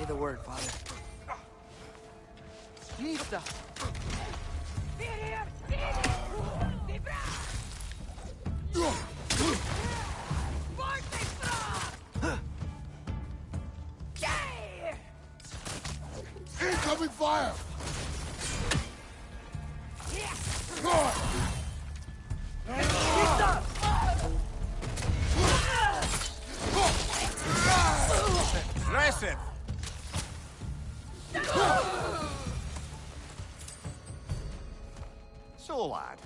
Say the word, Father. Nista! Incoming fire! Aggressive! So, lad,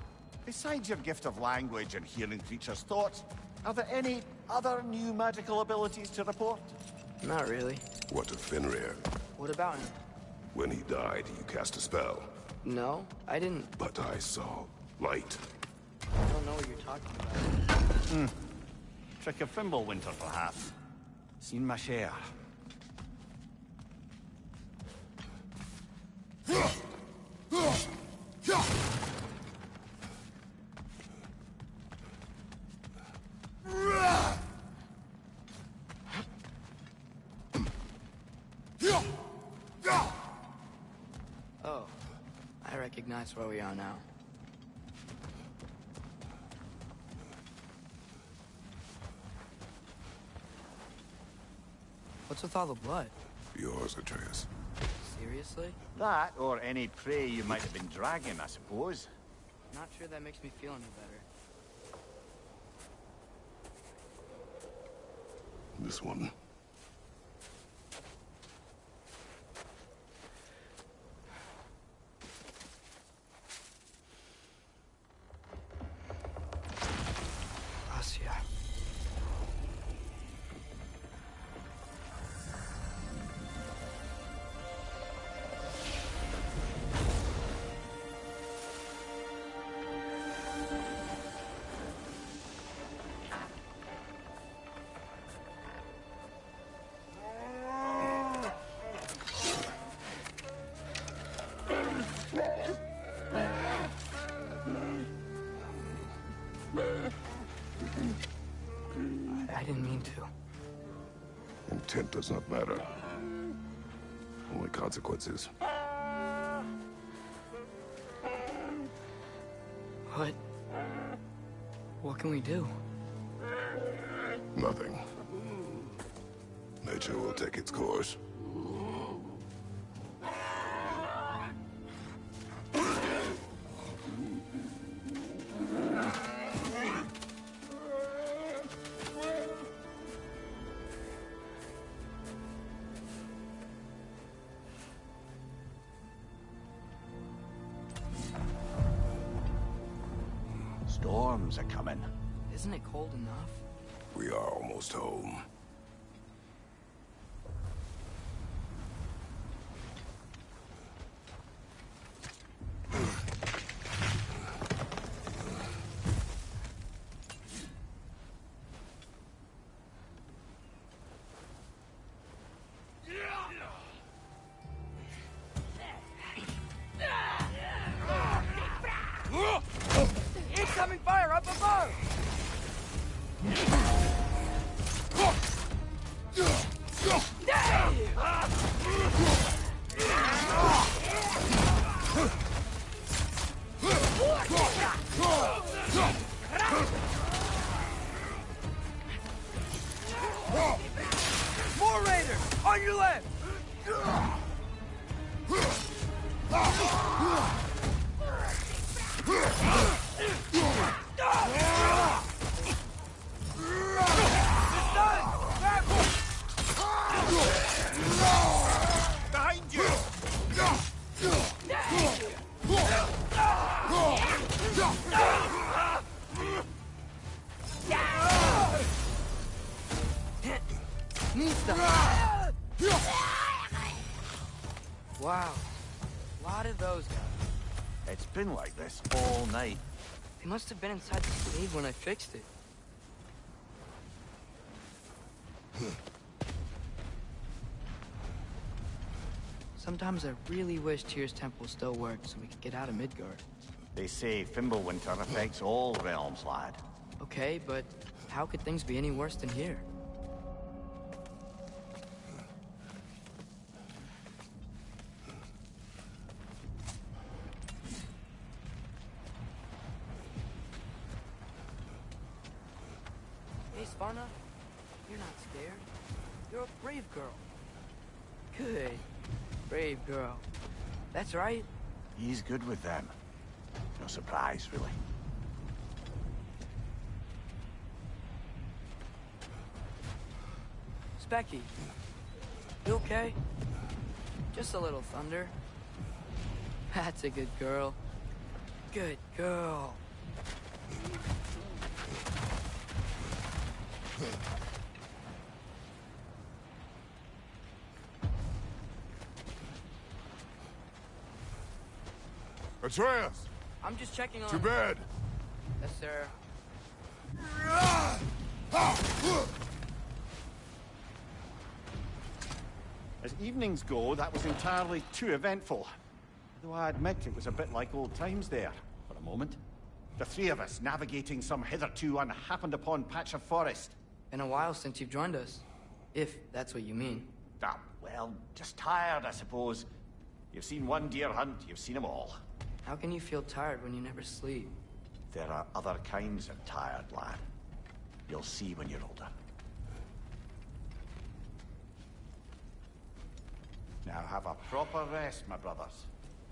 besides your gift of language and hearing creatures' thoughts, are there any other new magical abilities to report? Not really. What of Fenrir? What about him? When he died, you cast a spell. No, I didn't. But I saw light. I don't know what you're talking about. Trick of Fimbulwinter, perhaps. Seen my share. Oh, I recognize where we are now. What's with all the blood? Yours, Atreus. Seriously? That, or any prey you might have been dragging, I suppose. Not sure that makes me feel any better. This one. Asya. I didn't mean to. Intent does not matter. Only consequences. What can we do? Nothing. Nature will take its course. Storms are coming. Isn't it cold enough? We are almost home. Incoming fire up above! More raiders! On your left! Behind you! Nista! Wow. A lot of those guys. It's been like this all night. They must have been inside the cave when I fixed it. Sometimes I really wish Tyr's temple still worked so we could get out of Midgard. They say Fimbulwinter affects all realms, lad. Okay, but how could things be any worse than here? Hey, Svanna, you're not scared. You're a brave girl. Good. Brave girl. That's right. He's good with them. No surprise, really. Specky, you okay? Just a little thunder. That's a good girl. Good girl. Atreus! I'm just checking on... To bed! Yes, sir. As evenings go, that was entirely too eventful. Though I admit it was a bit like old times there, for a moment. The three of us navigating some hitherto unhappened-upon patch of forest. Been a while since you've joined us. If that's what you mean. Ah, well, just tired, I suppose. You've seen one deer hunt, you've seen them all. How can you feel tired when you never sleep? There are other kinds of tired, lad. You'll see when you're older. Now have a proper rest, my brothers.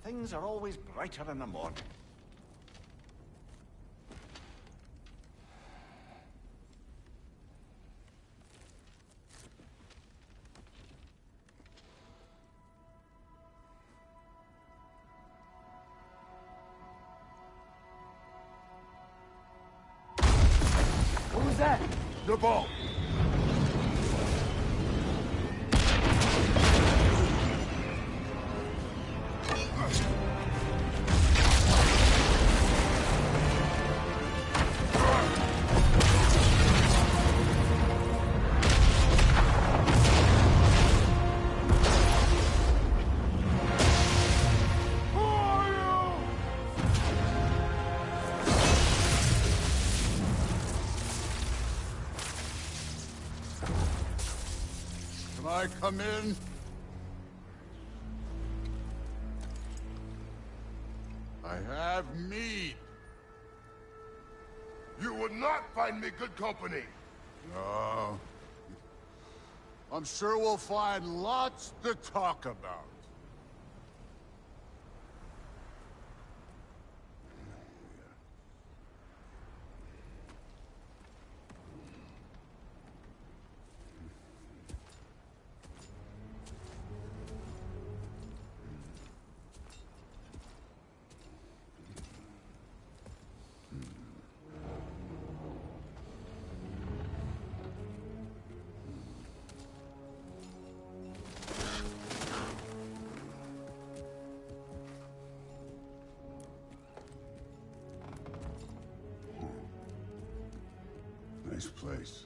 Things are always brighter in the morning. What was that? The ball! Can I come in? I have mead. You would not find me good company. No. I'm sure we'll find lots to talk about. Nice place.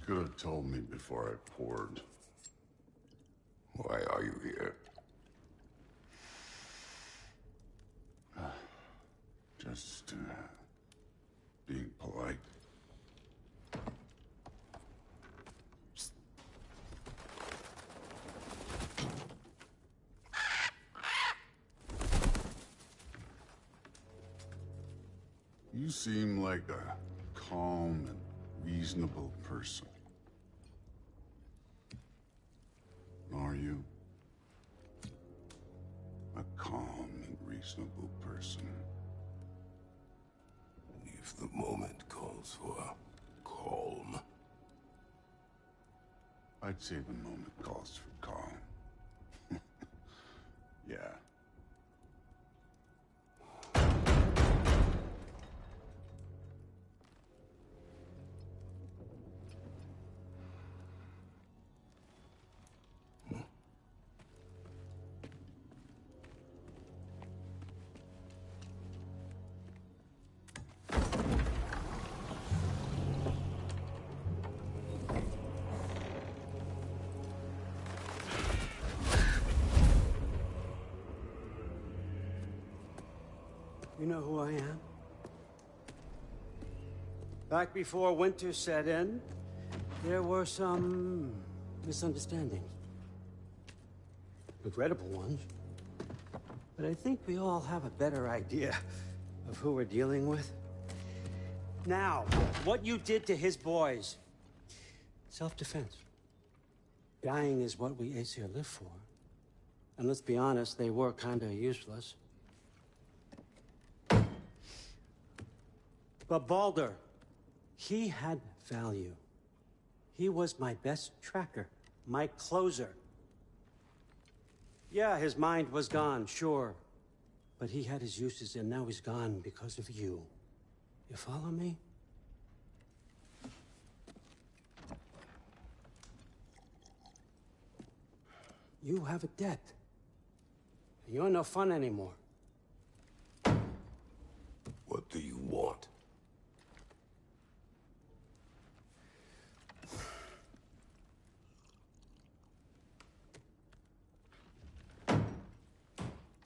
could have told me before I poured. Why are you here? Just, being polite. You seem like a calm and reasonable person. Are you? A calm and reasonable person. If the moment calls for calm. I'd say the moment calls for calm. Yeah. You know who I am? Back before winter set in, there were some misunderstandings. Regrettable ones. But I think we all have a better idea of who we're dealing with. Now, what you did to his boys. Self-defense. Dying is what we Aesir live for. And let's be honest, they were kinda useless. But Baldur, he had value. He was my best tracker, my closer. Yeah, his mind was gone, sure. But he had his uses, and now he's gone because of you. You follow me? You have a debt. You're no fun anymore. What do you want?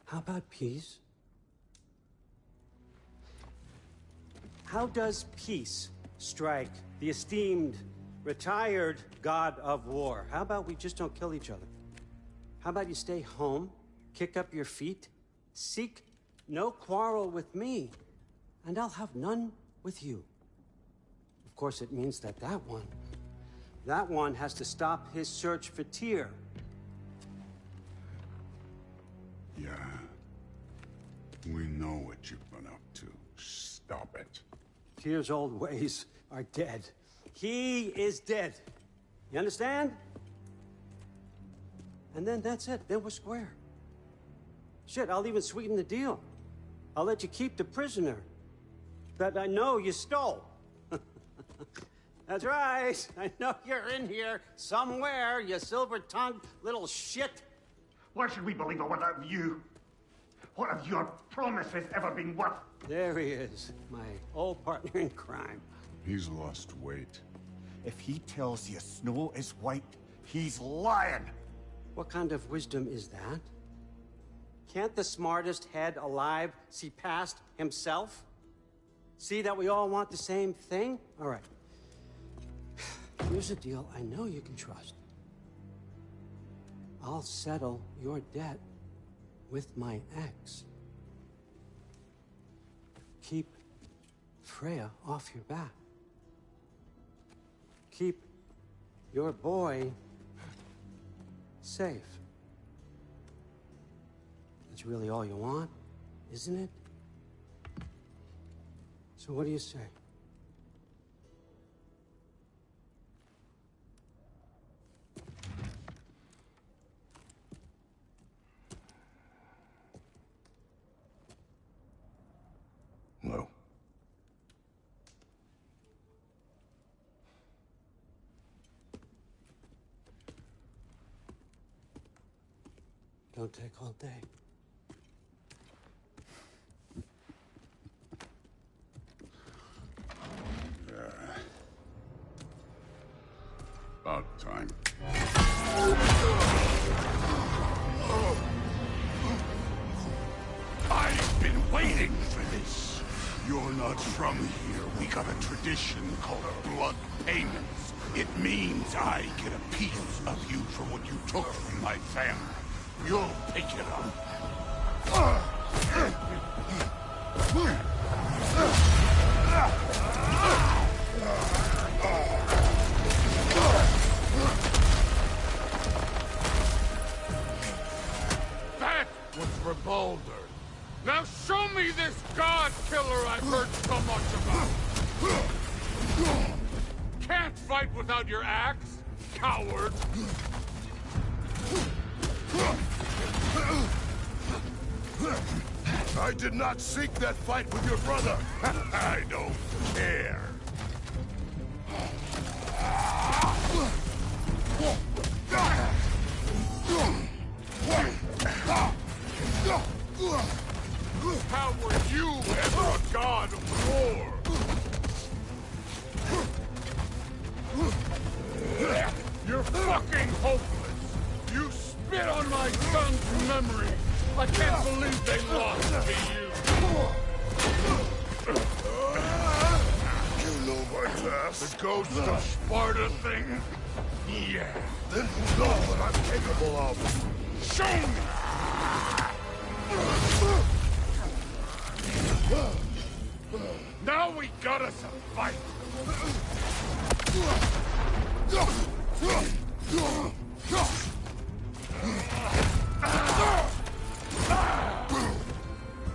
How about peace? How does peace strike the esteemed, retired god of war? How about we just don't kill each other? How about you stay home, kick up your feet, seek no quarrel with me, and I'll have none with you. Of course, it means that that one has to stop his search for Tyr. Yeah. We know what you've been up to. Stop it. Tyr's old ways are dead. He is dead. You understand? And then that's it. Then we're square. Shit, I'll even sweeten the deal. I'll let you keep the prisoner that I know you stole. That's right. I know you're in here somewhere, you silver-tongued little shit. Why should we believe a word out of you? What have your promises ever been worth? There he is, my old partner in crime. He's lost weight. If he tells you snow is white, he's lying. What kind of wisdom is that? Can't the smartest head alive see past himself? See that we all want the same thing? All right. Here's a deal I know you can trust. I'll settle your debt with my ex. Keep Freya off your back. Keep your boy safe. That's really all you want, isn't it? So what do you say? No. Don't take all day. About time. I've been waiting for this. You're not from here. We got a tradition called blood payments. It means I get a piece of you for what you took from my family. You'll pick it up. That was for Baldur. Now show me this god killer I've heard so much about! Can't fight without your axe, coward! I did not seek that fight with your brother! I don't care! How were you ever a god of war? You're fucking hopeless! You spit on my son's memory! I can't believe they lost to you! You know my past? The ghost of Sparta thing? Yeah. Then you know what I'm capable of. Show me! Now we got us a fight!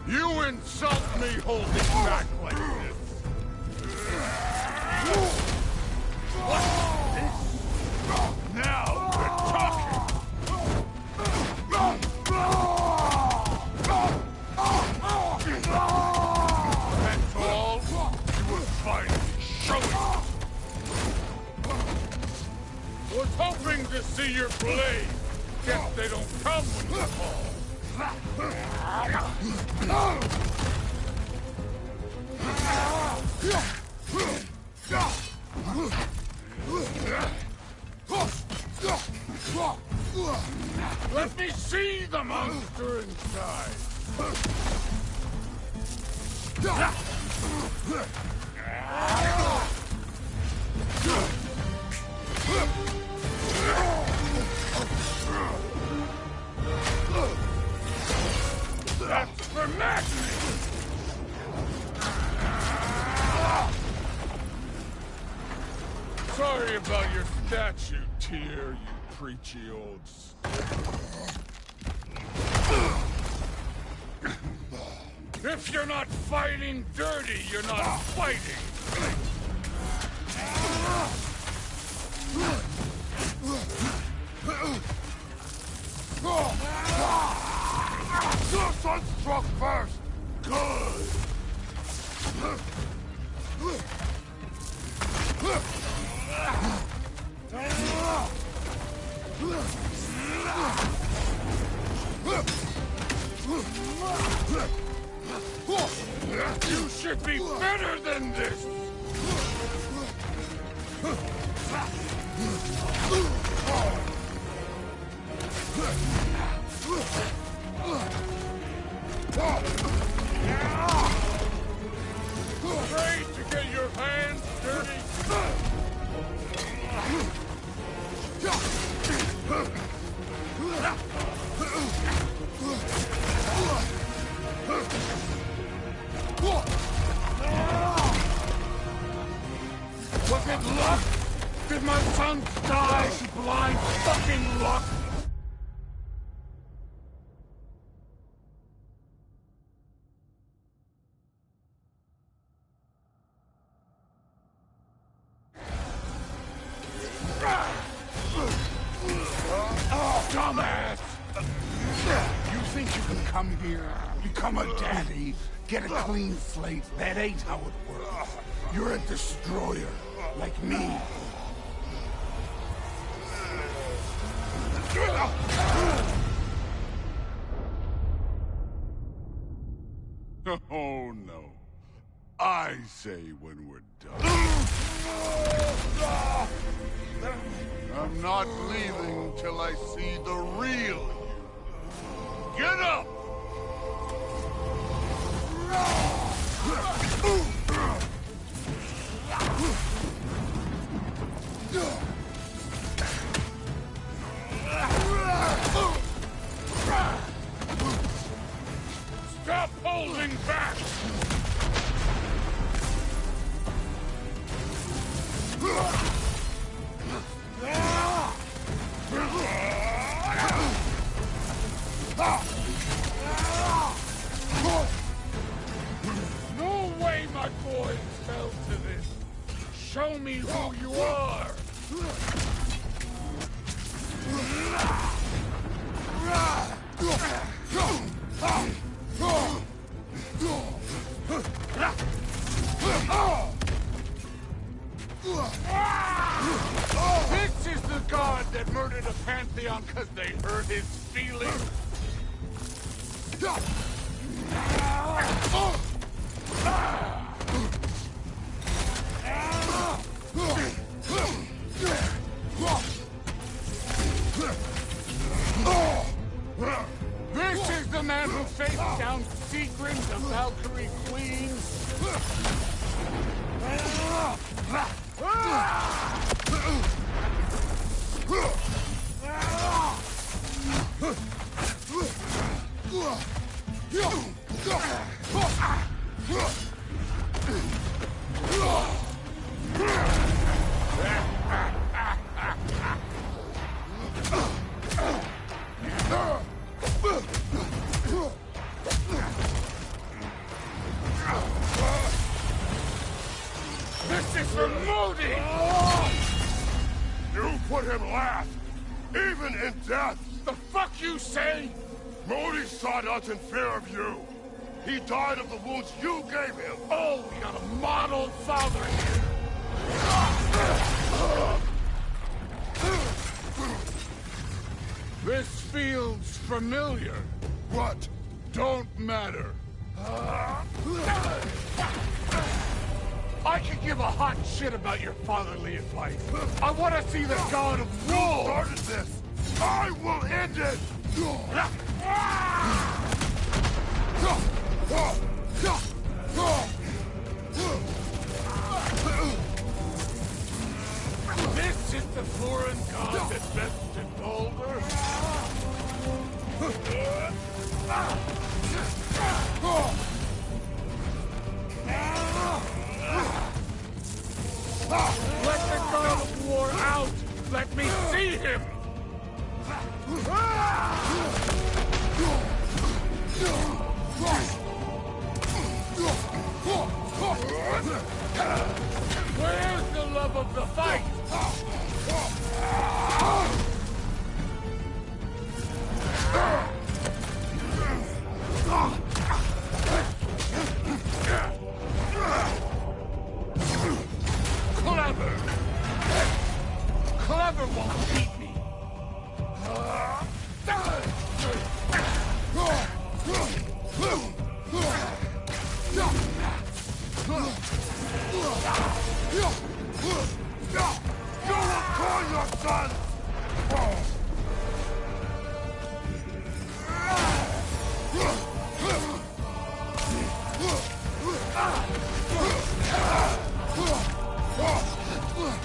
You insult me holding back like this! What's this? Now we're talking! That's all? You were finally showing it! Was hoping to see your blade. Guess they don't come when you call. Let me see the monster inside. That's for madness! Sorry about your statue, Tyr, you preachy old... If you're not fighting dirty, you're not fighting! Your son struck first! Good! You should be better than this! Afraid to get your hands dirty? Was it luck? Did my son die to blind fucking luck? Dumbass! You think you can come here, become a daddy, get a clean slate? That ain't how it works. You're a destroyer, like me. Oh, no. I say when we're done. I'm not leaving till I see the real you. Get up! Stop holding back! No way my boys fell to this. Show me who you are. This is the god that murdered a pantheon because they hurt his feelings. This is the man who faced down Sigrun, the Valkyrie Queen. This is for Modi! You put him last, even in death! The fuck you say? Modi sought us in fear of you. He died of the wounds you gave him. Oh, we got a model father here. This feels familiar. What? Don't matter. I could give a hot shit about your fatherly advice. I want to see the god of war. You started this. I will end it. This is the foreign god that bested Boulder. Let the god of war out! Let me see him! Where's the love of the fight? Clever! Clever won't beat me! You will call your son!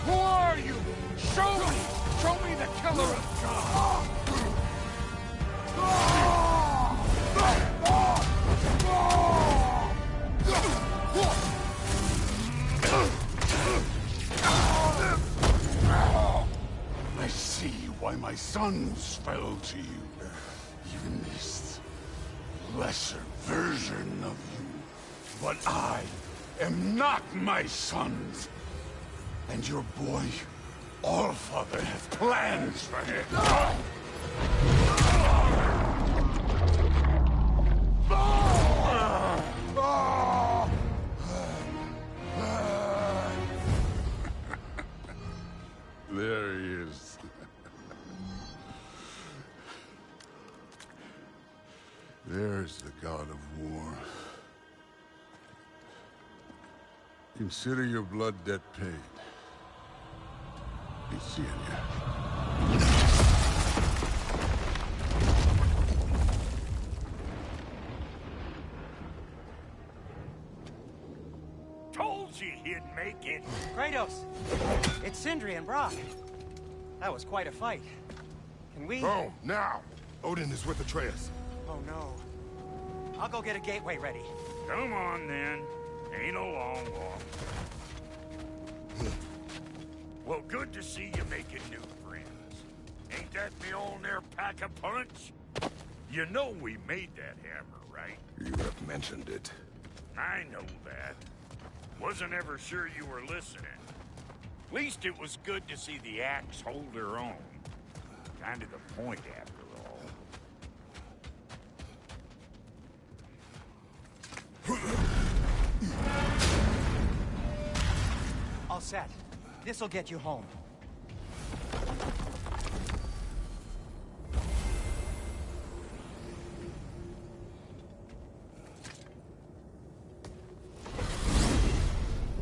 Who are you? Show me! Show me the killer of God! I see why my sons fell to you. Even this lesser version of you. But I am not my sons. And your boy, Allfather, has plans for him. There he is. There's the god of war. Consider your blood debt paid. Be seeing you. you he'd make it. Kratos! It's Sindri and Brock. That was quite a fight. Can we... Oh, now! Odin is with Atreus. Oh, no. I'll go get a gateway ready. Come on, then. Ain't a long walk. Well, good to see you making new friends. Ain't that the old there pack a punch? You know we made that hammer, right? You have mentioned it. I know that. Wasn't ever sure you were listening. Least it was good to see the axe hold her own. Kind of the point, after all. All set. This'll get you home.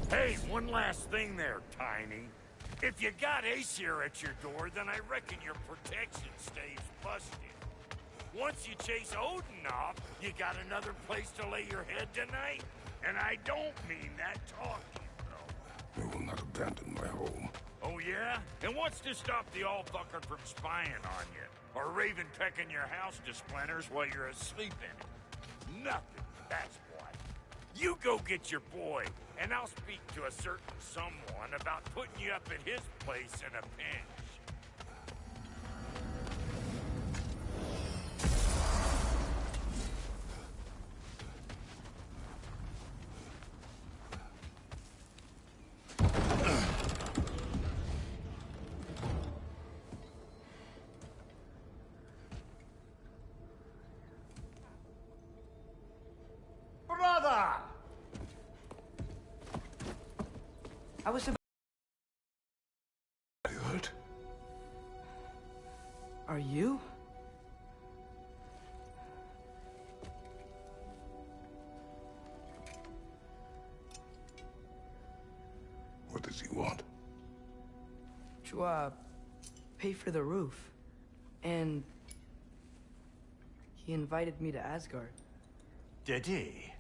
Hey, one last thing there, Tiny. If you got Aesir at your door, then I reckon your protection stays busted. Once you chase Odin off, you got another place to lay your head tonight? And I don't mean that talking, though. I will not abandon my home. Oh, yeah? And what's to stop the all-fucker from spying on you? Or Raven pecking your house to splinters while you're asleep in it? Nothing, that's what. You go get your boy, and I'll speak to a certain someone about putting you up at his place in a pinch. Brother! I was about... Are you hurt? Are you? What does he want? To, pay for the roof. And... he invited me to Asgard. Did he?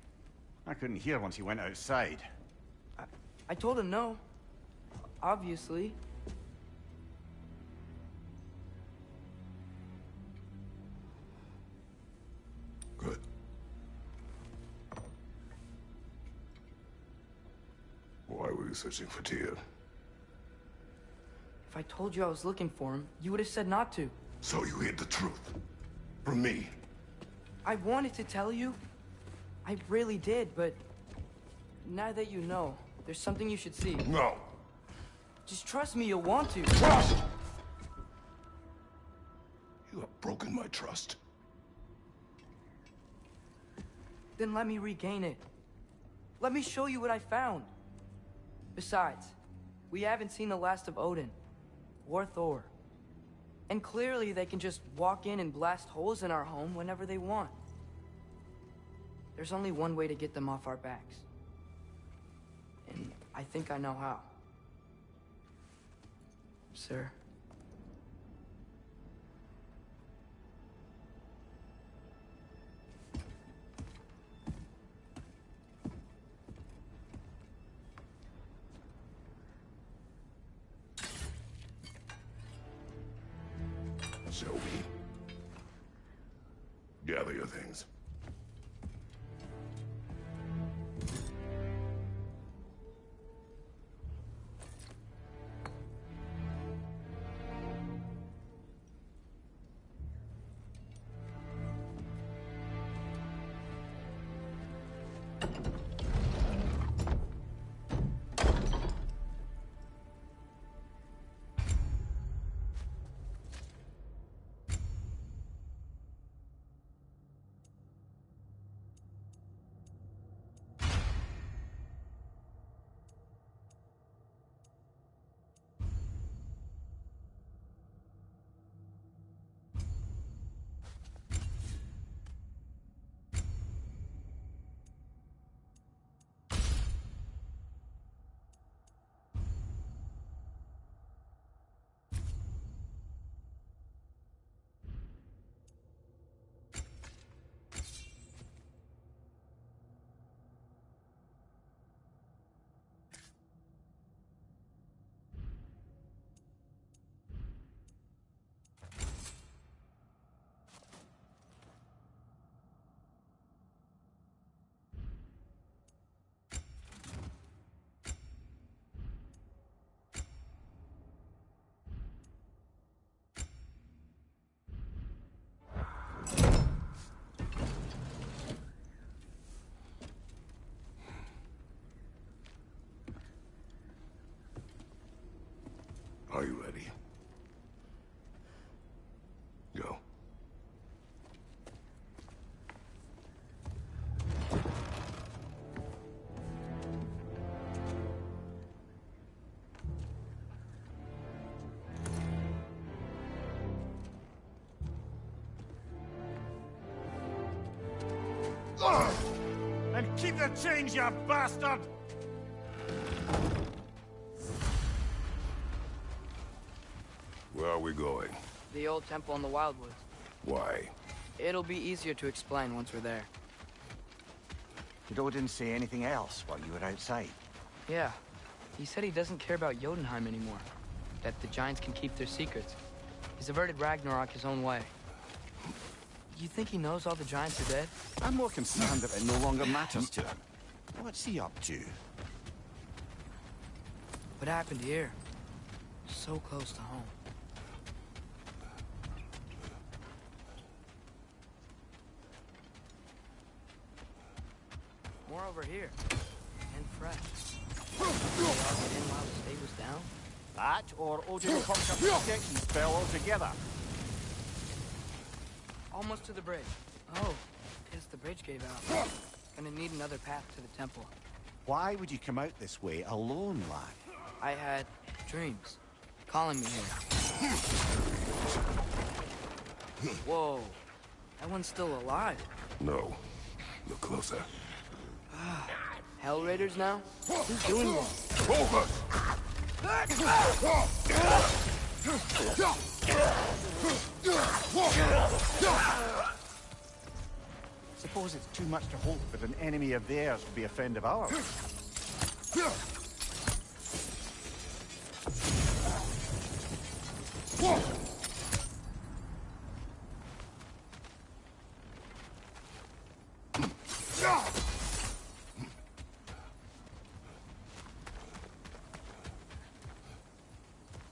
I couldn't hear once he went outside. I told him no. Obviously. Good. Why were you searching for Tyr? If I told you I was looking for him, you would have said not to. So you hid the truth. From me. I wanted to tell you. I really did, but... now that you know, there's something you should see. No. Just trust me, you'll want to. Trust! You have broken my trust. Then let me regain it. Let me show you what I found. Besides, we haven't seen the last of Odin. Or Thor. And clearly they can just walk in and blast holes in our home whenever they want. There's only one way to get them off our backs. And I think I know how. Sir. Shall we? Gather your things. Are you ready? Go. And keep the change, you bastard! Where are we going? The old temple in the Wildwoods. Why? It'll be easier to explain once we're there. Did Odin say anything else while you were outside? Yeah. He said he doesn't care about Jotunheim anymore. That the Giants can keep their secrets. He's averted Ragnarok his own way. You think he knows all the Giants are dead? I'm more concerned that it no longer matters to him. What's he up to? What happened here? So close to home. More over here. And fresh. They all get in while the state was down? That, or Odin cocked up a protection spell altogether. Almost to the bridge. Oh, guess the bridge gave out. Gonna need another path to the temple. Why would you come out this way alone, lad? I had dreams calling me here. Whoa, that one's still alive. No. Look closer. Hell Raiders now? Who's doing this? Over! Suppose it's too much to hope that an enemy of theirs would be a friend of ours.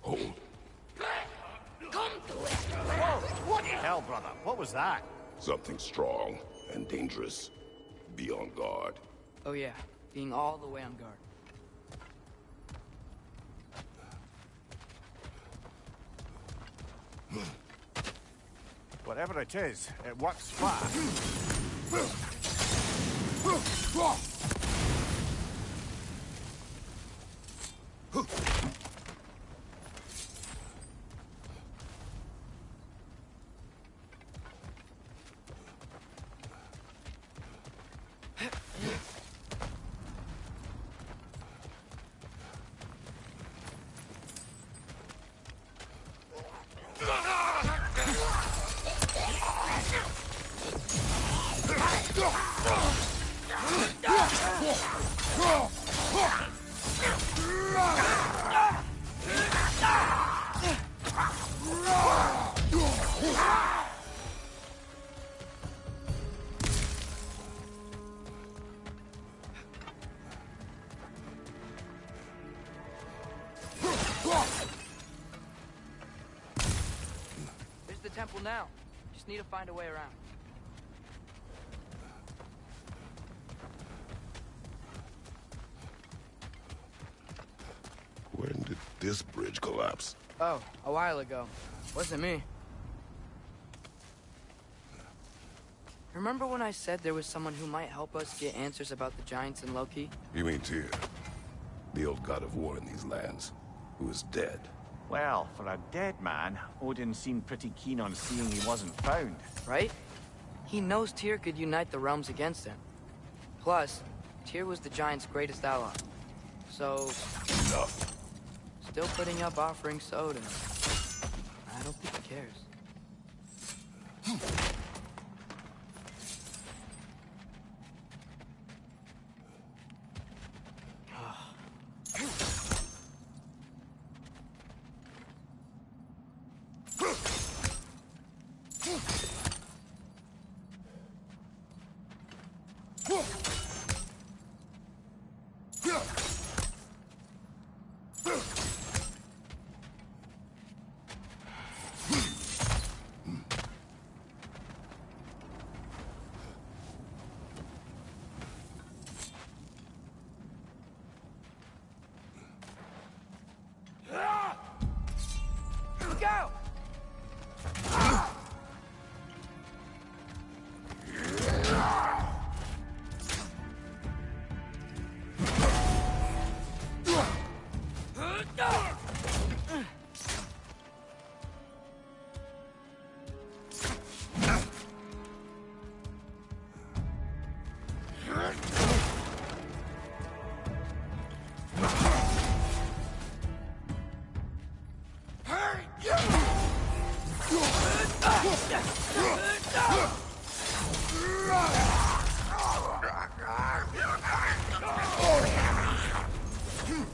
Hold. What the hell, brother? What was that? Something strong and dangerous. Be on guard. Oh yeah, being all the way on guard. Whatever it is, it works fast. There's the temple now. Just need to find a way around. When did this bridge collapse? Oh, a while ago. Wasn't me. Remember when I said there was someone who might help us get answers about the Giants and Loki? You mean Tyr? The old god of war in these lands, who is dead. Well, for a dead man, Odin seemed pretty keen on seeing he wasn't found. Right? He knows Tyr could unite the realms against him. Plus, Tyr was the Giants' greatest ally. So, Enough. still putting up offerings to Odin. I don't think he cares.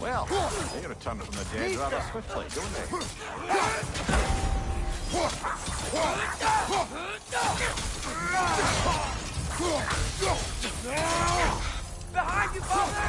Well, they return from the dead rather swiftly, don't they? Behind you, father!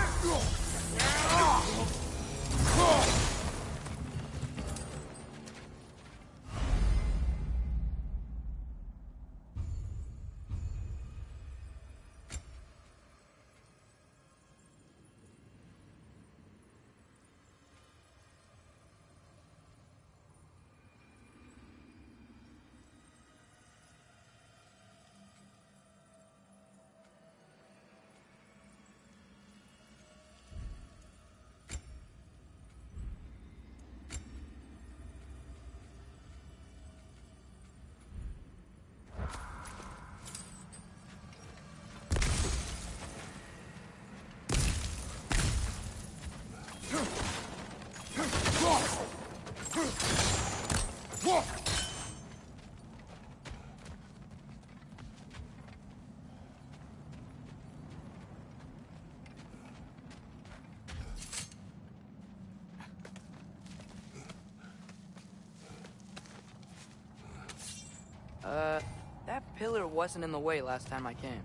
That pillar wasn't in the way last time I came.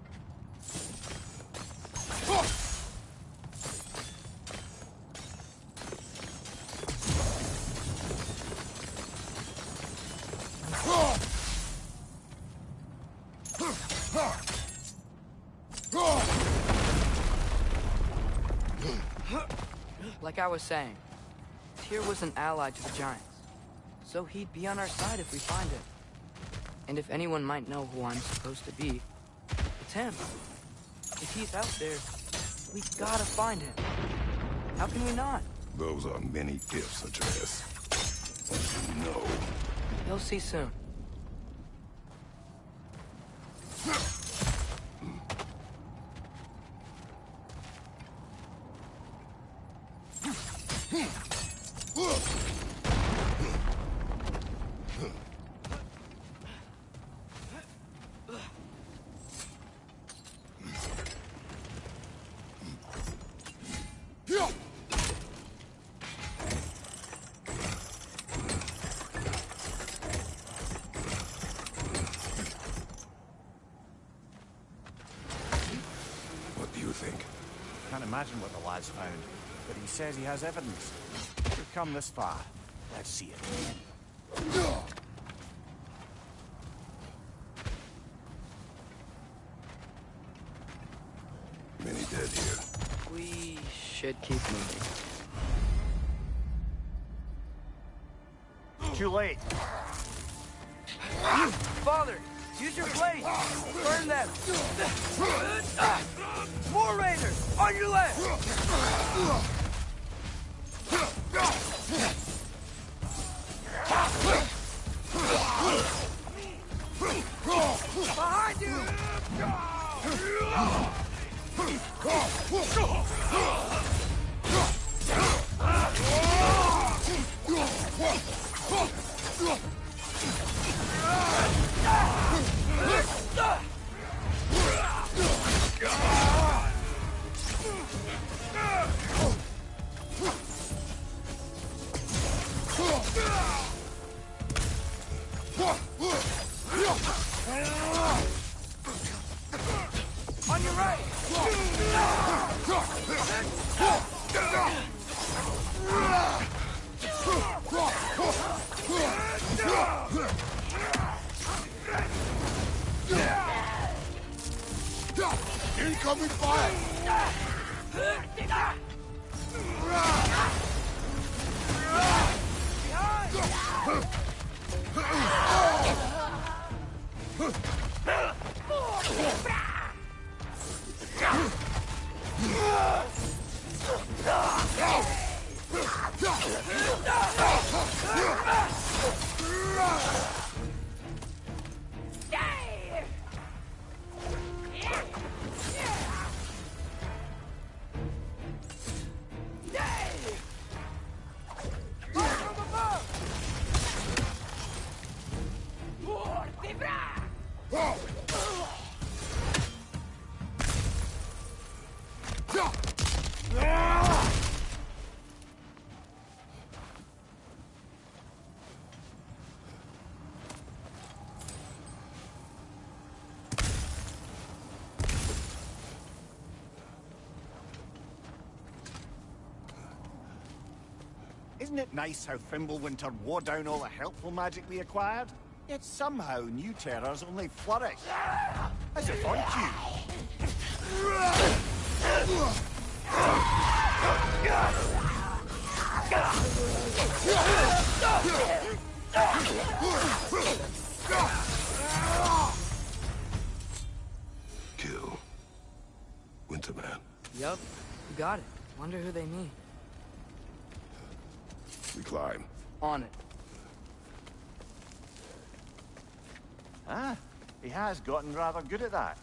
Like I was saying, Tyr was an ally to the Giants, so he'd be on our side if we find him. And if anyone might know who I'm supposed to be, it's him. If he's out there, we gotta find him. How can we not? Those are many ifs, Atreus. You know. You'll see soon. What do you think? Can't imagine what the lad's found, but he says he has evidence. We've come this far. Let's see it. Many dead here. We should keep moving. Too late. Father, use your blade! Burn them! More raiders! On your left! Behind you! Isn't it nice how Fimbulwinter wore down all the helpful magic we acquired? Yet somehow new terrors only flourish. As if on cue. Kill. Winterman. Yup, you got it. Wonder who they mean. We climb. On it. Ah, he has gotten rather good at that.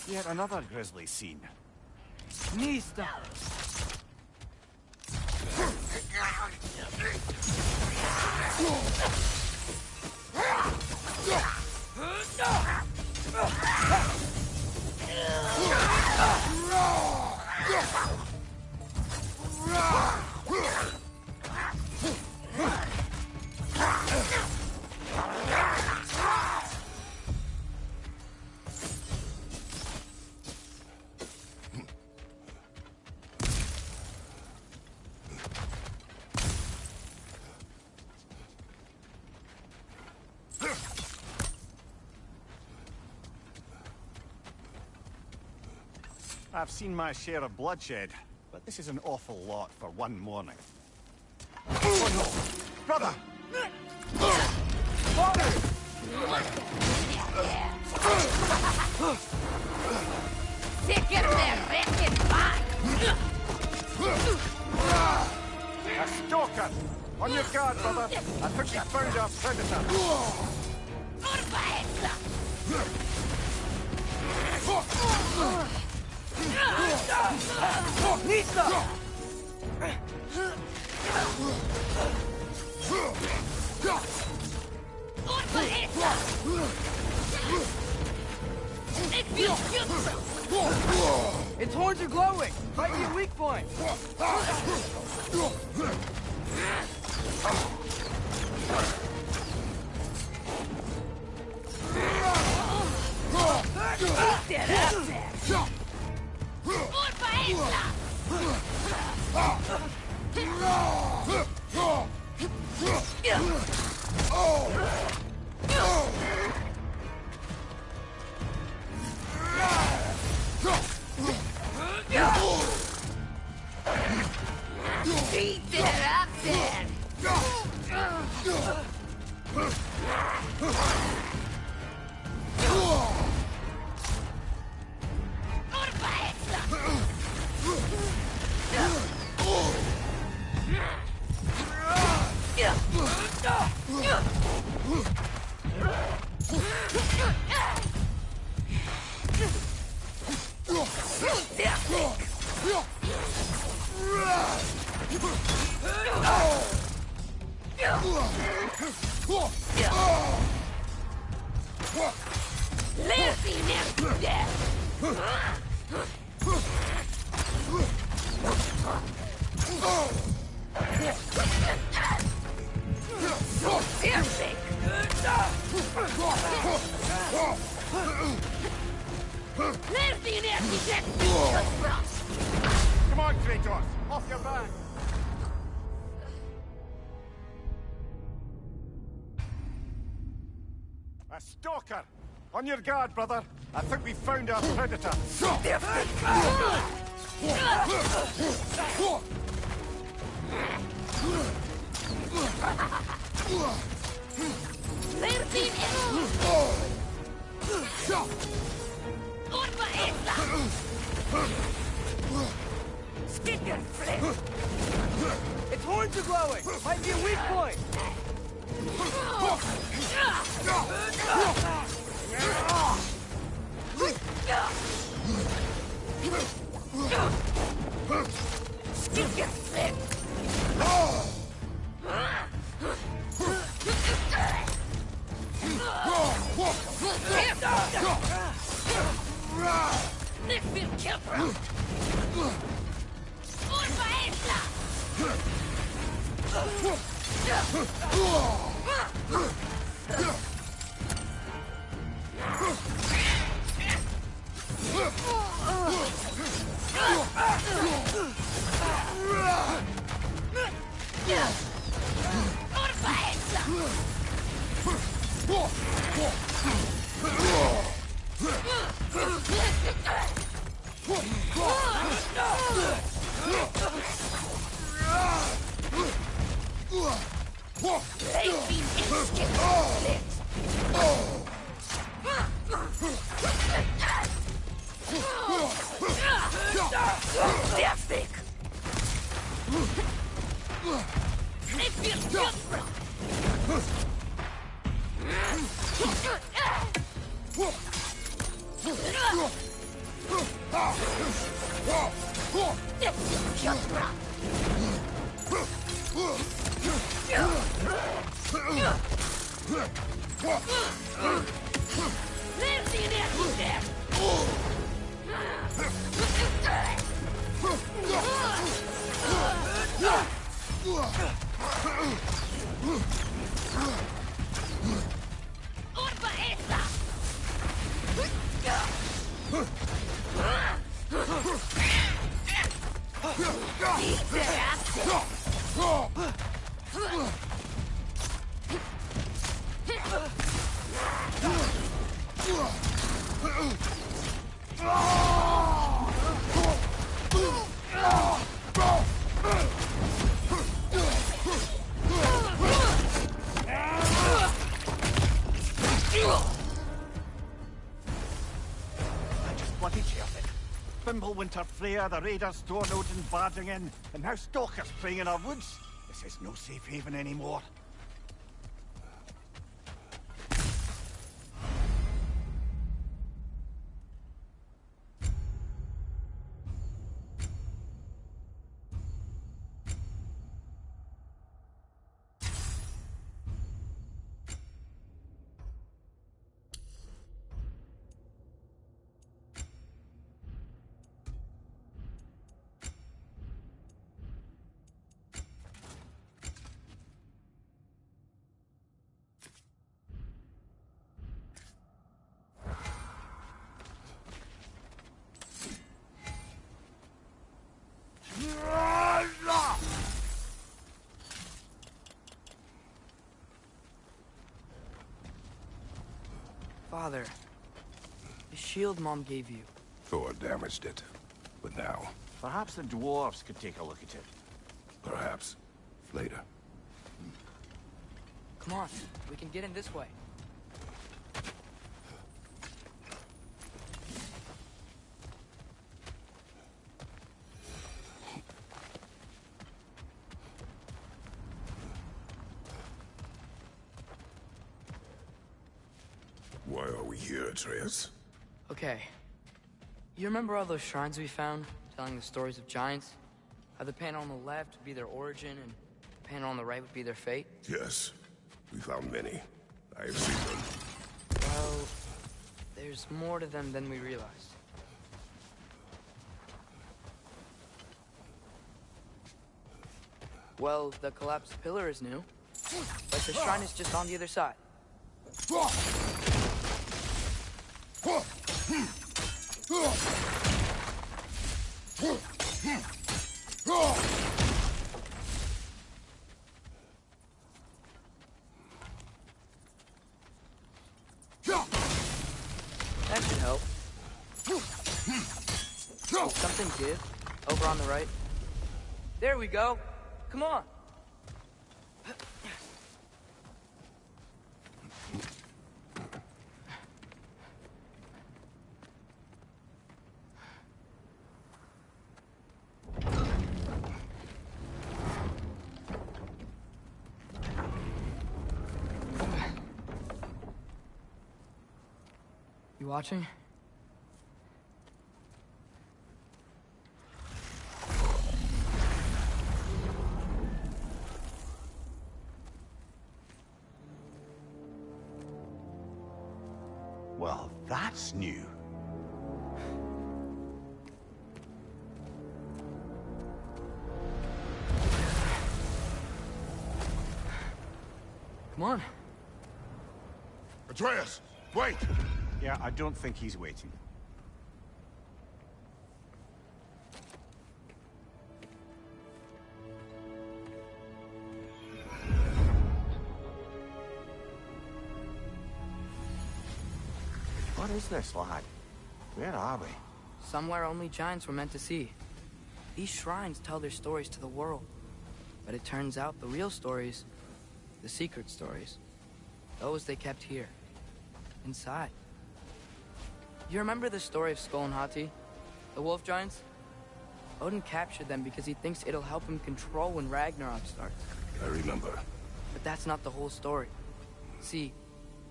Yet another grisly scene. Knee stop. I've seen my share of bloodshed, but this is an awful lot for one morning. Oh no! Brother! Father! A stalker! On your guard, brother! I think we found our predator! Nisa! Its horns are glowing! Might be a weak point! Come on, Kratos! Off your back! A stalker! On your guard, brother! I think we found our predator! Its horns are glowing! Might be a weak point! Winter Freya, the raiders stormed Odin barging in, and now stalkers preying in our woods. This is no safe haven anymore. Father, the shield Mom gave you. Thor damaged it. But now, Perhaps the dwarves could take a look at it. perhaps, later. Come on, we can get in this way. Why are we here, Atreus? Okay. You remember all those shrines we found, telling the stories of giants? How the panel on the left would be their origin, and the panel on the right would be their fate? Yes. We found many. I have seen them. Well, there's more to them than we realized. Well, the collapsed pillar is new, but the shrine is just on the other side. That should help. Did something give? Over on the right? There we go. Come on. You watching? Well, that's new. Come on. Atreus, wait! Yeah, I don't think he's waiting. What is this, lad? Where are we? Somewhere only giants were meant to see. These shrines tell their stories to the world. But it turns out the real stories, the secret stories, those they kept here, inside. You remember the story of Skull and Hati, the wolf giants? Odin captured them because he thinks it'll help him control when Ragnarok starts. I remember. But that's not the whole story. See,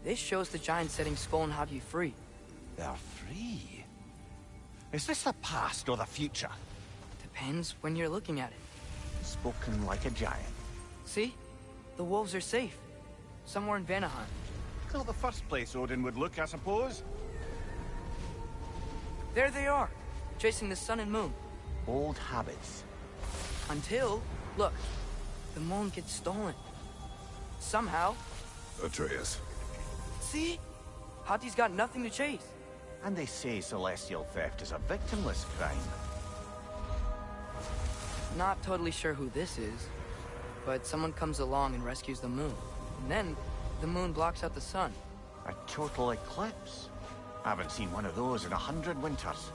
this shows the giants setting Skull and Hati free. They're free? Is this the past or the future? Depends when you're looking at it. Spoken like a giant. See? The wolves are safe. Somewhere in Vanaheim. Not the first place Odin would look, I suppose. There they are, chasing the sun and moon. Old habits. Until, look, the moon gets stolen. Somehow. Atreus. See? Hati's got nothing to chase. And they say celestial theft is a victimless crime. Not totally sure who this is, but someone comes along and rescues the moon. And then, the moon blocks out the sun. A total eclipse. Haven't seen one of those in 100 winters.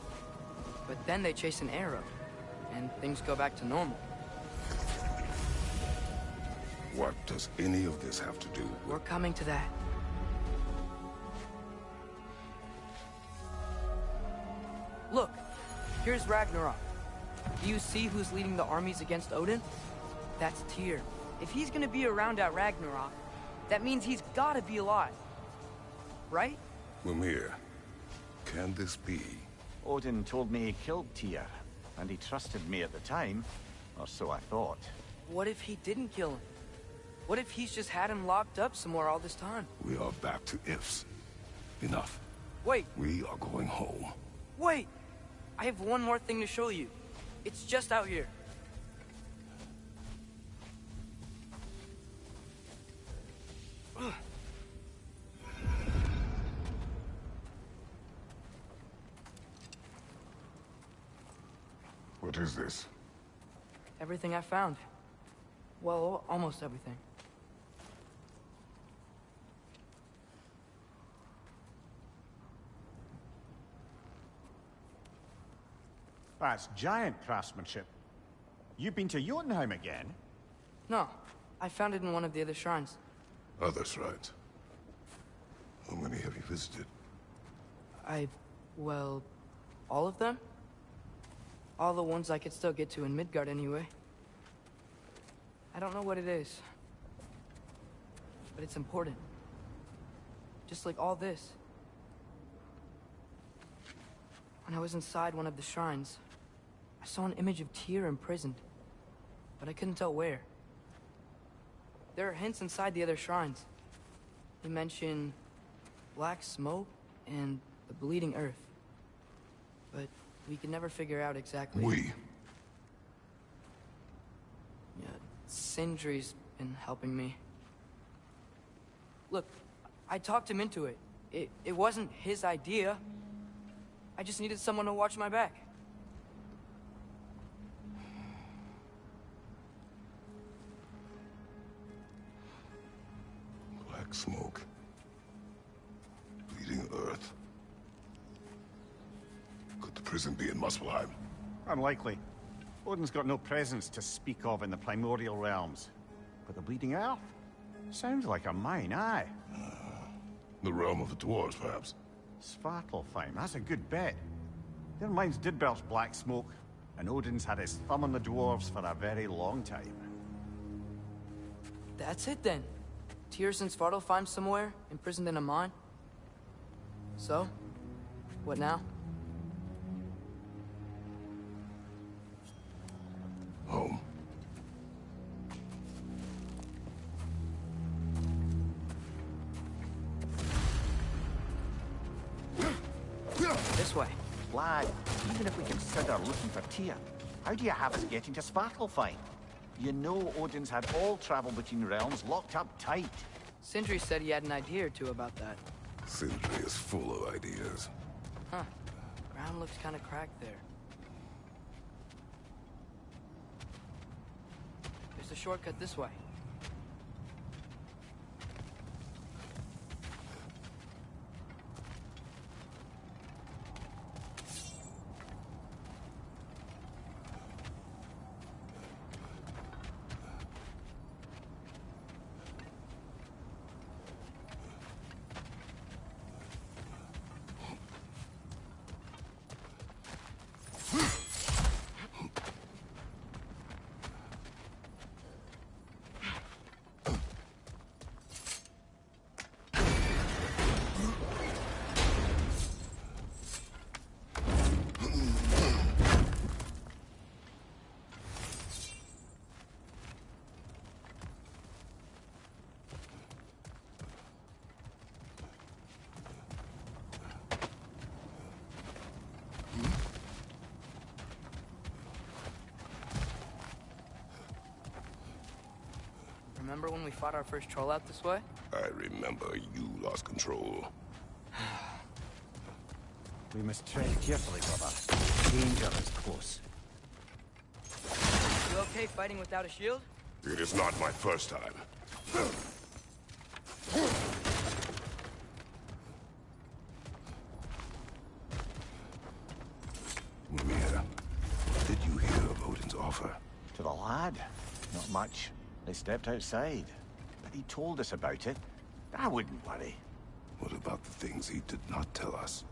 But then they chase an arrow, and things go back to normal. What does any of this have to do with... We're coming to that. Look, here's Ragnarok. Do you see who's leading the armies against Odin? That's Tyr. If he's gonna be around at Ragnarok, that means he's gotta be alive. Right? Mimir, can this be? Odin told me he killed Tyr, and he trusted me at the time, or so I thought. What if he didn't kill him? What if he's just had him locked up somewhere all this time? We are back to ifs. Enough. Wait, We are going home. wait! I have one more thing to show you. It's just out here. What is this? Everything I found. Well, almost everything. That's giant craftsmanship. You've been to Jotunheim again? No, I found it in one of the other shrines. Other shrines. How many have you visited? Well, all of them? All the ones I could still get to in Midgard anyway. I don't know what it is. But it's important. Just like all this. When I was inside one of the shrines, I saw an image of Tyr imprisoned. But I couldn't tell where. There are hints inside the other shrines. They mention black smoke and the bleeding earth. But we could never figure out exactly... We. Yeah, Sindri's been helping me. Look, I talked him into it. It wasn't his idea. I just needed someone to watch my back. Black smoke. Bleeding earth. Could the prison be in Muspelheim? Unlikely. Odin's got no presence to speak of in the primordial realms. But the Bleeding Earth? Sounds like a mine, aye. The realm of the dwarves, perhaps. Svartalfheim, that's a good bet. Their mines did belch black smoke, and Odin's had his thumb on the dwarves for a very long time. That's it then. Tyr's in Svartalfheim somewhere, imprisoned in a mine. So, what now? Home. This way. Lad, even if we consider looking for Tyr, how do you have us getting to Svartalfheim? You know Odin's had all travel between realms locked up tight. Sindri said he had an idea or two about that. Sindri is full of ideas. Huh. Ground looks kind of cracked there. There's a shortcut this way. Remember when we fought our first troll out this way? I remember you lost control. We must tread carefully, brother. Danger is close. You okay fighting without a shield? It is not my first time. Mimir, did you hear of Odin's offer? To the lad? Not much. They stepped outside. But he told us about it. I wouldn't worry. What about the things he did not tell us?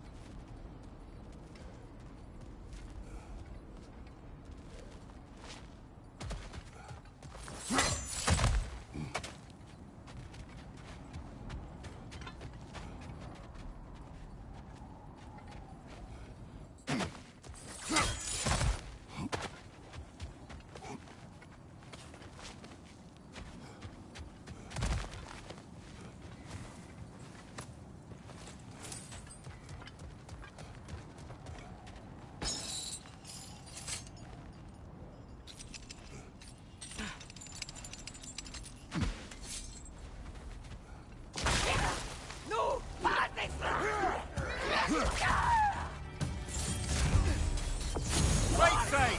Right side!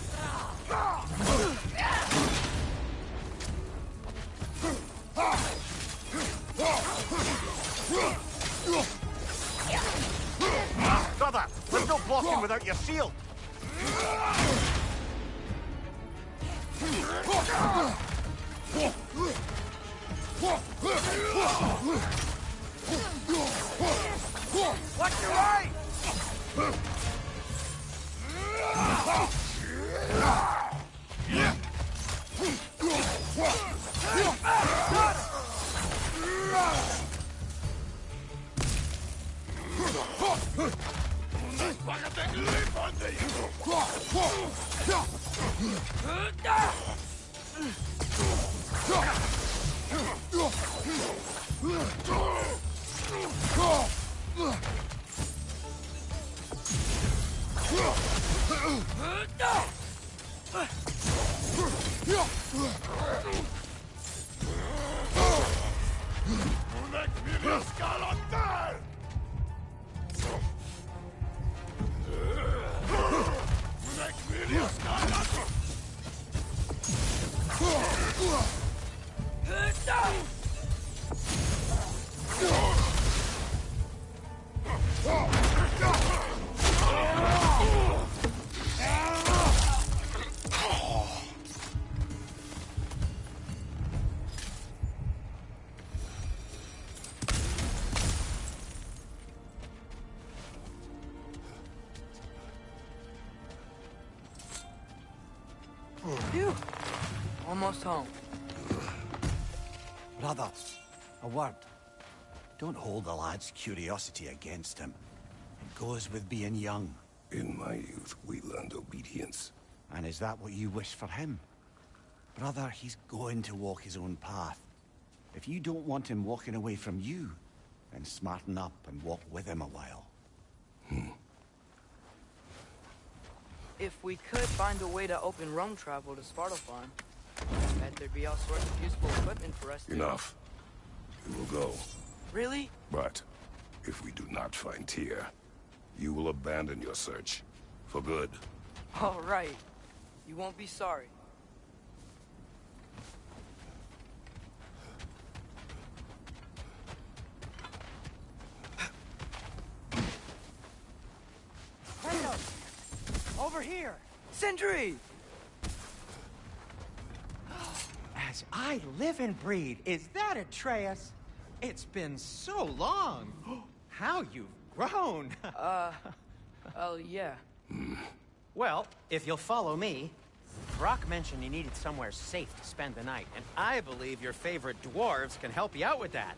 Brother, there's no blocking without your shield! Watch your right! Phew. Almost home. Brother, a word. Don't hold the lad's curiosity against him. It goes with being young. In my youth, we learned obedience. And is that what you wish for him? Brother, he's going to walk his own path. If you don't want him walking away from you, then smarten up and walk with him a while. If we could find a way to open roam travel to Svartalfheim, I bet there'd be all sorts of useful equipment for us to... Enough. We will go. Really? But if we do not find Tyr, you will abandon your search. For good. All right. You won't be sorry. Over here! Sindri! As I live and breathe, is that Atreus? It's been so long. How you've grown. Oh, yeah. Well, if you'll follow me, Brock mentioned you needed somewhere safe to spend the night, and I believe your favorite dwarves can help you out with that.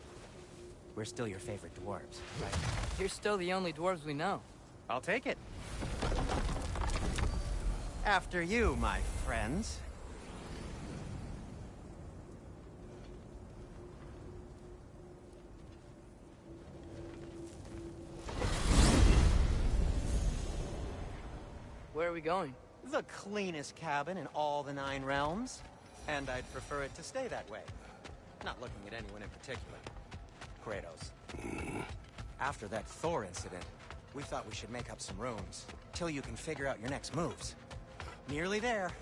We're still your favorite dwarves, right? You're still the only dwarves we know. I'll take it. After you, my friends. Where are we going? The cleanest cabin in all the 9 realms. And I'd prefer it to stay that way. Not looking at anyone in particular. Kratos. After that Thor incident, we thought we should make up some rooms, till you can figure out your next moves. Nearly there.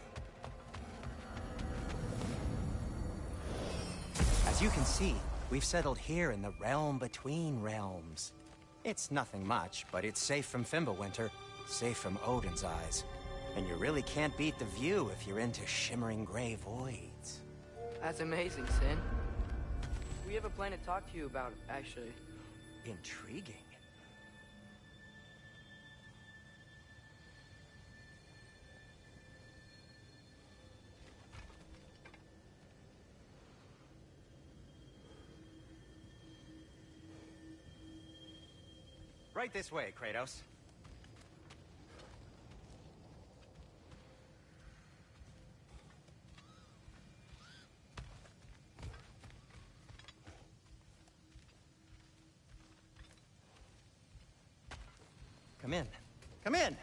As you can see, we've settled here in the realm between realms. It's nothing much, but it's safe from Fimbulwinter, safe from Odin's eyes. And you really can't beat the view if you're into shimmering gray voids. That's amazing, Sin. We have a plan to talk to you about, actually. Intriguing. Right this way, Kratos. Come in. Come in!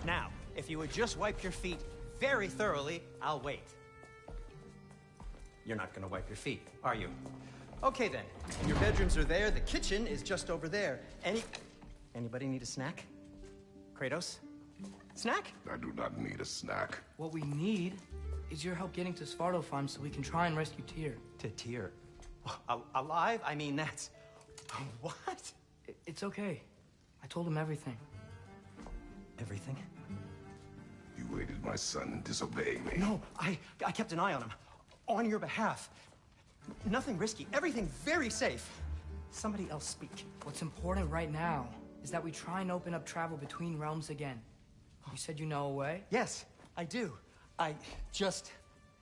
Now, if you would just wipe your feet very thoroughly, I'll wait. You're not gonna wipe your feet, are you? Okay then. Your bedrooms are there, the kitchen is just over there. Anybody need a snack? Kratos? Snack? I do not need a snack. What we need is your help getting to Svartalfheim so we can try and rescue Tyr. To Tyr? Alive? I mean, that's... What? It's okay. I told him everything. Everything? You aided my son in disobeying me. No, I kept an eye on him. On your behalf. Nothing risky. Everything very safe. Somebody else speak. What's important right now is that we try and open up travel between realms again. You said you know a way? Yes, I do.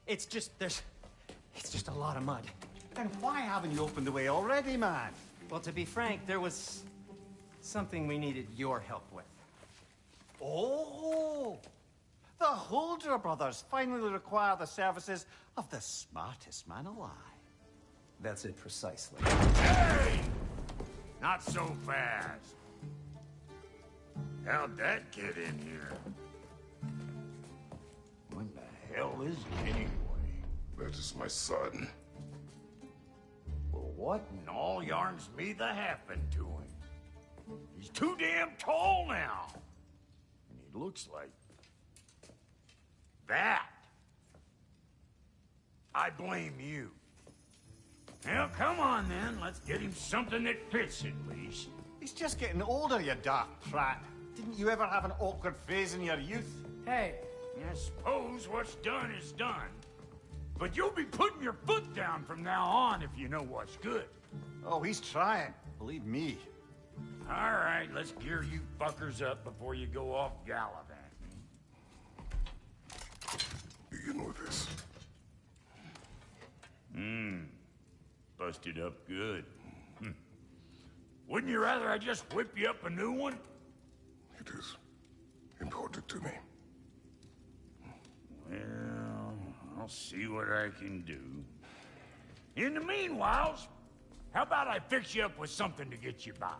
It's just a lot of mud. And why haven't you opened the way already, man? Well, to be frank, there was something we needed your help with. Oh! The Holder brothers finally require the services of the smartest man alive. That's it precisely. Hey! Not so fast. How'd that get in here? What the hell is it anyway? That is my son. Well, what in all yarns me the happened to him? He's too damn tall now. And he looks like... that. I blame you. Well, come on then. Let's get him something that fits at least. He's just getting older, you dark prat. Didn't you ever have an awkward phase in your youth? Hey, I suppose what's done is done. But you'll be putting your foot down from now on if you know what's good. Oh, he's trying. Believe me. All right, let's gear you fuckers up before you go off gallivanting. Begin with this. Busted up good. Wouldn't you rather I just whip you up a new one? It is important to me. Well, I'll see what I can do. In the meanwhile, how about I fix you up with something to get you by?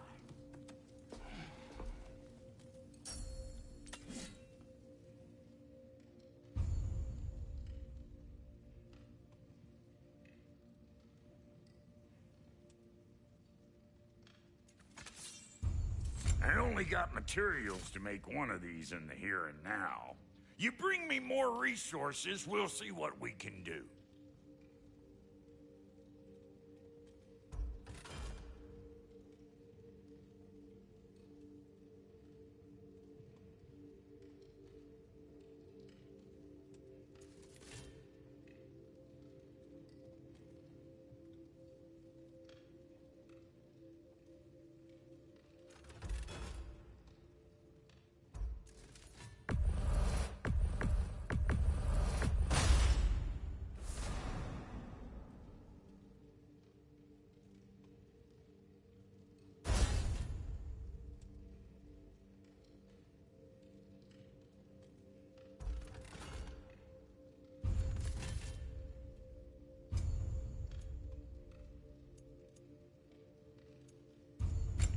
I only got materials to make one of these in the here and now. You bring me more resources, we'll see what we can do.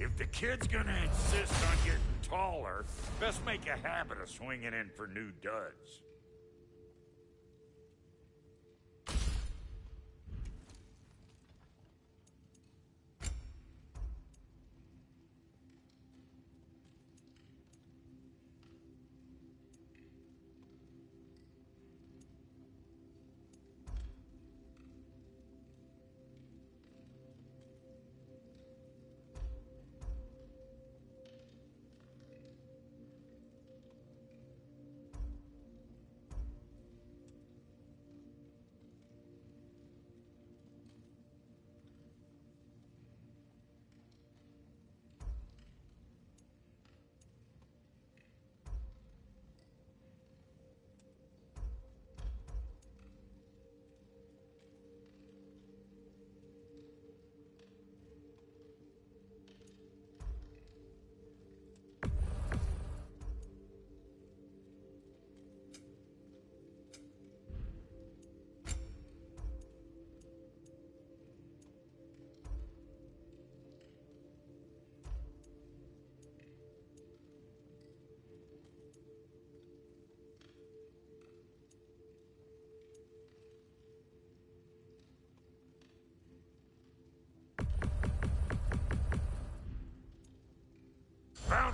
If the kid's gonna insist on getting taller, best make a habit of swinging in for new duds.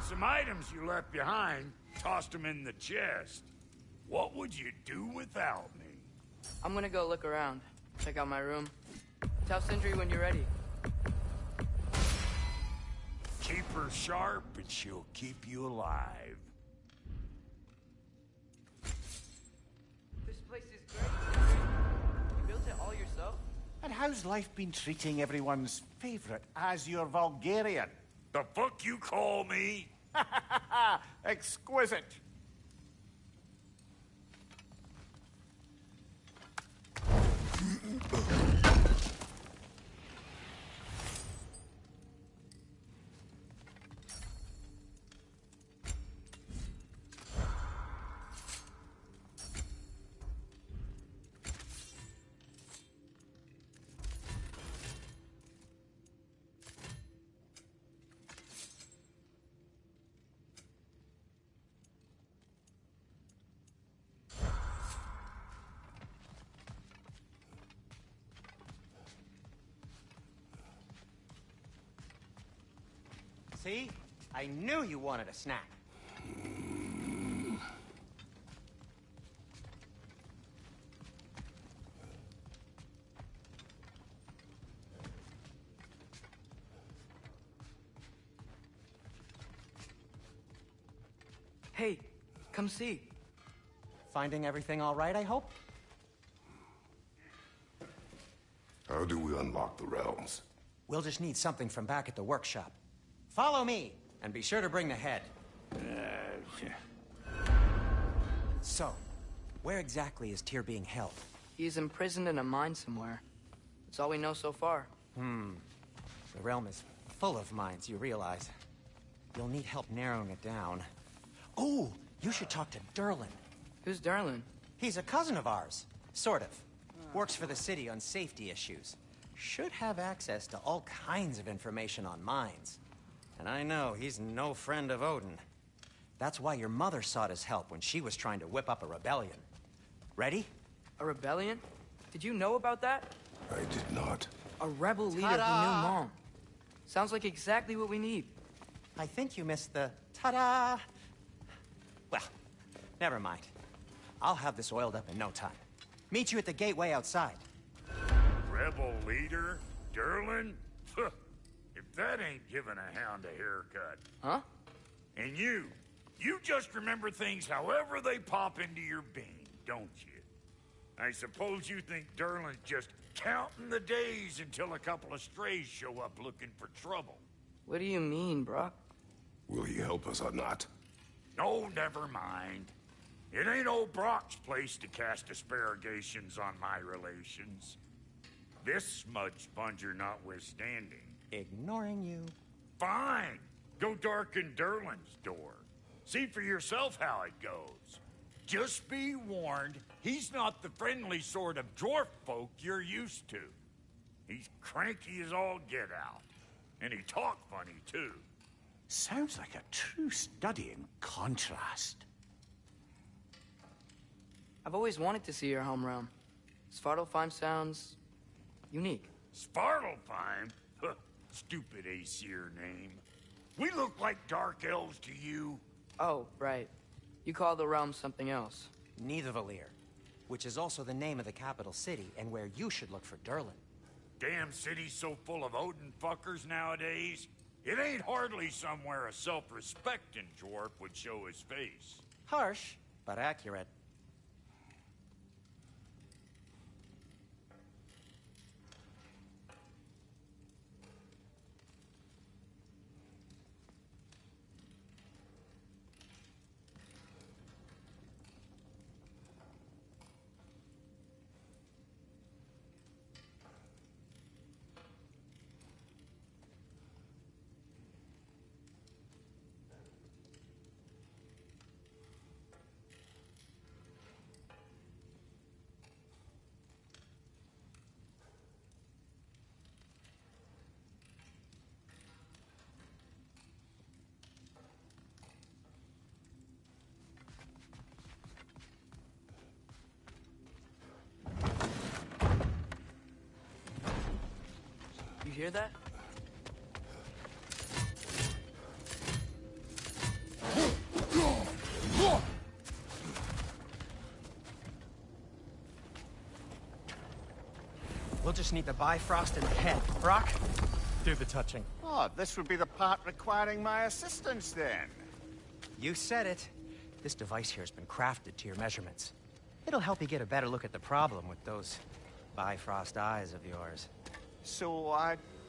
some items you left behind. Tossed them in the chest. What would you do without me? I'm gonna go look around. Check out my room. Tell Sindri when you're ready. Keep her sharp and she'll keep you alive. This place is great. You built it all yourself? And how's life been treating everyone's favorite Azure Vulgarian? The fuck you call me? Exquisite. See? I knew you wanted a snack. Hey, come see. Finding everything all right, I hope? How do we unlock the realms? We'll just need something from back at the workshop. Follow me, and be sure to bring the head. So, where exactly is Tyr being held? He's imprisoned in a mine somewhere. That's all we know so far. The realm is full of mines, you realize. You'll need help narrowing it down. Oh, you should talk to Durlin. Who's Darlin? He's a cousin of ours. Sort of. Works for the city on safety issues. Should have access to all kinds of information on mines. And I know he's no friend of Odin. That's why your mother sought his help when she was trying to whip up a rebellion. Ready? A rebellion? Did you know about that? I did not. A rebel leader who knew Mom. Sounds like exactly what we need. I think you missed the ta-da. Well, never mind. I'll have this oiled up in no time. Meet you at the gateway outside. Rebel leader? Durlin? If that ain't giving a hound a haircut. Huh? And you just remember things however they pop into your bean, don't you? I suppose you think Durlin's just counting the days until a couple of strays show up looking for trouble. What do you mean, Brock? Will he help us or not? No, never mind. It ain't old Brock's place to cast aspersions on my relations. This smudge sponger notwithstanding. Ignoring you. Fine. Go darken Durlin's door. See for yourself how it goes. Just be warned, he's not the friendly sort of dwarf folk you're used to. He's cranky as all get out. And he talk funny, too. Sounds like a true study in contrast. I've always wanted to see your home realm. Svartalfheim sounds unique. Svartalfheim? Huh, stupid Aesir name. We look like dark elves to you. Oh, right. You call the realm something else. Nidavellir, which is also the name of the capital city and where you should look for Durlin. Damn city's so full of Odin fuckers nowadays. It ain't hardly somewhere a self-respecting dwarf would show his face. Harsh, but accurate. You hear that? just need the Bifrost in the head. Brock, do the touching. Oh, this would be the part requiring my assistance, then. You said it. This device here has been crafted to your measurements. It'll help you get a better look at the problem with those Bifrost eyes of yours. So,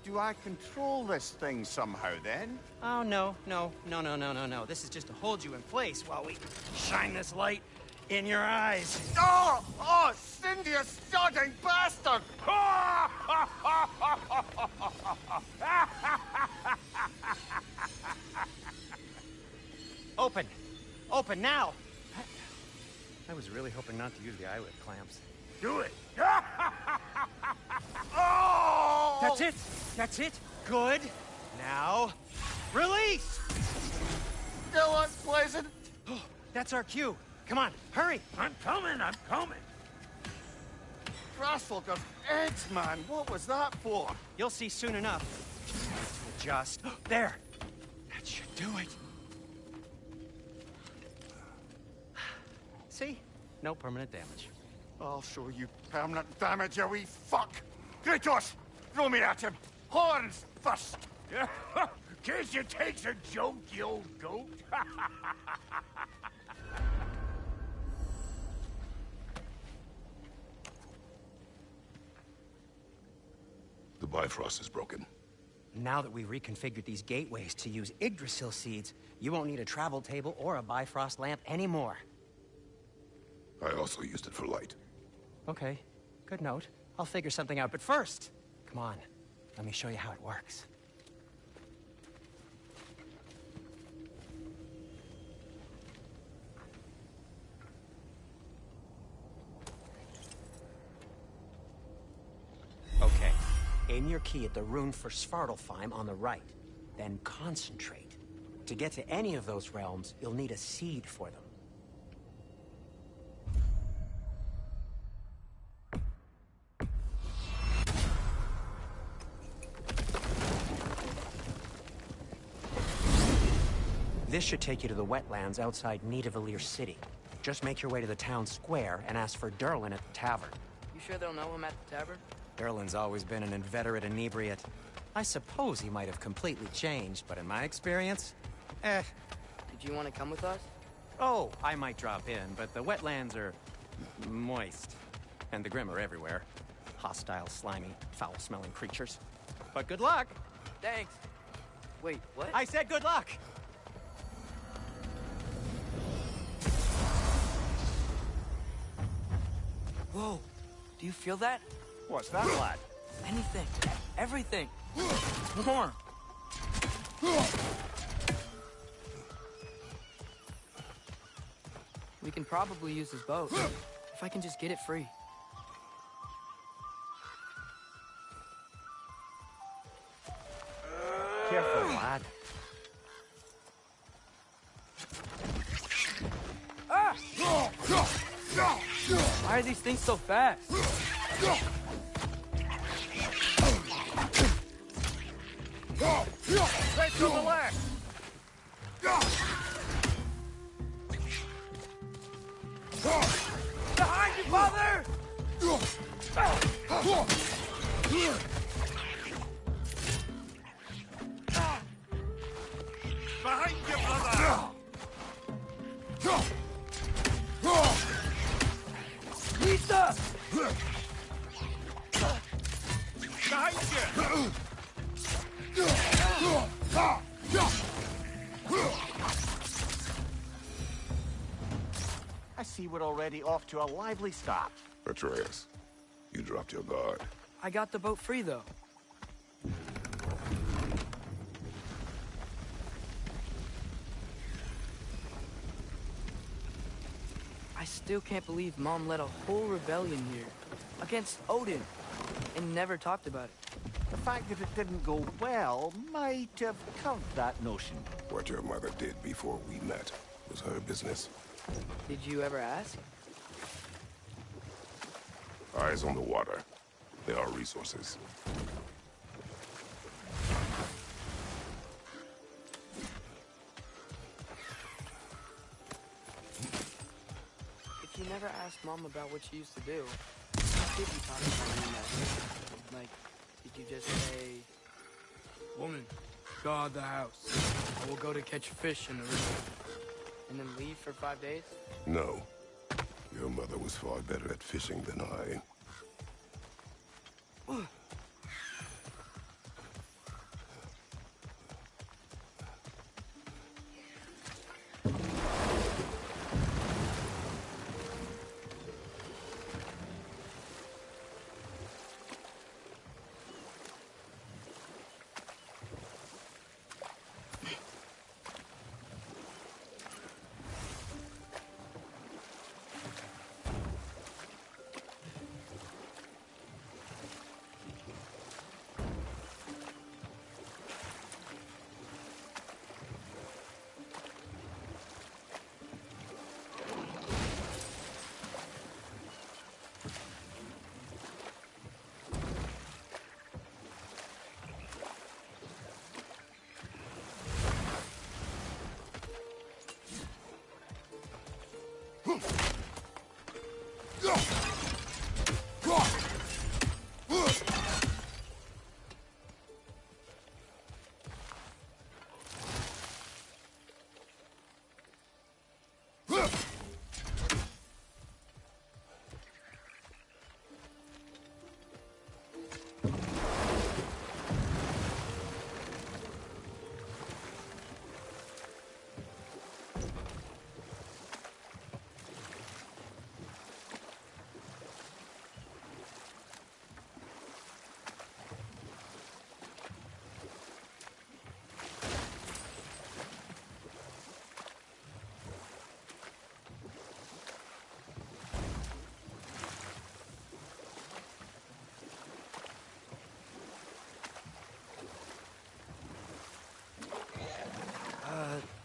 do I control this thing somehow, then? Oh, no. This is just to hold you in place while we shine this light in your eyes. Oh! Oh, Cindy, you sodding bastard! Open! Open now! I was really hoping not to use the eyelid clamps. Do it! Oh! That's it! That's it! Good! Now, release! Still unpleasant. That's our cue. Come on, hurry! I'm coming, I'm coming! Grassfolker's eggs, man. What was that for? You'll see soon enough. Just... There! That should do it. See? No permanent damage. I'll show you permanent damage, you wee fuck! Kratos! Throw me at him! Horns first! Can't you take a joke, you old goat? The Bifrost is broken. Now that we've reconfigured these gateways to use Yggdrasil seeds, you won't need a travel table or a Bifrost lamp anymore. I also used it for light. Okay, good note. I'll figure something out, but first, come on, let me show you how it works. Okay, aim your key at the rune for Svartalfheim on the right, then concentrate. To get to any of those realms, you'll need a seed for them. This should take you to the wetlands outside Nidavellir City. Just make your way to the town square and ask for Durlin at the tavern. You sure they'll know him at the tavern? Durlin's always been an inveterate inebriate. I suppose he might have completely changed, but in my experience, Did you want to come with us? Oh, I might drop in, but the wetlands are moist. And the Grim are everywhere. Hostile, slimy, foul-smelling creatures. But good luck! Thanks. Wait, what? I said good luck! Whoa, do you feel that? What's that, lad? Anything. Everything. More. We can probably use his boat. If I can just get it free. Careful, lad. Ah! Why are these things so fast? Right to the left! Behind you, father! Behind you, brother! Lisa! Behind you! I see we're already off to a lively start. Atreus, you dropped your guard. I got the boat free, though. I still can't believe Mom led a whole rebellion here. Against Odin. And never talked about it. The fact that it didn't go well might have curved that notion. What your mother did before we met was her business. Did you ever ask? Eyes on the water. There are resources. If you never asked Mom about what she used to do, how did you talk about you met? Like, did you just say, "Woman, guard the house. I will go to catch fish in the river," and then leave for 5 days? No. Your mother was far better at fishing than I.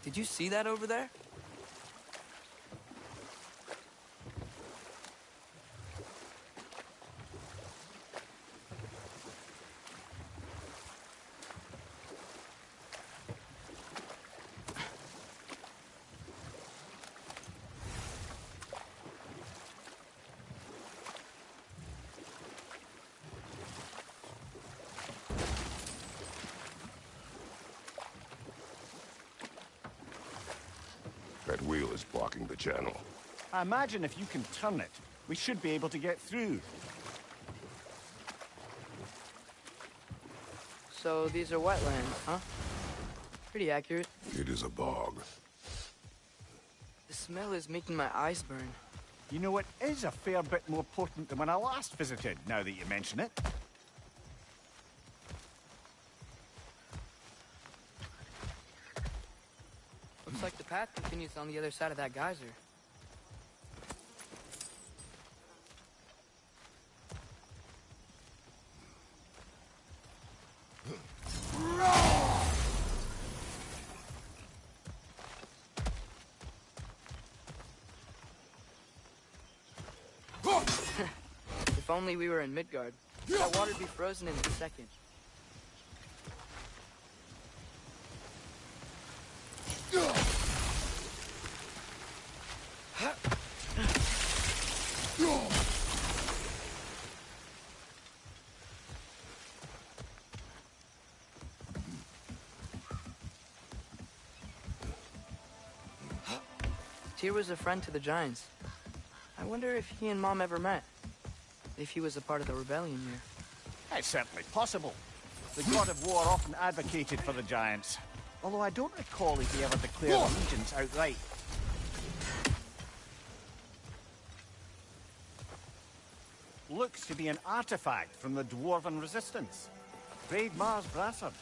Did you see that over there? That wheel is blocking the channel. I imagine if you can turn it, we should be able to get through. So these are wetlands, huh? Pretty accurate. It is a bog. The smell is making my eyes burn. You know, it is a fair bit more potent than when I last visited, now that you mention it. Looks like the path continues on the other side of that geyser. If only we were in Midgard. That water'd be frozen in a second. Tyr was a friend to the Giants. I wonder if he and Mom ever met. If he was a part of the rebellion here. It's certainly possible. The god of war often advocated for the Giants. Although I don't recall if he ever declared allegiance outright. Looks to be an artifact from the Dwarven Resistance. Braid Mars Brassard,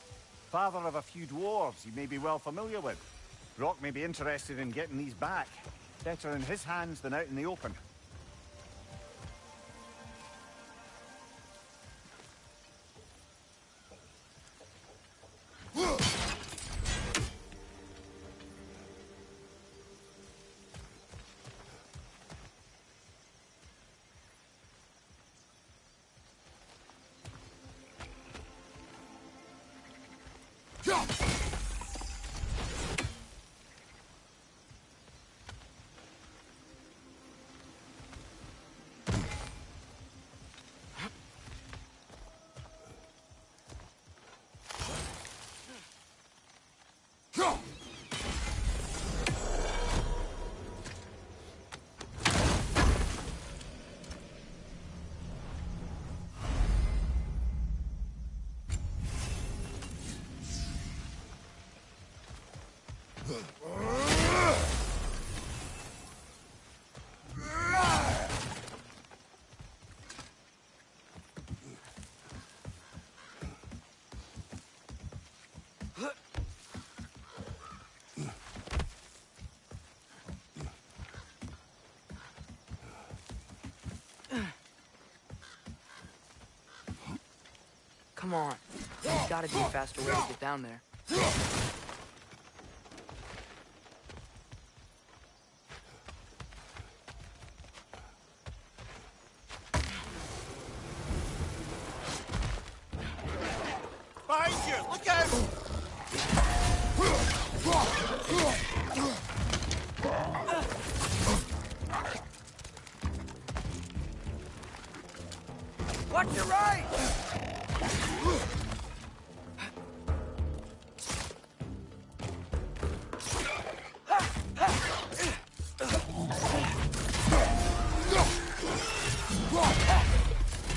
father of a few dwarves you may be well familiar with. Brock may be interested in getting these back. Better in his hands than out in the open. Come on. There's gotta be a faster way to get down there. Behind you! Look out! Watch your right!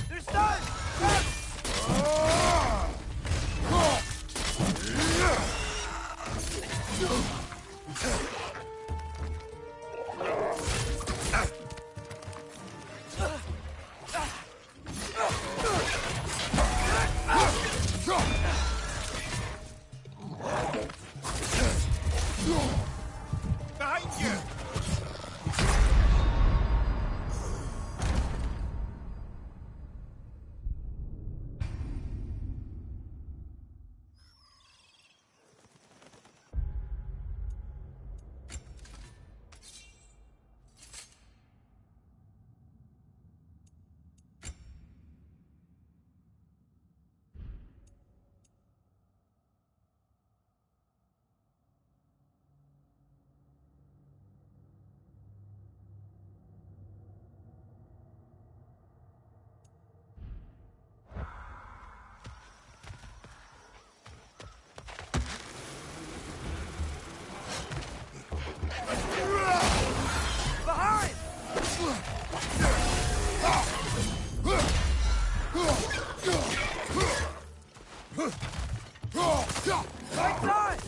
They're stunned! Behind you! Behind! Right side!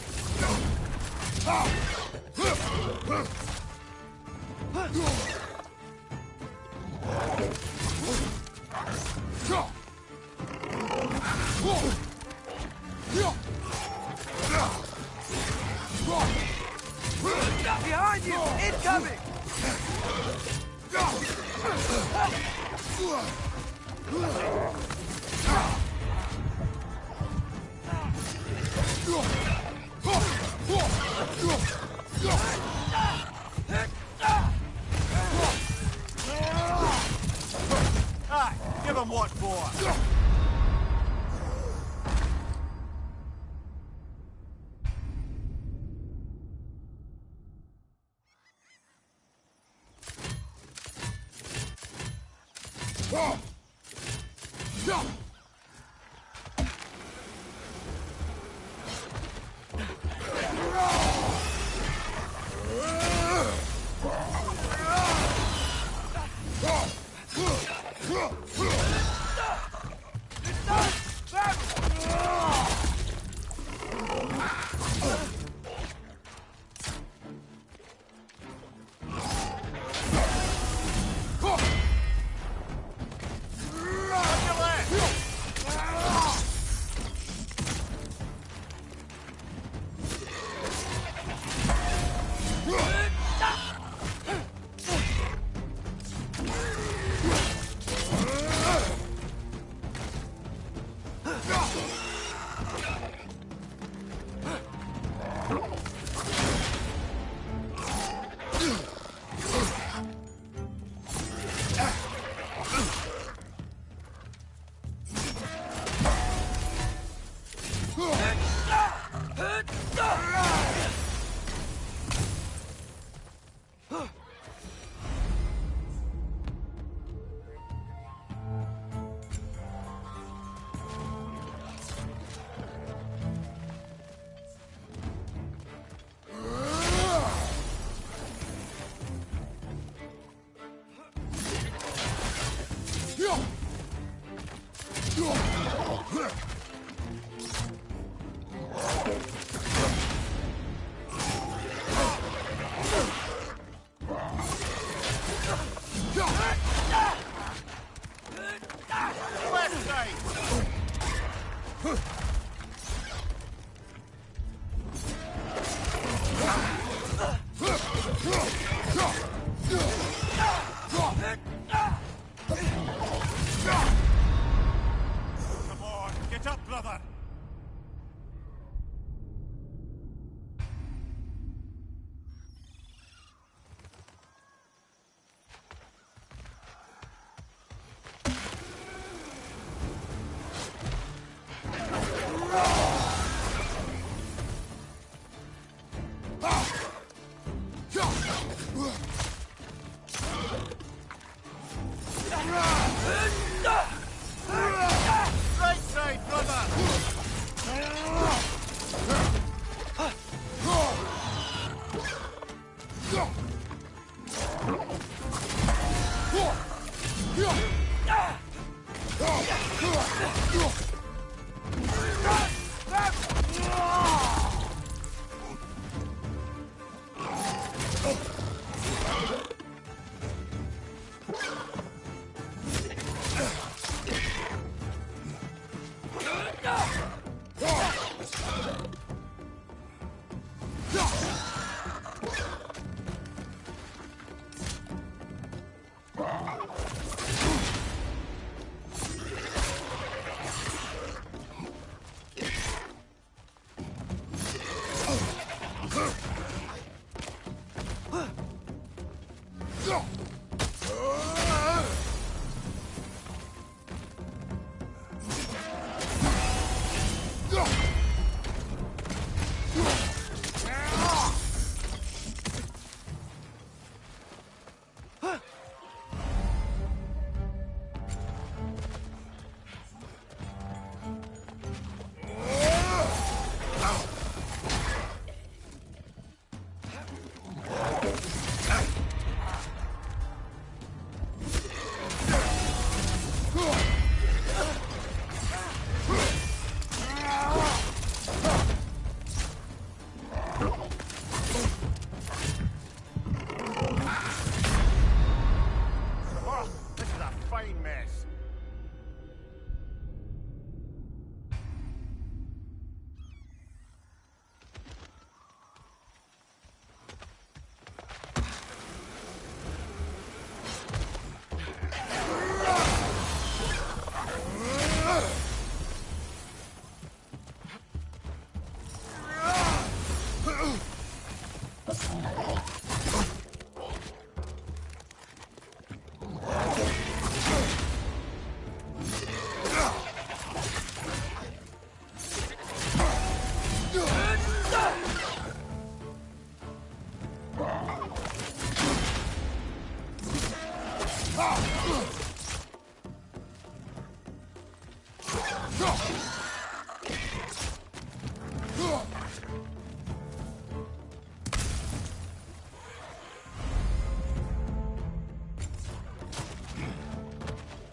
Behind you! Incoming! Aye, give him what for! On your left!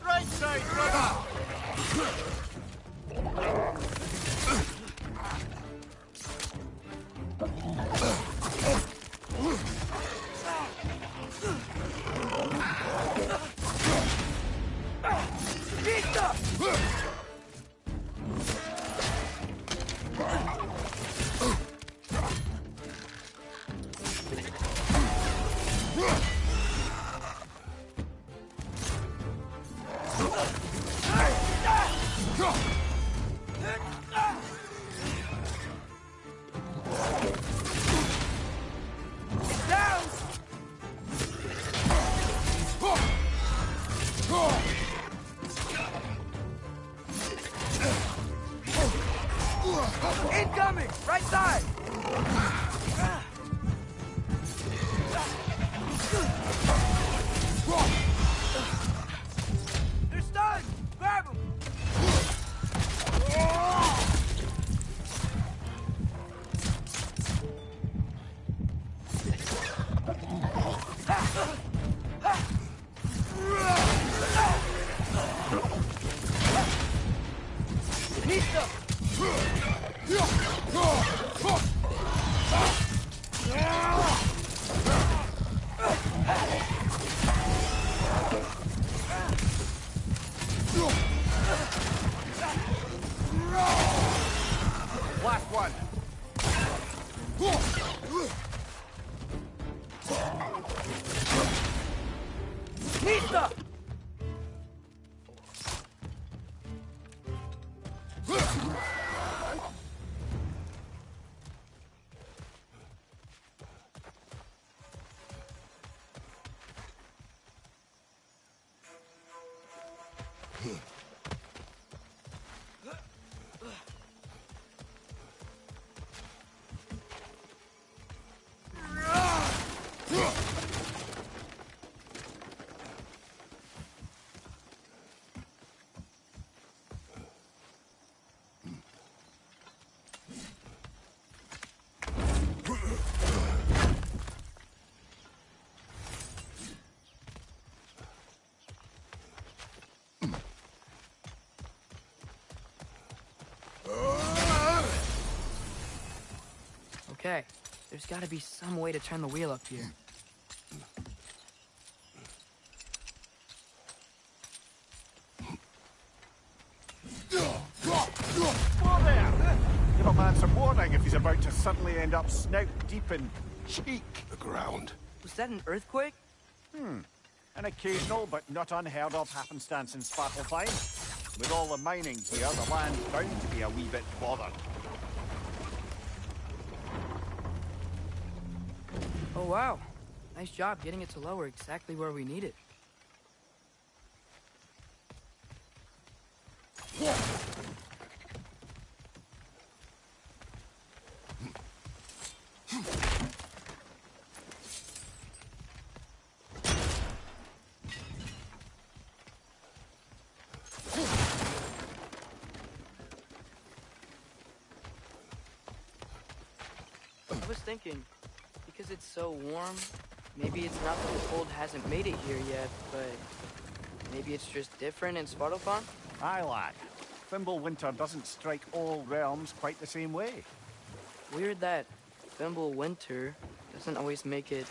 Right side, brother! Incoming! Right side! They're stunned! Grab them! Last one. Nista! Okay, there's gotta be some way to turn the wheel up here. Whoa there! Give a man some warning if he's about to suddenly end up snout deep in cheek. The ground. Was that an earthquake? An occasional but not unheard of happenstance in Svartalfheim. With all the mining here, the land's bound to be a wee bit bothered. Oh wow, nice job getting it to lower exactly where we need it. I was thinking, because it's so warm, maybe it's not that the cold hasn't made it here yet, but maybe it's just different in Svartalfheim? Aye, lad. Thimble winter doesn't strike all realms quite the same way. Weird that Thimble winter doesn't always make it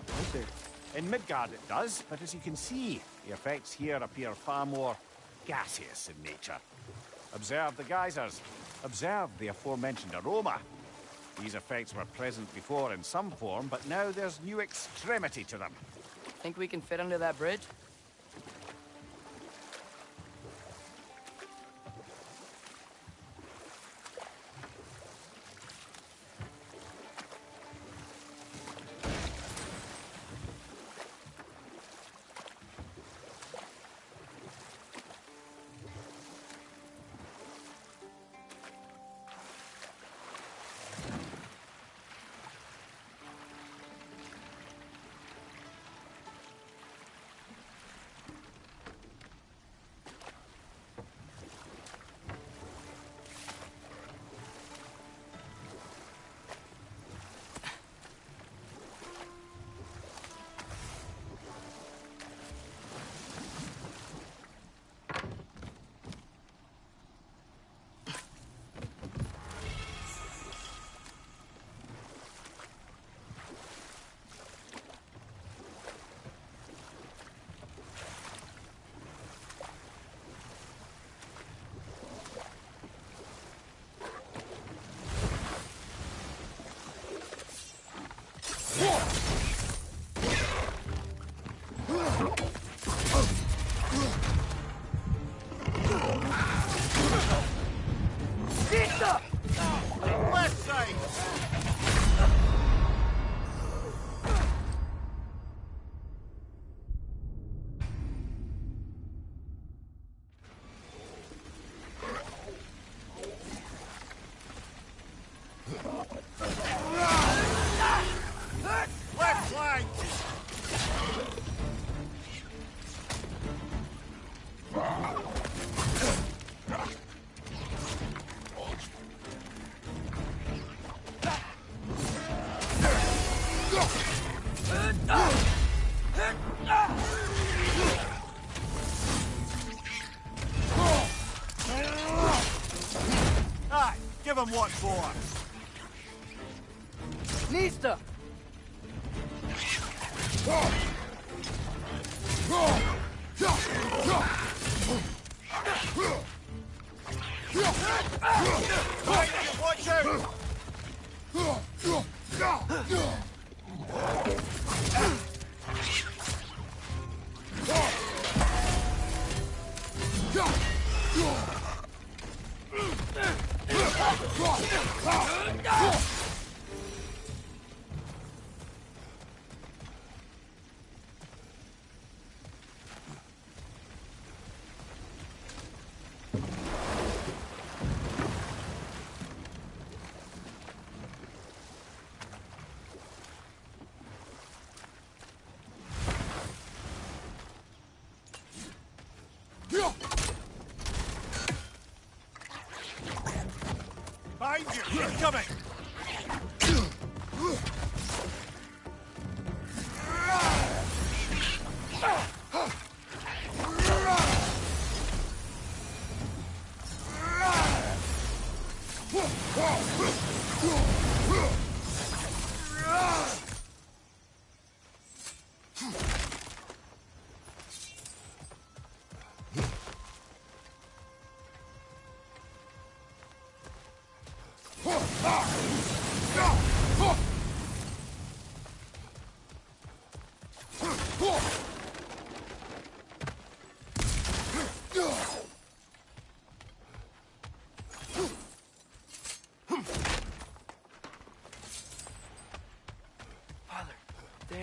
winter. In Midgard it does, but as you can see, the effects here appear far more gaseous in nature. Observe the geysers. Observe the aforementioned aroma. These effects were present before in some form, but now there's new extremity to them. Think we can fit under that bridge? Left side! Left flank! Aye, give him what for. Nista! Watch out! Behind you! He's coming! Father, there.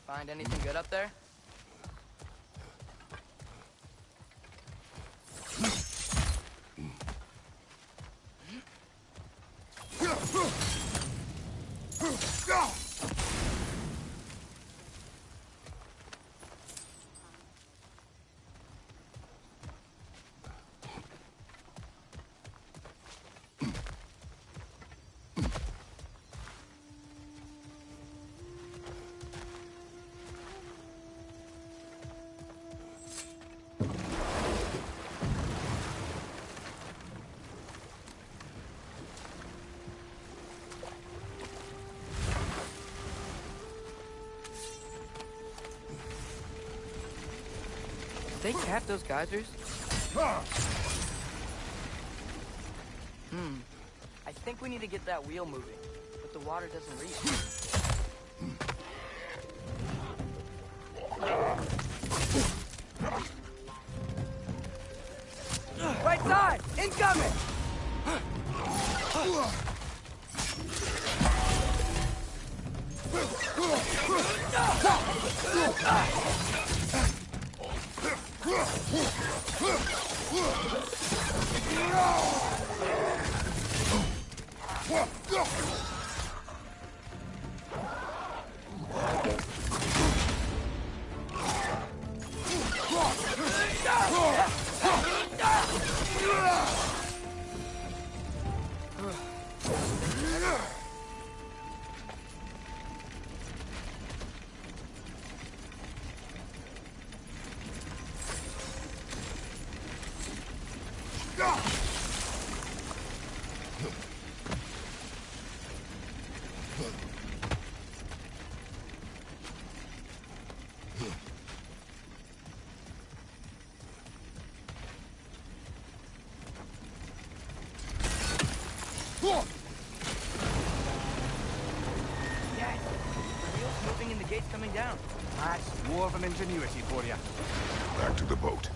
Find anything good up there? They cap those geysers? I think we need to get that wheel moving, but the water doesn't reach. Right side! Incoming! Yes! The wheel's moving and the gate's coming down. That's dwarven ingenuity for you. Back to the boat.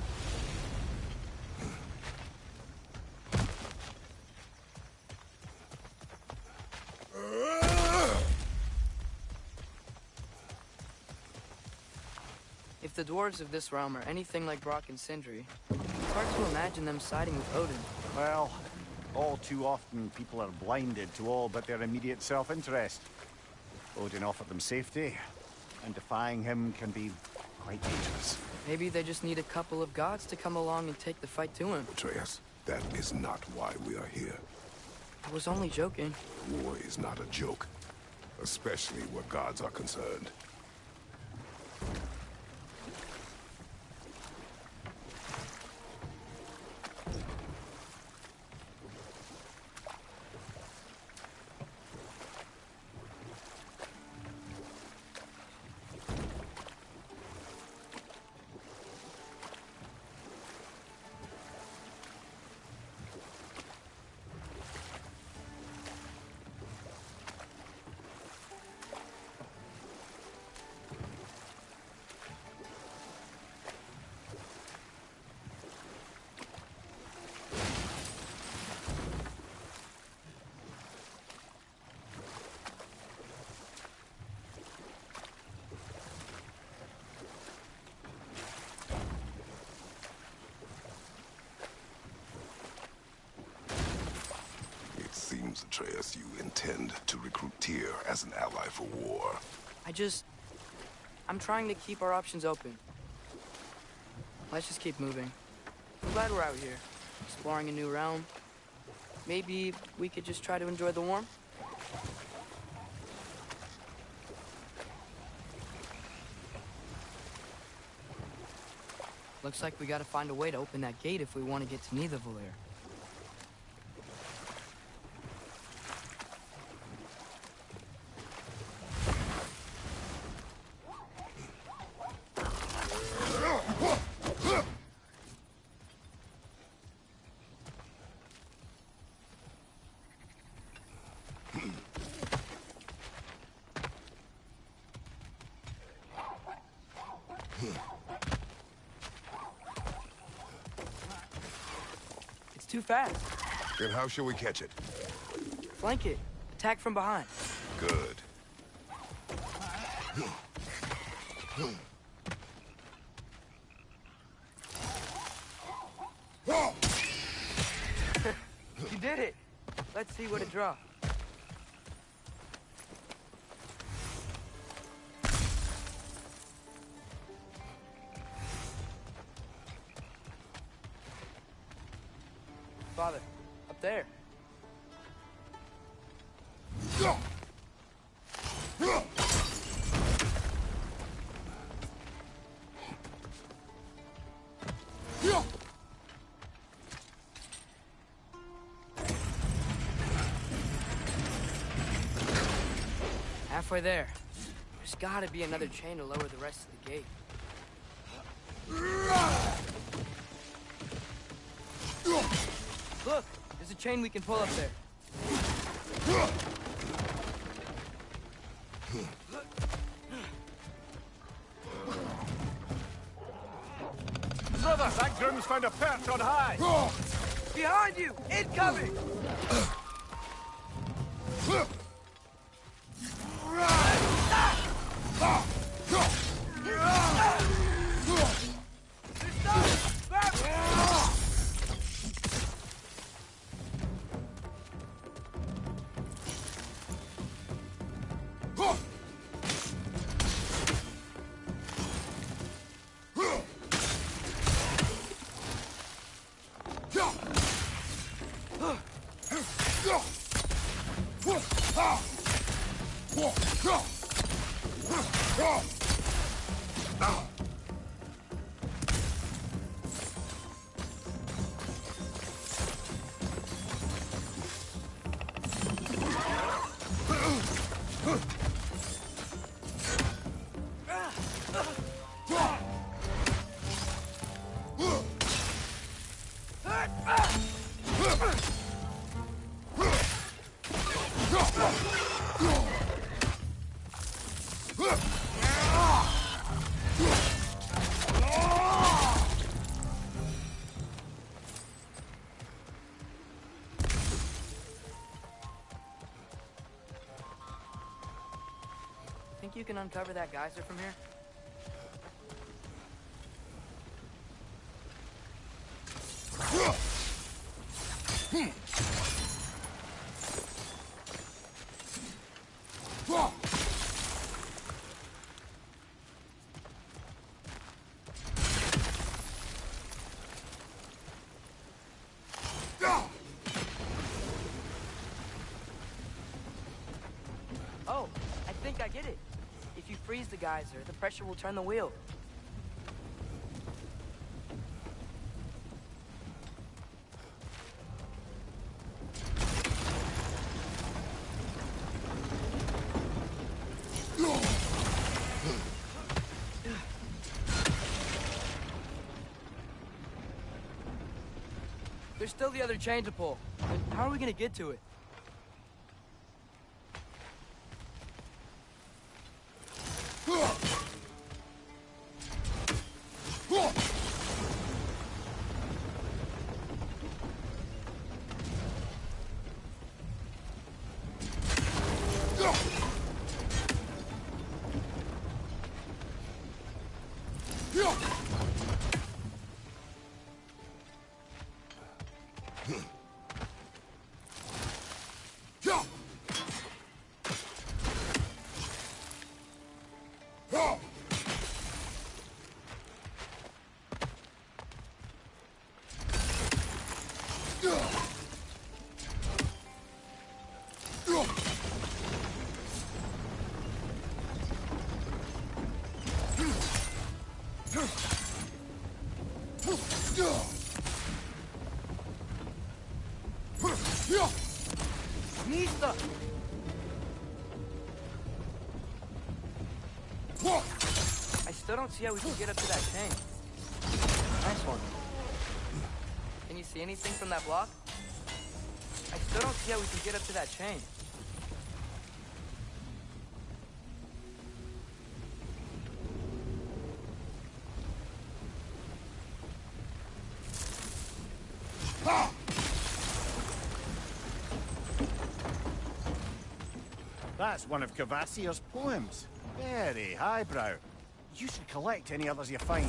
If the dwarves of this realm are anything like Brock and Sindri, it's hard to imagine them siding with Odin. Well, all too often people are blinded to all but their immediate self-interest. Odin offered them safety, and defying him can be quite dangerous. Maybe they just need a couple of gods to come along and take the fight to him. Atreus, that is not why we are here. I was only joking. War is not a joke, especially where gods are concerned. seems, Atreus, you intend to recruit Tyr as an ally for war. I'm trying to keep our options open. Let's just keep moving. I'm glad we're out here, exploring a new realm. Maybe we could just try to enjoy the warmth? Looks like we gotta find a way to open that gate if we want to get to Nidavellir. It's too fast. Then how shall we catch it? Flank it. Attack from behind. Good. You did it. Let's see what it dropped. Father, up there. Halfway there. There's gotta be another chain to lower the rest of the gate. Look, there's a chain we can pull up there. Brother, that groom's found a perch on high! Behind you! Incoming! Think you can uncover that geyser from here? Oh, I think I get it. If you freeze the geyser, the pressure will turn the wheel. There's still the other chain to pull. But how are we gonna get to it? Nista! I still don't see how we can get up to that tank. Nice one. Can you see anything from that block? I still don't see how we can get up to that chain. That's one of Cavassier's poems. Very highbrow. You should collect any others you find.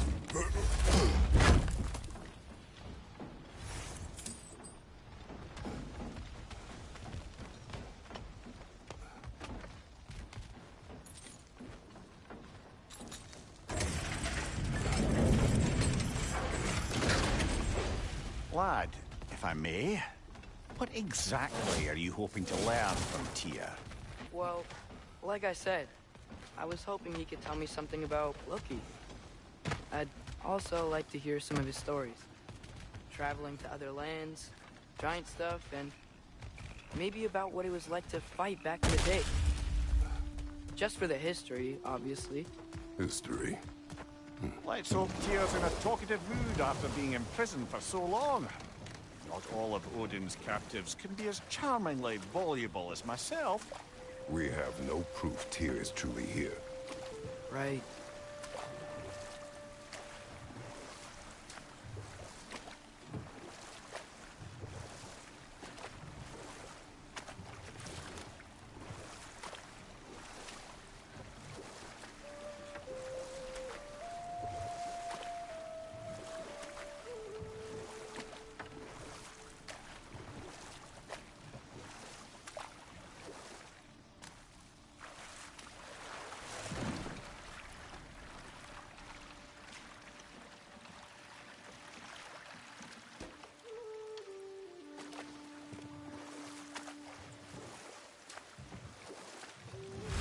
Lad, if I may, what exactly are you hoping to learn from Tyr? Well, like I said, I was hoping he could tell me something about Loki. I'd also like to hear some of his stories. Traveling to other lands, giant stuff, and maybe about what it was like to fight back in the day. Just for the history, obviously. History. Let's hope Tyr's in a talkative mood after being imprisoned for so long. Not all of Odin's captives can be as charmingly voluble as myself. We have no proof Tyr is truly here. Right.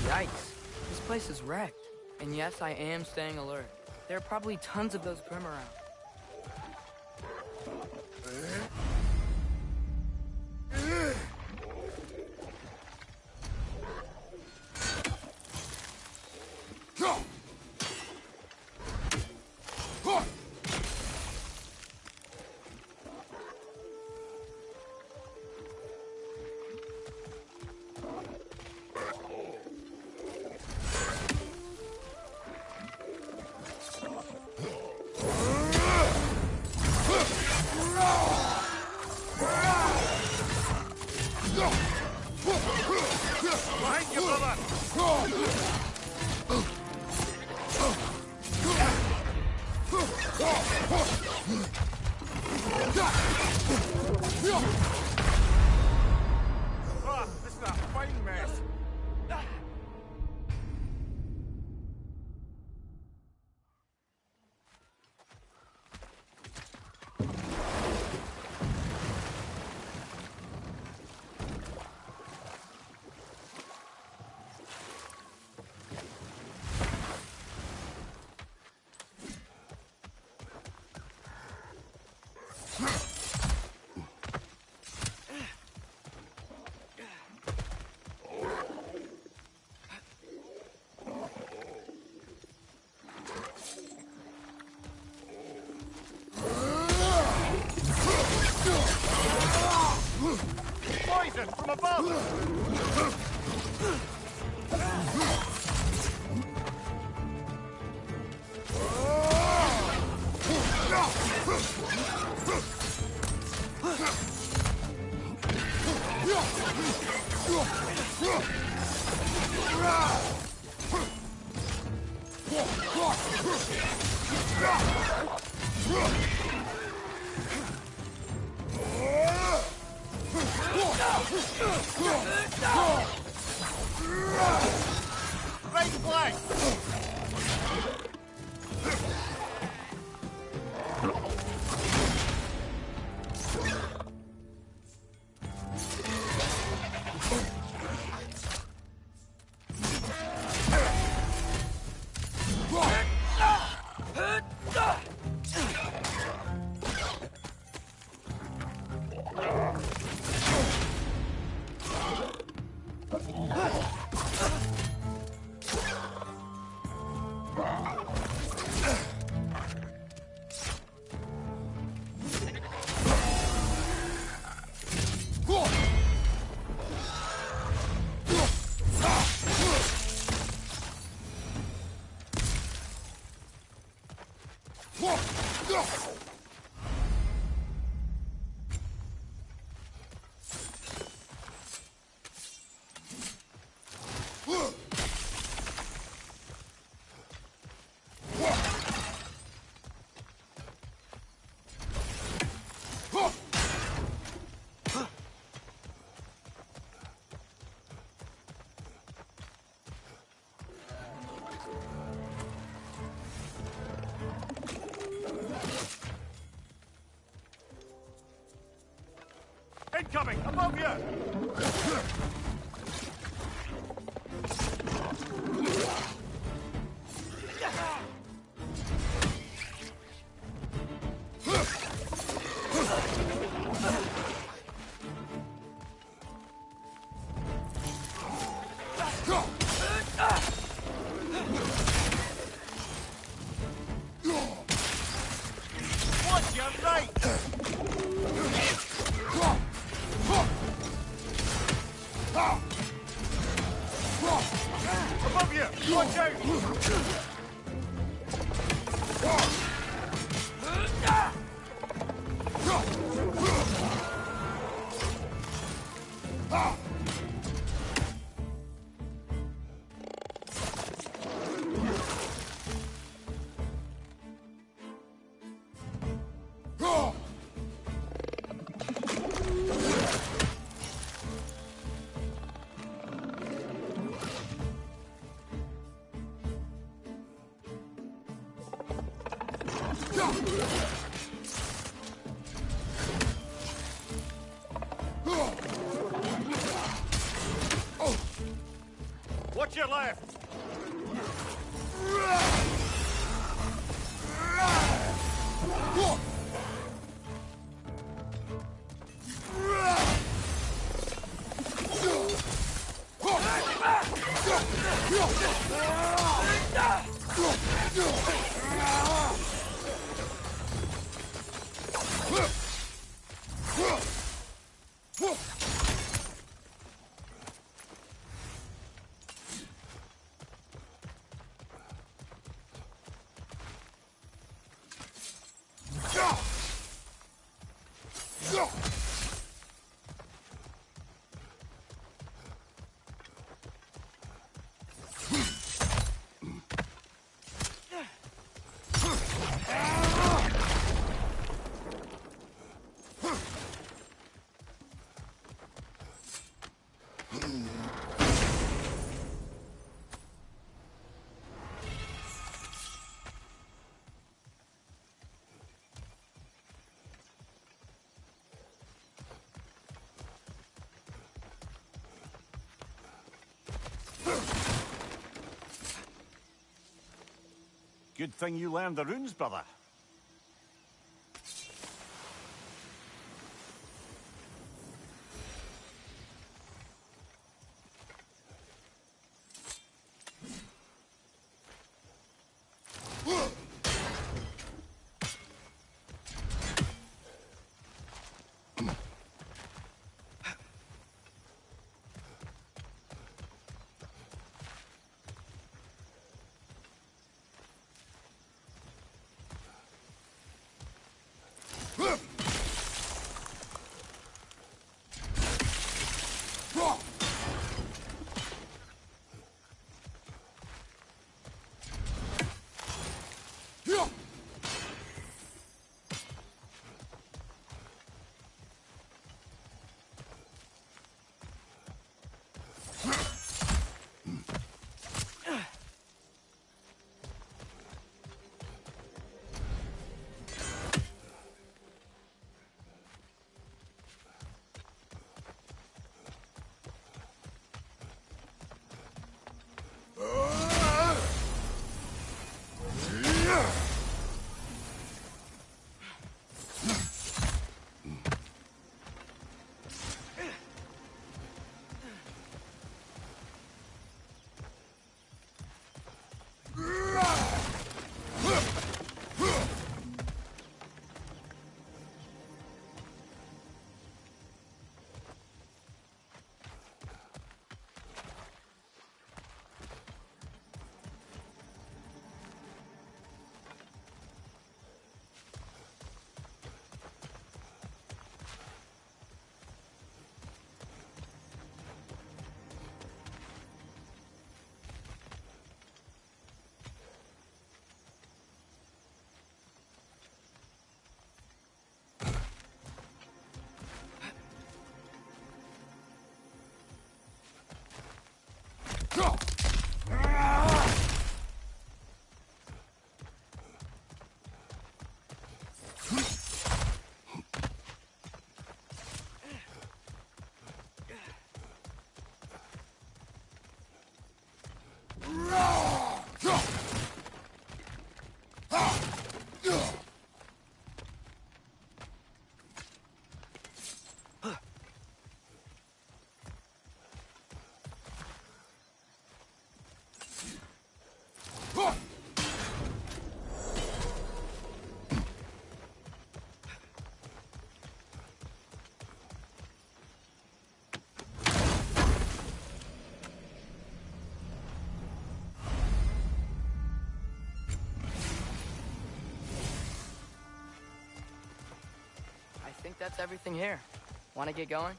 Yikes. This place is wrecked. And yes, I am staying alert. There are probably tons of those Grim around. Behind you, brother! This is a fine mess. Poison from above! Right flank! Incoming! Above you! Watch your right! Above you! Watch out! Watch your left! Good thing you learned the runes, brother. think that's everything here. Want to get going?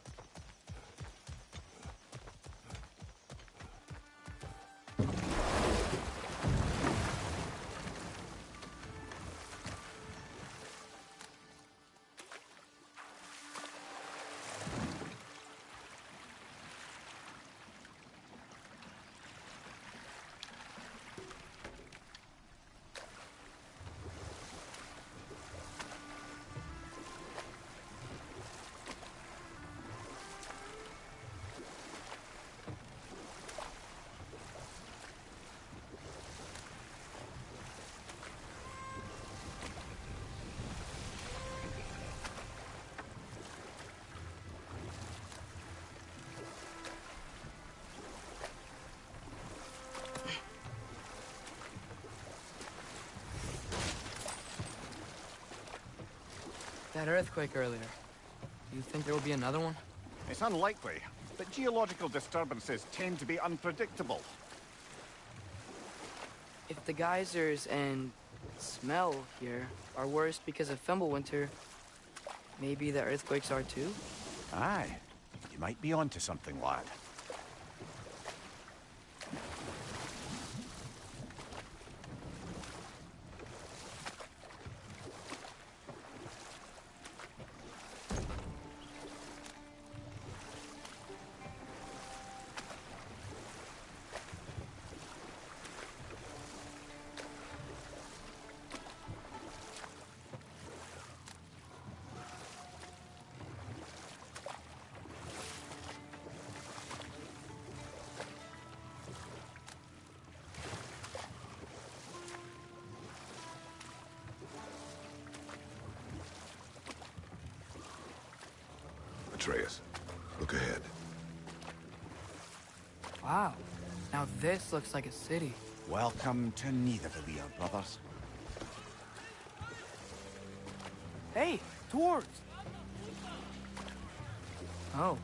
That earthquake earlier. Do you think there will be another one? It's unlikely, but geological disturbances tend to be unpredictable. If the geysers and smell here are worse because of Fimbulwinter, maybe the earthquakes are too? Aye, you might be onto something, lad. Atreus, look ahead. Wow. Now this looks like a city. Welcome to Nidavellir, brothers. Hey, dwarves! Oh.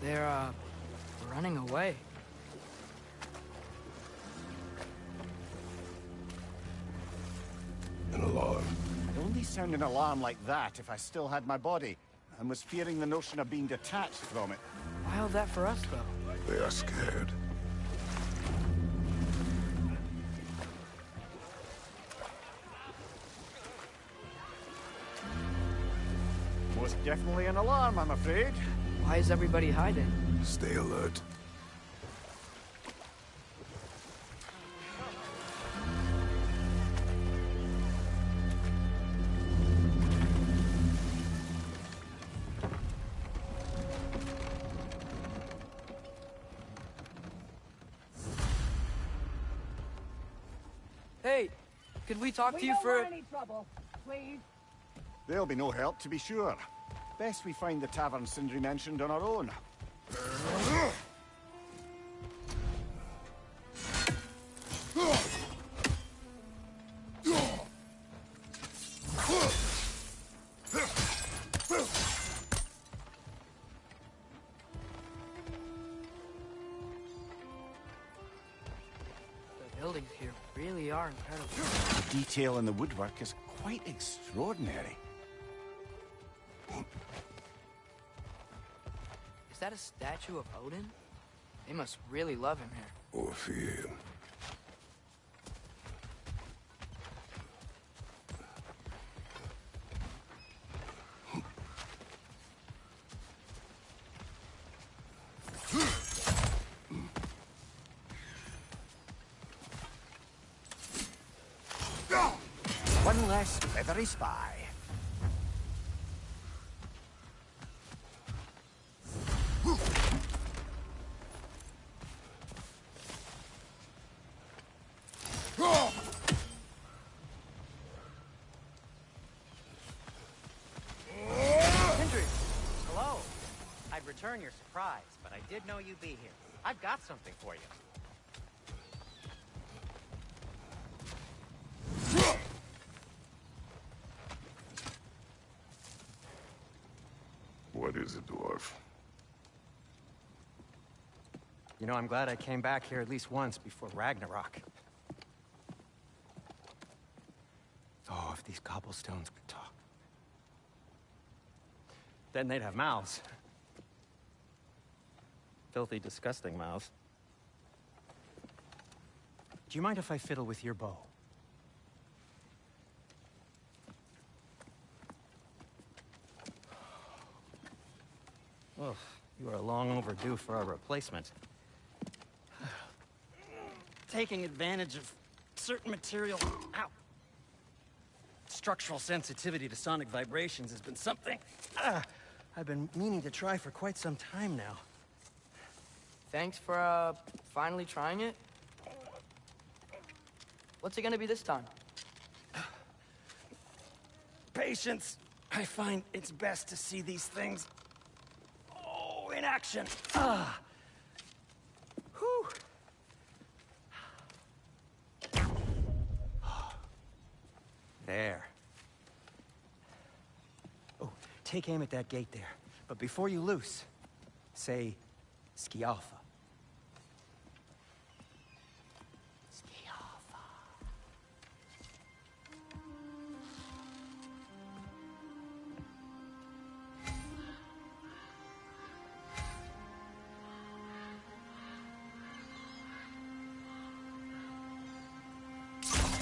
They're, running away. An alarm. I'd only sound an alarm like that if I still had my body, and was fearing the notion of being detached from it. Why all that for us, though? They are scared. Most definitely an alarm, I'm afraid. Why is everybody hiding? Stay alert. Hey, could we talk to you don't for... want any trouble, please. There'll be no help, to be sure. Best we find the tavern Sindri mentioned on our own. The buildings here really are incredible. The detail in the woodwork is quite extraordinary. Is that a statue of Odin? They must really love him here. Or fear him. One less feathery spy. Hello. I'd return your surprise, but I did know you'd be here. I've got something for you. What is it, dwarf? You know, I'm glad I came back here at least once before Ragnarok. Oh, if these cobblestones could talk. Then they'd have mouths. Filthy, disgusting mouths. Do you mind if I fiddle with your bow? Well, you are long overdue for a replacement. Taking advantage of certain material... Ow! Structural sensitivity to sonic vibrations has been something I've been meaning to try for quite some time now. Thanks for, finally trying it. What's it gonna be this time? Patience. I find it's best to see these things... in action. Whew. There. Oh, take aim at that gate there. But before you loose, say, Skialfa.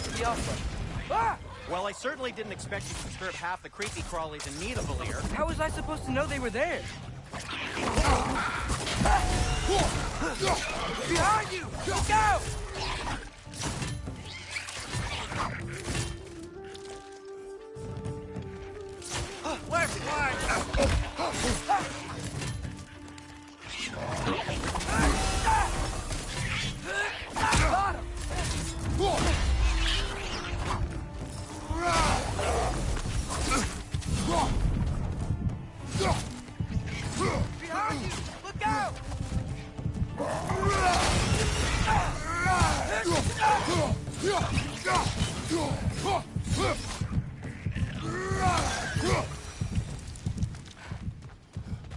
Skialfa. Ah! Well, I certainly didn't expect you to disturb half the creepy crawlies in need of a leer. How was I supposed to know they were there? Behind you! Look out! Left flank! Got him! Behind you! Look out!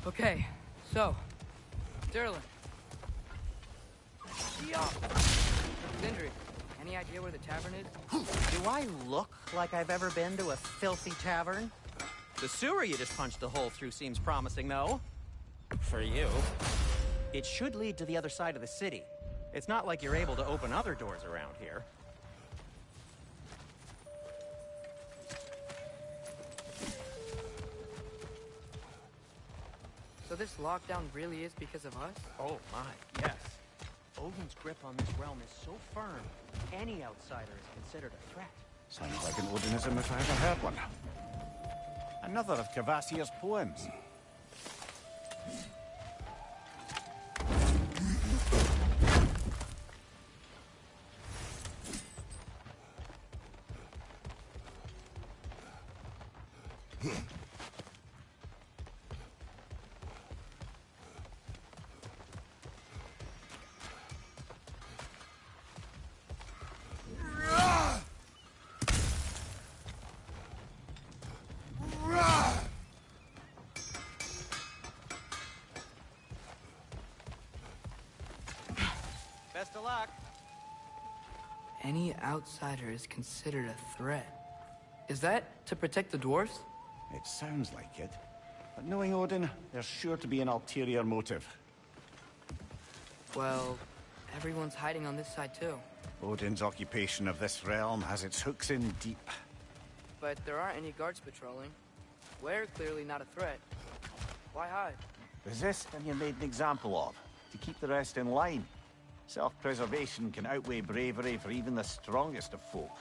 Okay, so, Derlin. Sindri, any idea where the tavern is? Do I look like I've ever been to a filthy tavern? The sewer you just punched a hole through seems promising, though. For you. It should lead to the other side of the city. It's not like you're able to open other doors around here. So this lockdown really is because of us? Oh my, yes. Odin's grip on this realm is so firm, any outsider is considered a threat. Sounds like an Odinism if I ever heard one. Another of Kvasir's poems. Best of luck. Any outsider is considered a threat. Is that to protect the dwarves? It sounds like it. But knowing Odin, there's sure to be an ulterior motive. Well, everyone's hiding on this side too. Odin's occupation of this realm has its hooks in deep. But there aren't any guards patrolling. We're clearly not a threat. Why hide? Resist and you're made an example of, to keep the rest in line. Self-preservation can outweigh bravery for even the strongest of folk.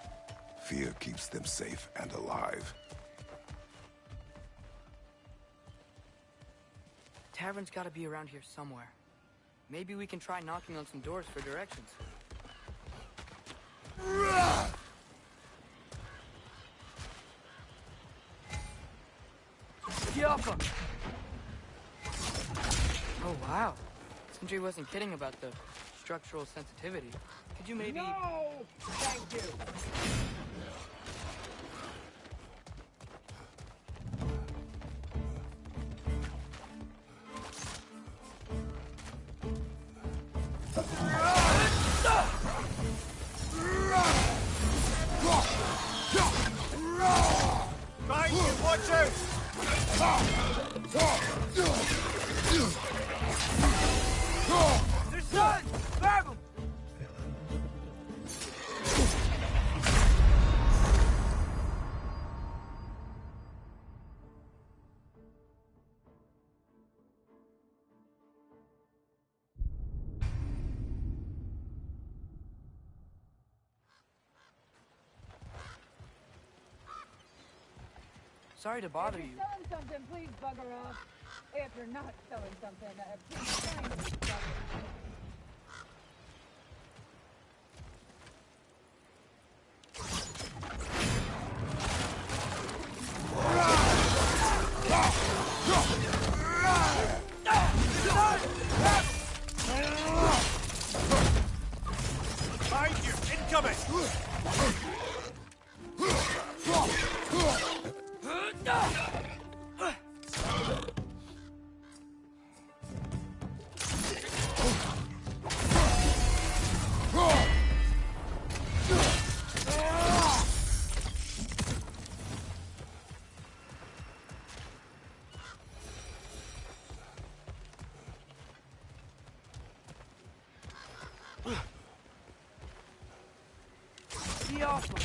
Fear keeps them safe and alive. Tavern's gotta be around here somewhere. Maybe we can try knocking on some doors for directions. Get off him! Oh, wow. Sindri wasn't kidding about the structural sensitivity. Could you maybe... No! Thank you! Watch out! Their son! Grab him! Sorry to bother If you. you're selling something, please bugger off. If you're not selling something, please find me. Behind you! Incoming! Be off him.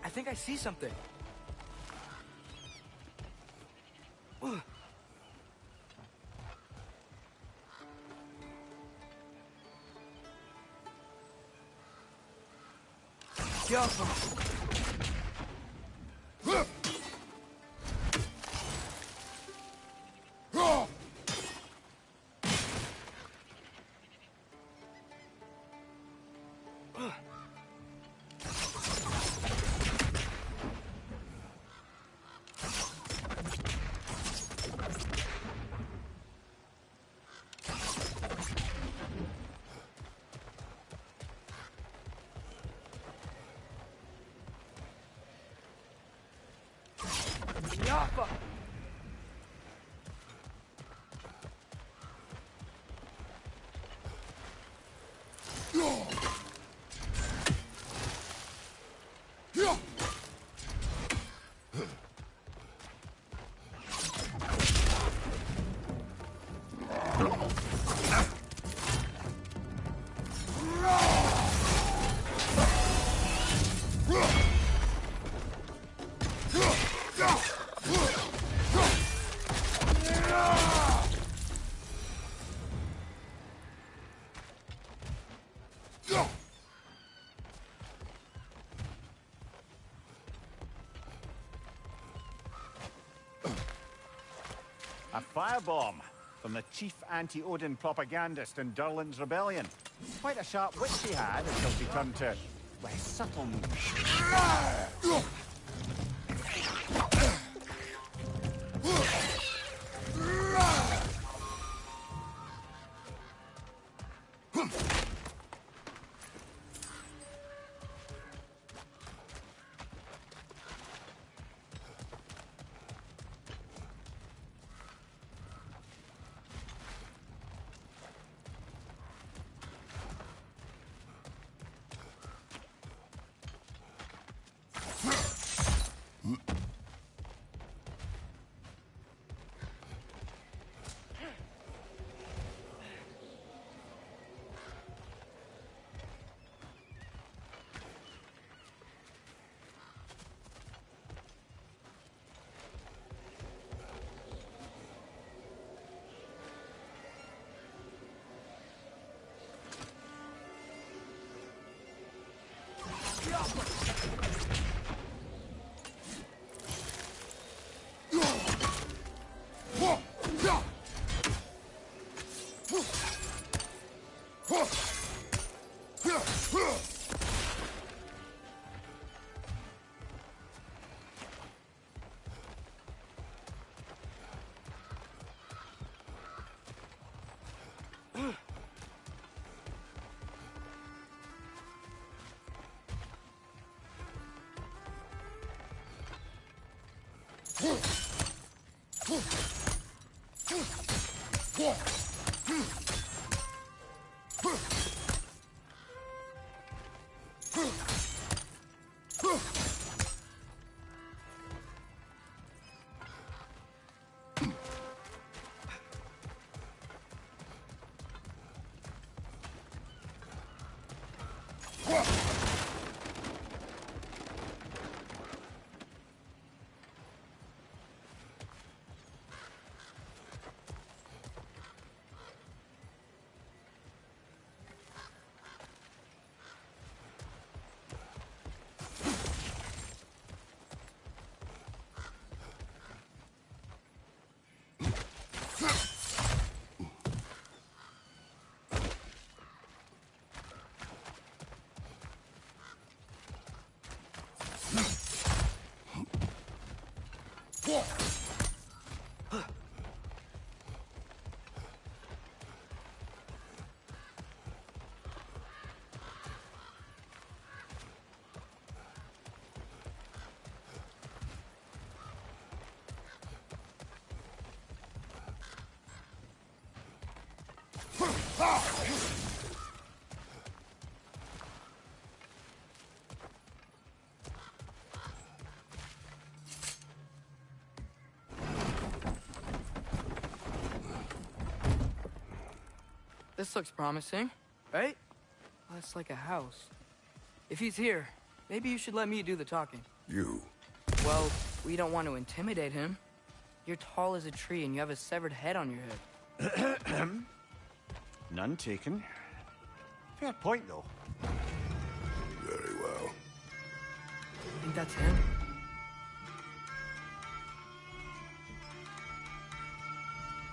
I think I see something. Get off him. Yappa! A firebomb from the chief anti-Odin propagandist in Durlin's rebellion. Quite a sharp wit she had until she turned to less subtle means. This looks promising, right? Well, it's like a house. If he's here, maybe you should let me do the talking. You? Well, we don't want to intimidate him. You're tall as a tree and you have a severed head on your head. None taken. Fair point, though. Very well. Think that's him?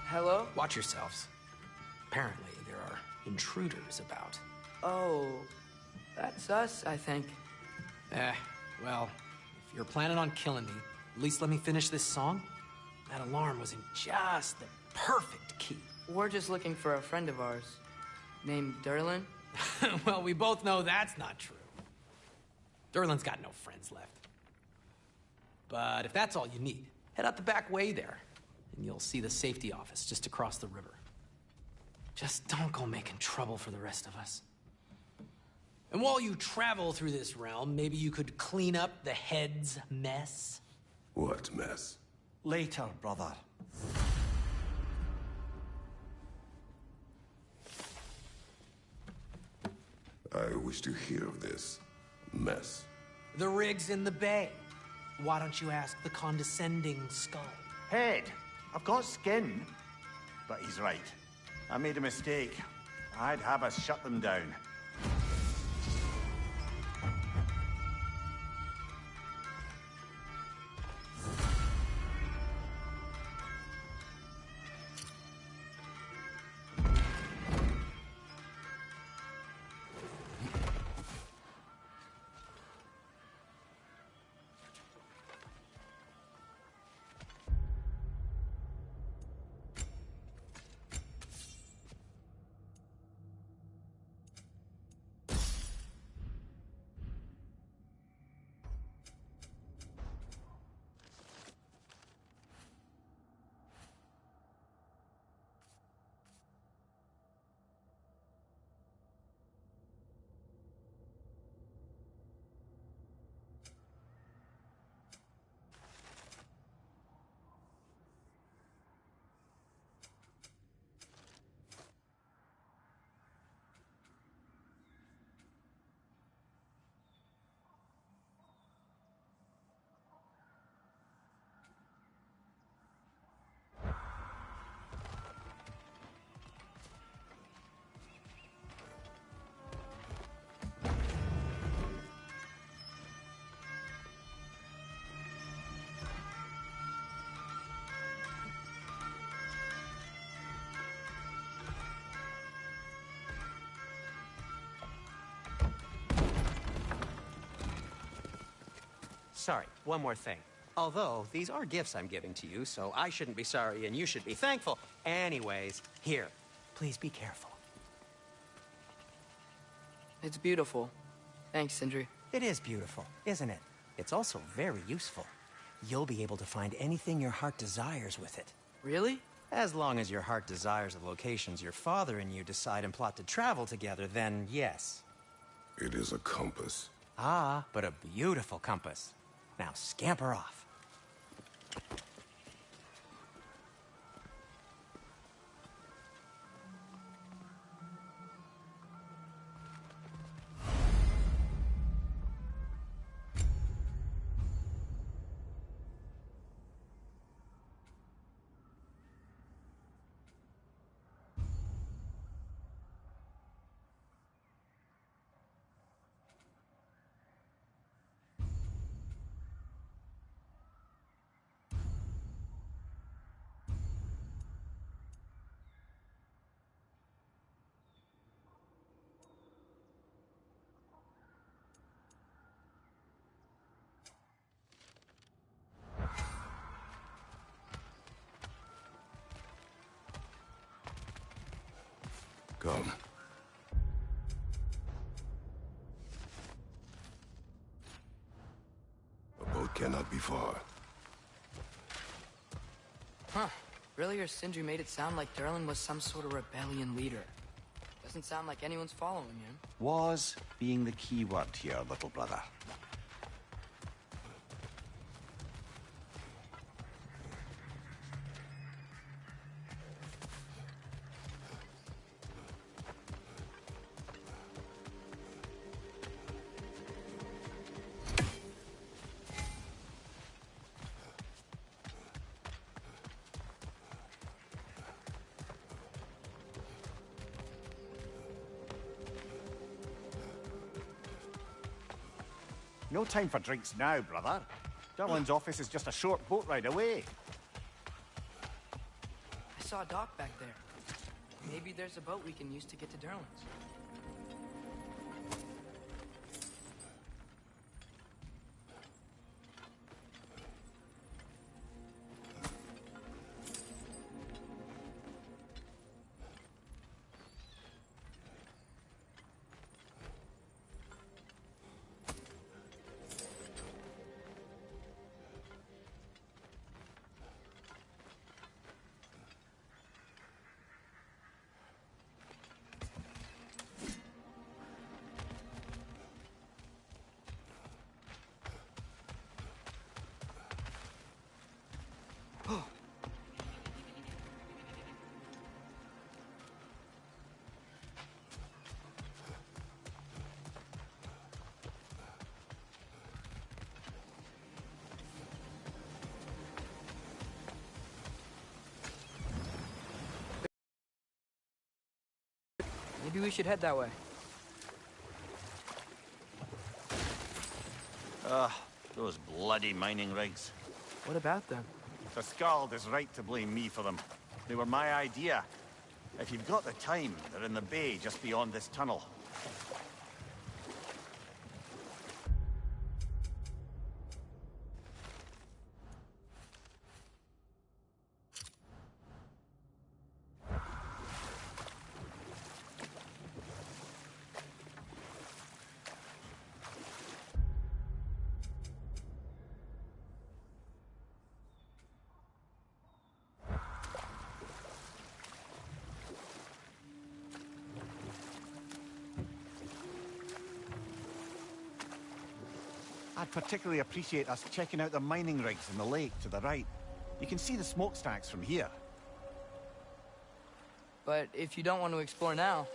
Hello? Watch yourselves. Apparently, there are intruders about. Oh, that's us, I think. Well, if you're planning on killing me, at least let me finish this song. That alarm was in just the perfect key. We're just looking for a friend of ours, named Derlin. Well, we both know that's not true. Derlin's got no friends left. But if that's all you need, head out the back way there, and you'll see the safety office just across the river. Just don't go making trouble for the rest of us. And while you travel through this realm, maybe you could clean up the head's mess? What mess? Later, brother. I wish to hear of this mess. The rig's in the bay. Why don't you ask the condescending skull? Head. I've got skin. But he's right. I made a mistake. I'd have us shut them down. sorry, one more thing. Although, these are gifts I'm giving to you, so I shouldn't be sorry and you should be thankful. Anyways, here, please be careful. It's beautiful. Thanks, Sindri. It is beautiful, isn't it? It's also very useful. You'll be able to find anything your heart desires with it. Really? As long as your heart desires the locations your father and you decide and plot to travel together, then yes. It is a compass. Ah, but a beautiful compass. Now scamper off. Come. A boat cannot be far. Huh. Earlier, Sindri made it sound like Durlin was some sort of rebellion leader. Doesn't sound like anyone's following him. Was being the key word here, little brother. No time for drinks now, brother. Durlin's office is just a short boat ride away. I saw a dock back there. Maybe there's a boat we can use to get to Durlin's. Maybe we should head that way. Those bloody mining rigs. What about them? The Skald is right to blame me for them. They were my idea. If you've got the time, they're in the bay just beyond this tunnel. I'd particularly appreciate us checking out the mining rigs in the lake to the right. You can see the smokestacks from here. But if you don't want to explore now,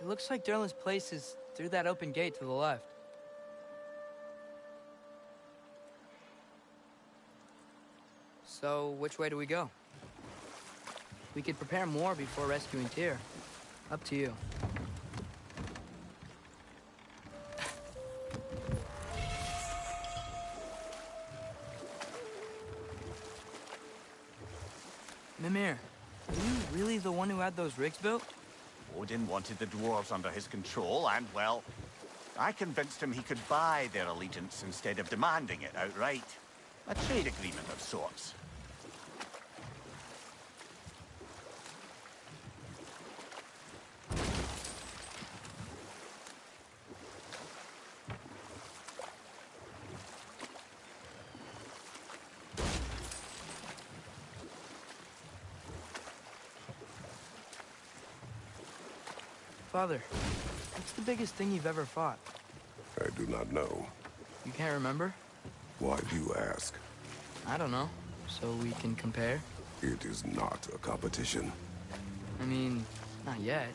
it looks like Durlin's place is through that open gate to the left. So, which way do we go? We could prepare more before rescuing Tyr. Up to you. Mimir, are you really the one who had those rigs built? Odin wanted the dwarves under his control, and, well, I convinced him he could buy their allegiance instead of demanding it outright. A trade agreement of sorts. Father, what's the biggest thing you've ever fought? I do not know. You can't remember? Why do you ask? I don't know. So we can compare? It is not a competition. I mean, not yet.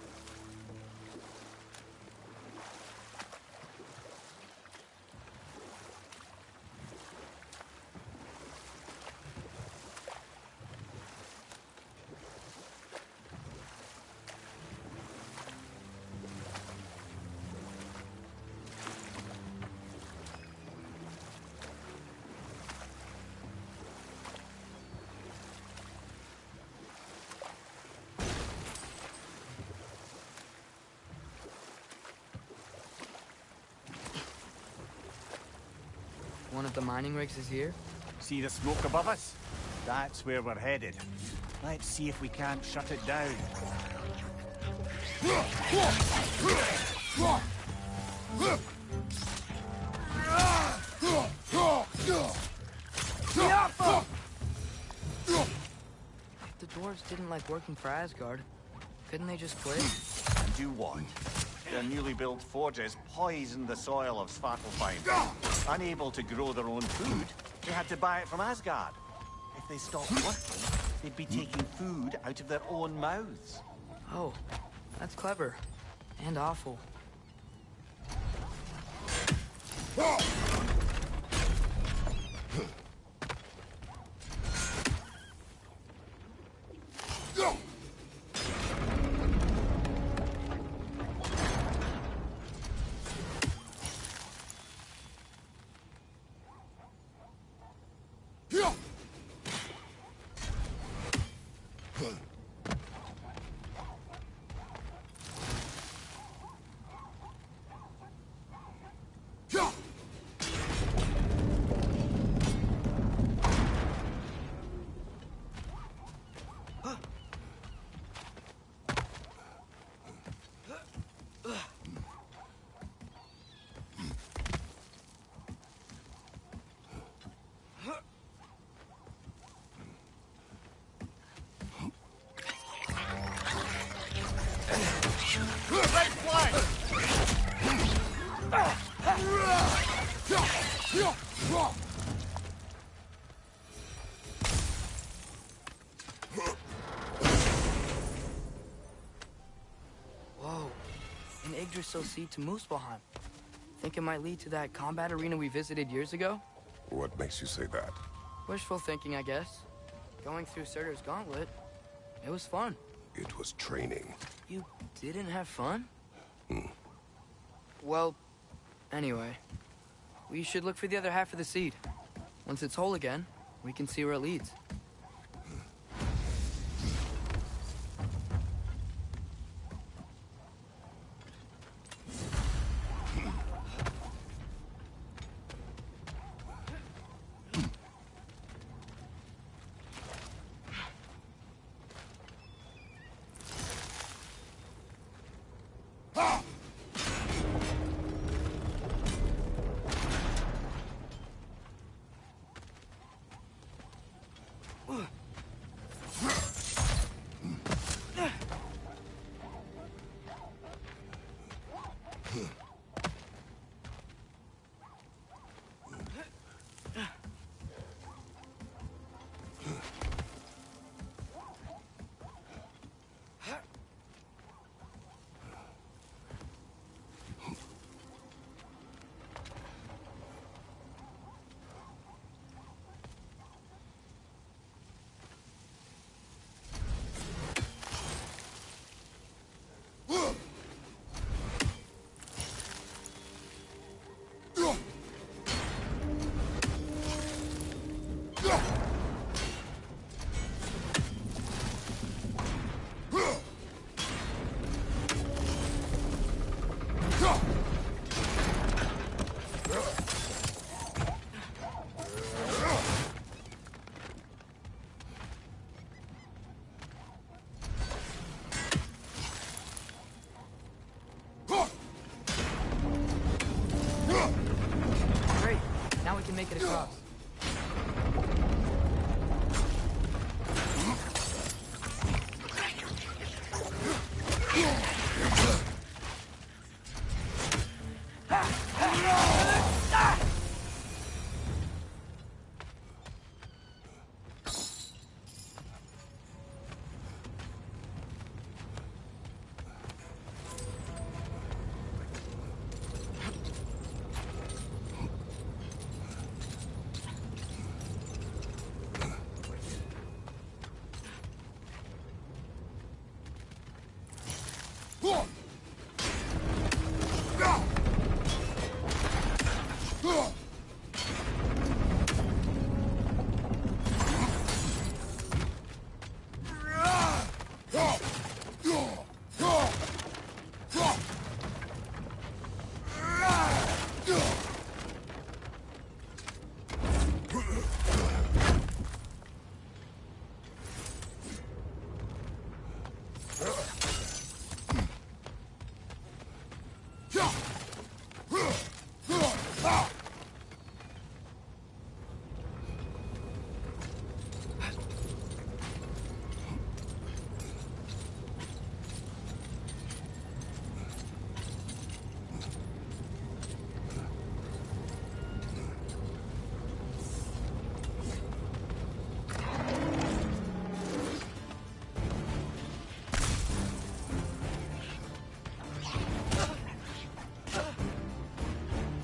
One of the mining rigs is here? See the smoke above us? That's where we're headed. Let's see if we can't shut it down. If the dwarves didn't like working for Asgard, couldn't they just quit? Do what? Their newly built forges poisoned the soil of Svartalfheim. Unable to grow their own food, they had to buy it from Asgard. If they stopped working, they'd be taking food out of their own mouths. Oh, that's clever. And awful. Whoa, an Yggdrasil seed to Muspelheim. Think it might lead to that combat arena we visited years ago? What makes you say that? Wishful thinking, I guess. Going through Surtur's gauntlet, it was fun. It was training. You didn't have fun? Well, anyway, we should look for the other half of the seed. Once it's whole again, we can see where it leads.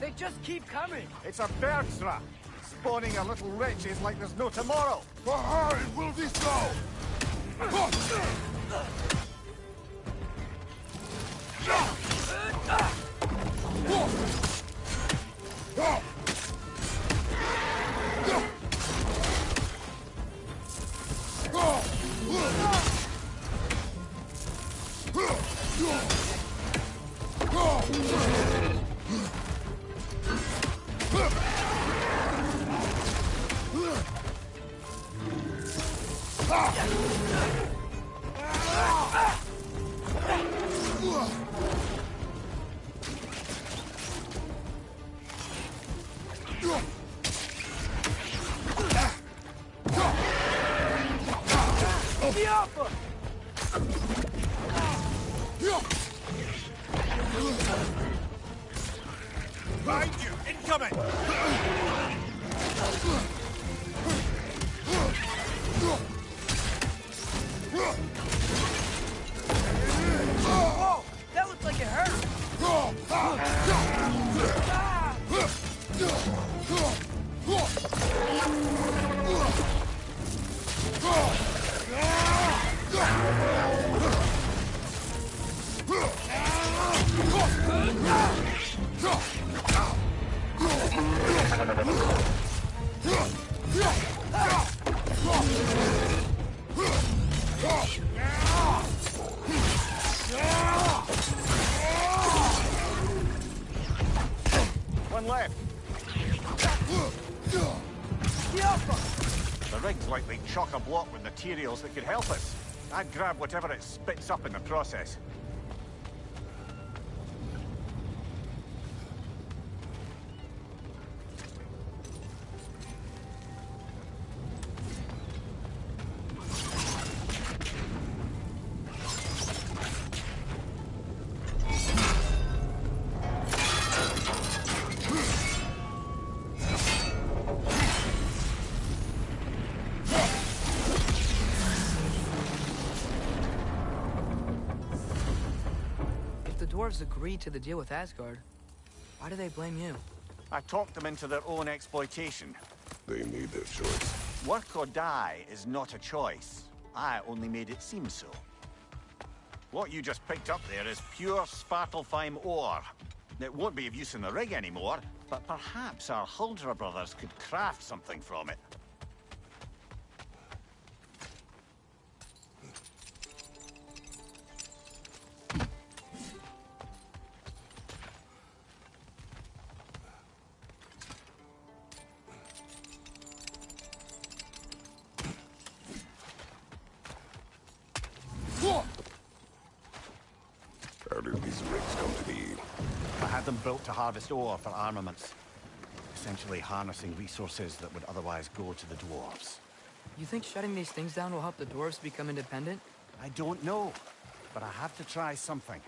They just keep coming. It's a bird's trap. Spawning a little wretches like there's no tomorrow. Behind will be so! Behind you! Incoming! Whoa! That looks like it hurt. One left. The rig's likely chock-a-block with materials that could help us. I'd grab whatever it spits up in the process. The dwarves agreed to the deal with Asgard. Why do they blame you? I talked them into their own exploitation. They made their choice. Work or die is not a choice. I only made it seem so. What you just picked up there is pure Svartalfheim ore. It won't be of use in the rig anymore, but perhaps our Huldra brothers could craft something from it. How did these rigs come to be? I had them built to harvest ore for armaments. Essentially harnessing resources that would otherwise go to the dwarves. You think shutting these things down will help the dwarves become independent? I don't know, but I have to try something.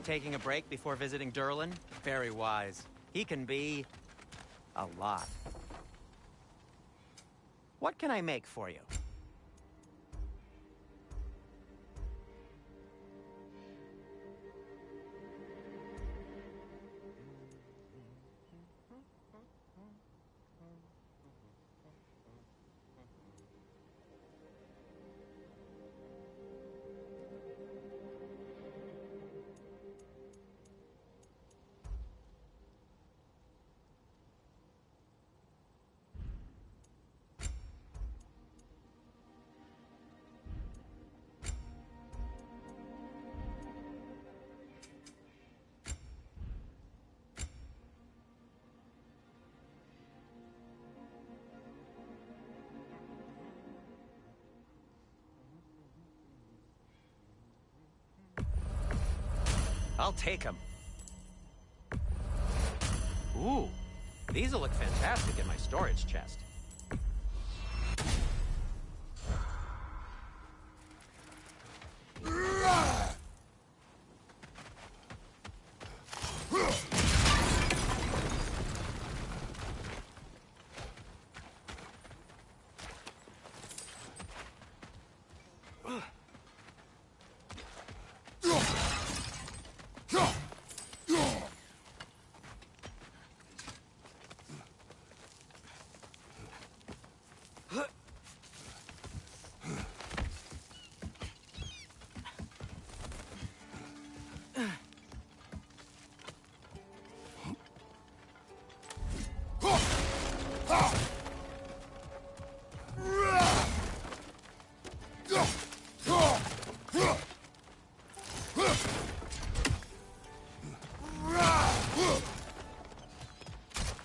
Taking a break before visiting Durlin? Very wise. He can be... a lot. What can I make for you? I'll take them. Ooh, these'll look fantastic in my storage chest.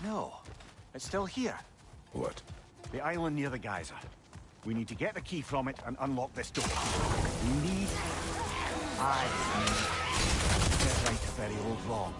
No, it's still here. What? The island near the geyser. We need to get the key from it and unlock this door. We need... get right a very old wrong.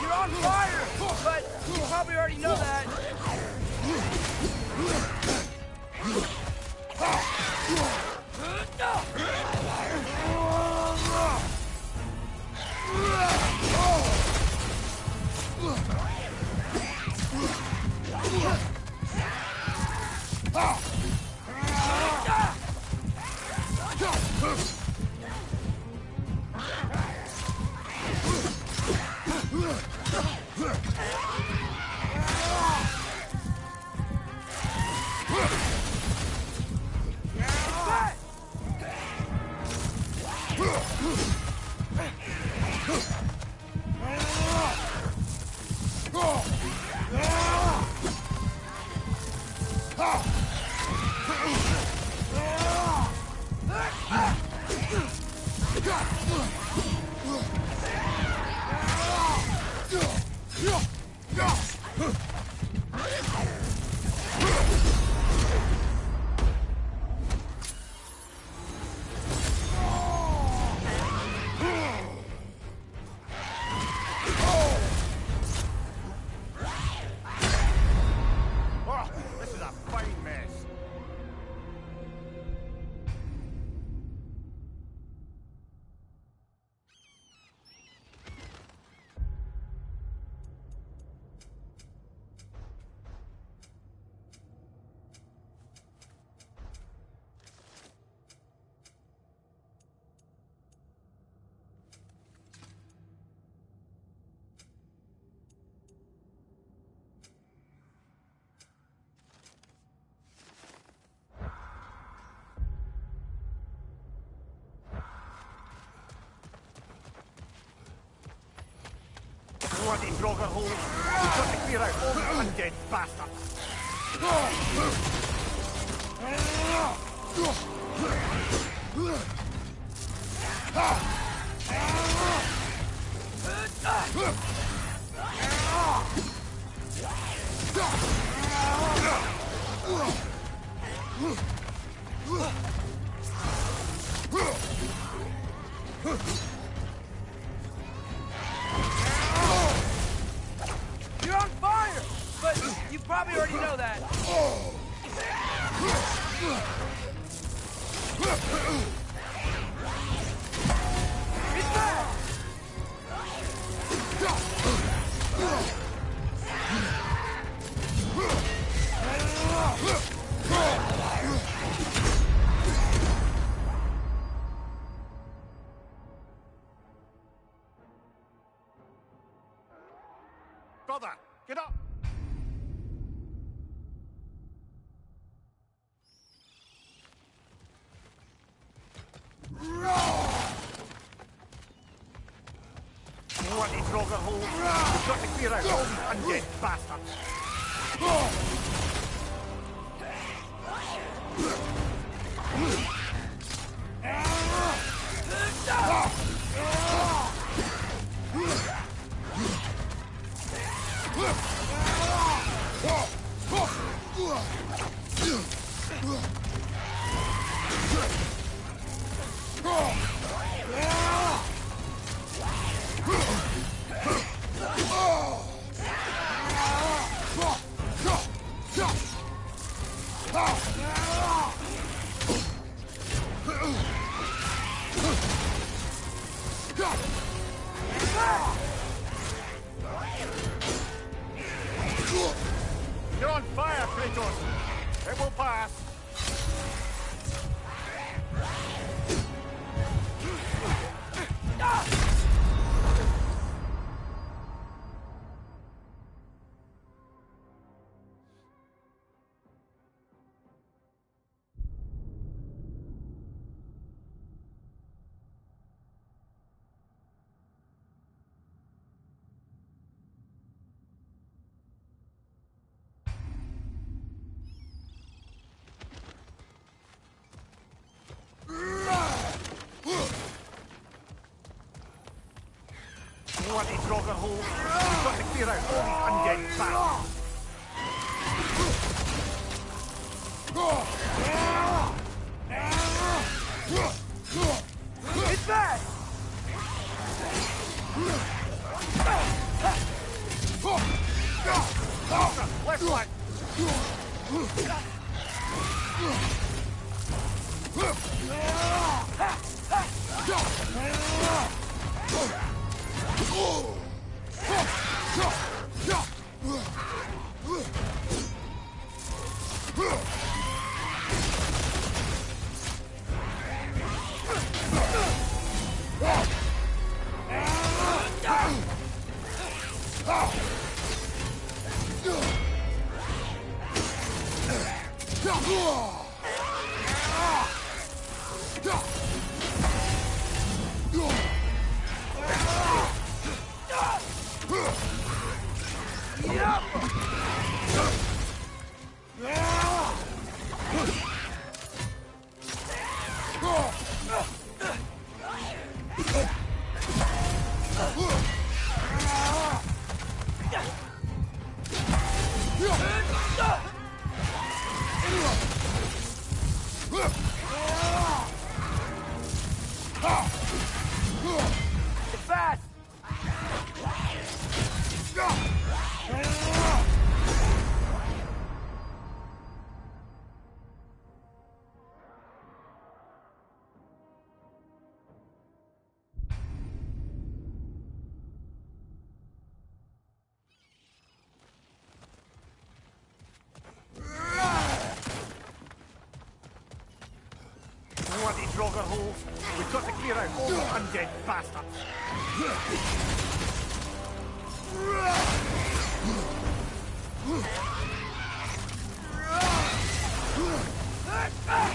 You're on fire! But you probably already know that. This is a fine mess. Bloody Grogger hole! We've got to clear out all the undead bastards! You're on fire! But you probably already know that. He's back! Brother, get up! Draugr hole. We've got to clear out all these undead bastards. You're on fire, Kratos! It will pass! Bloody Draugr hole! We've got to clear out all these undead bastards! It's back! Left flank! Fast! Bloody Draugr holes! We've got to clear out all these undead bastards! It's back!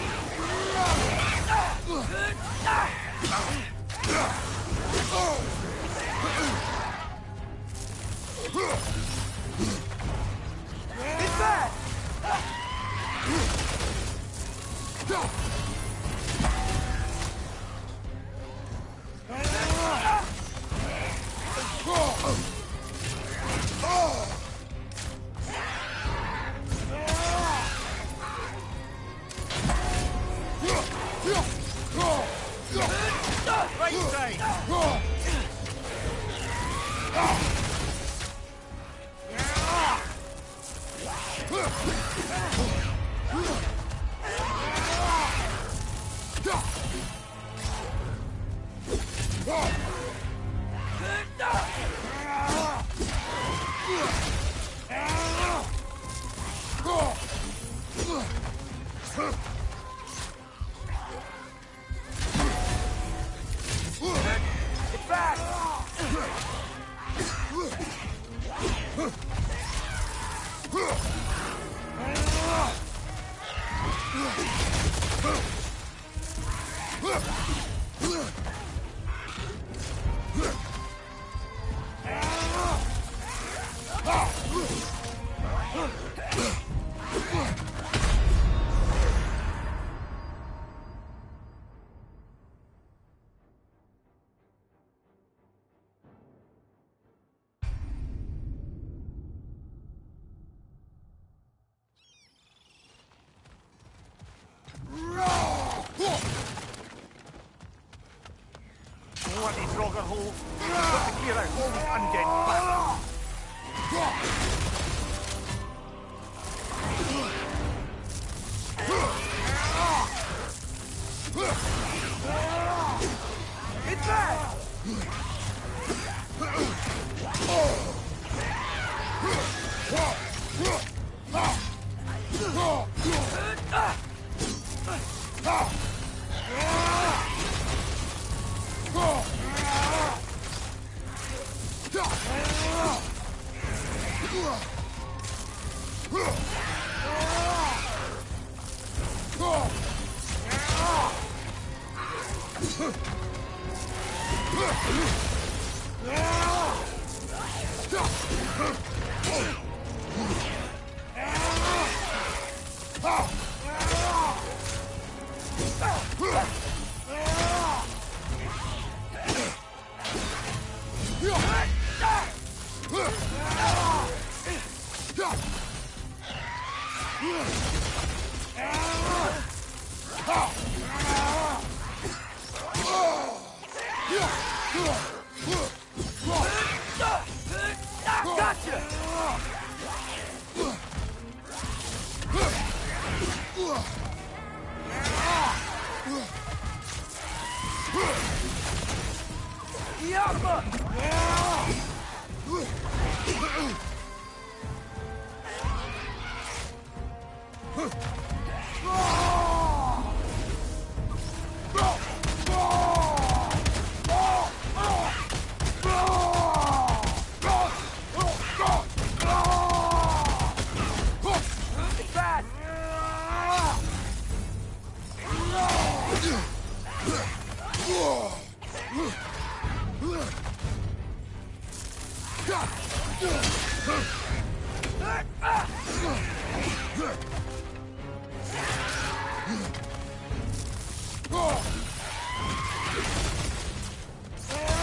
Right side! It's back! It's back! Gotcha! Yapma!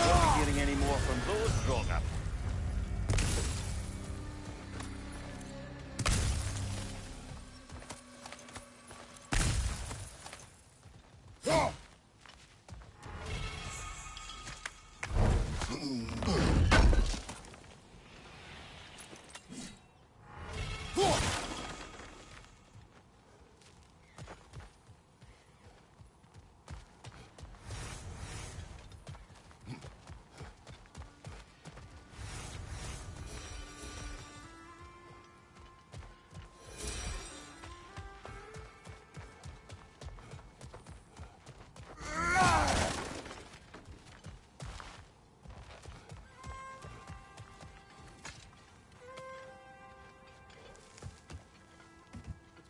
Not getting any more from those Droga.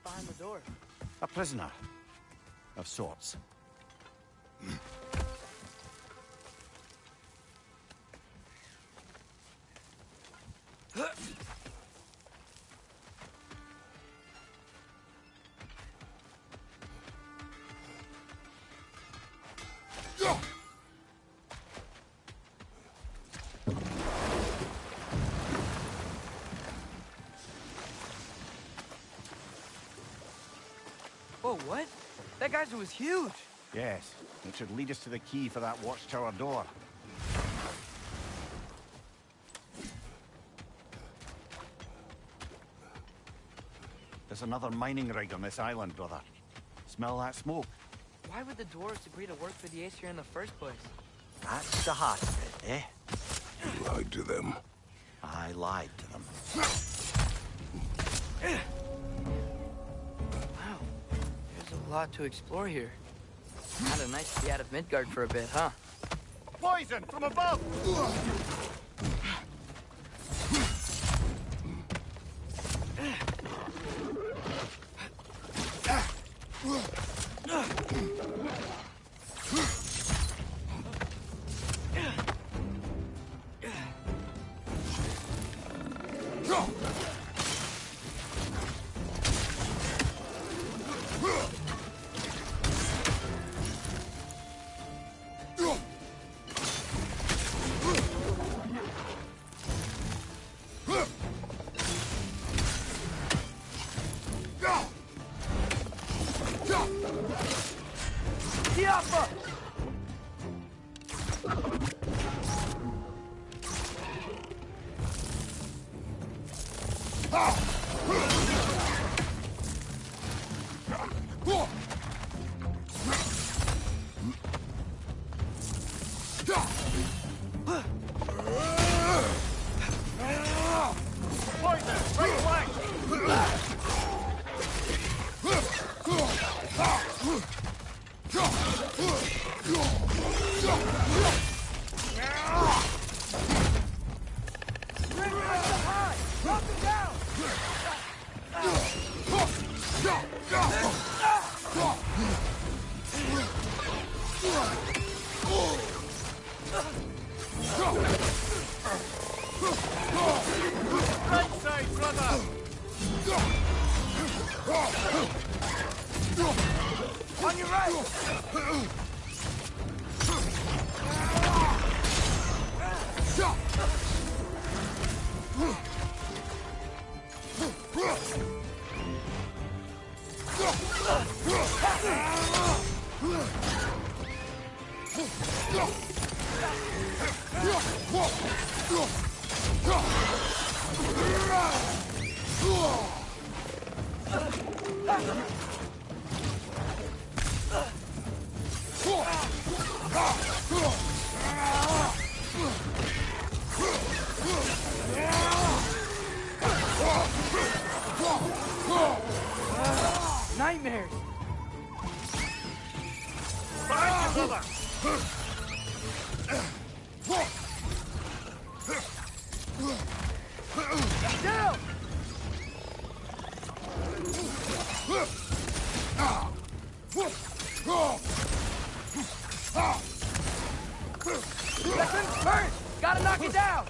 Behind the door. A prisoner. Of sorts. Whoa, what? That guy's was huge. Yes, it should lead us to the key for that watchtower door. There's another mining rig on this island, brother. Smell that smoke? Why would the dwarves agree to work for the Aesir in the first place? That's the heart of it, eh? You lied to them. I lied to them. Wow, there's a lot to explore here. Kinda nice to be out of Midgard for a bit, huh? Poison from above! Right side, brother! On your right! Nightmares! Behind you, brother! Down! Second, first! Gotta knock it down!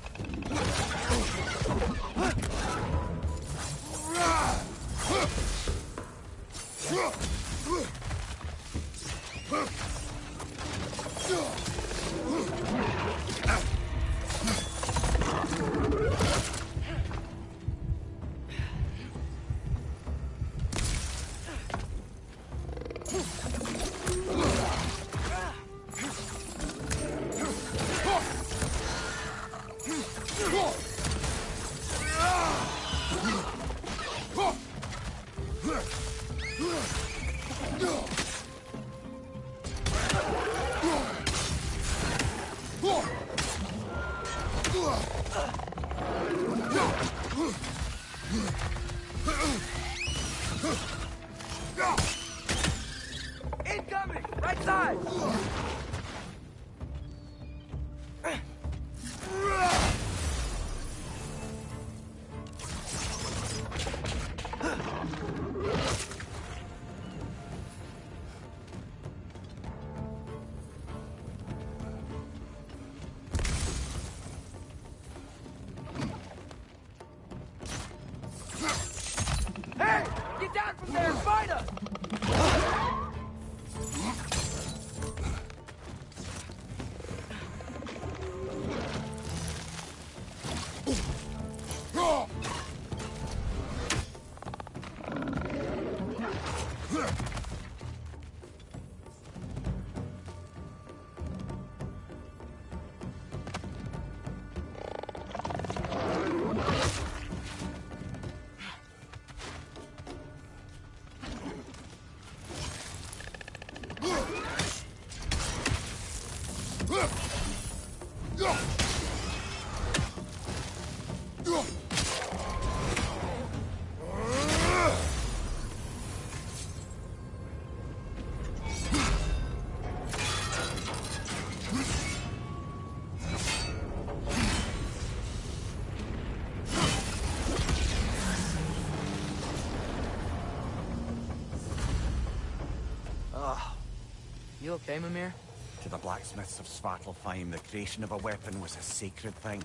Incoming! Right side! Hey! Get down from there and fight us! You okay, Mimir? To the blacksmiths of Svartalfheim, the creation of a weapon was a sacred thing.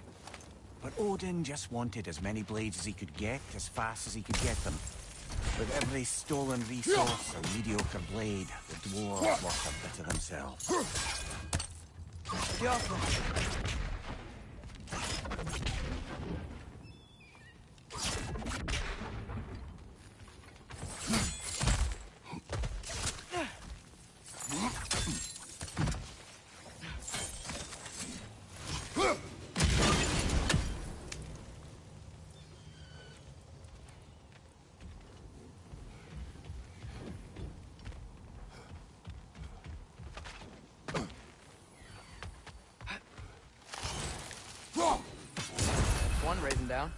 But Odin just wanted as many blades as he could get, as fast as he could get them. With every stolen resource or mediocre blade, the dwarves lost a bit of themselves. One raising down.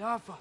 Jaffa.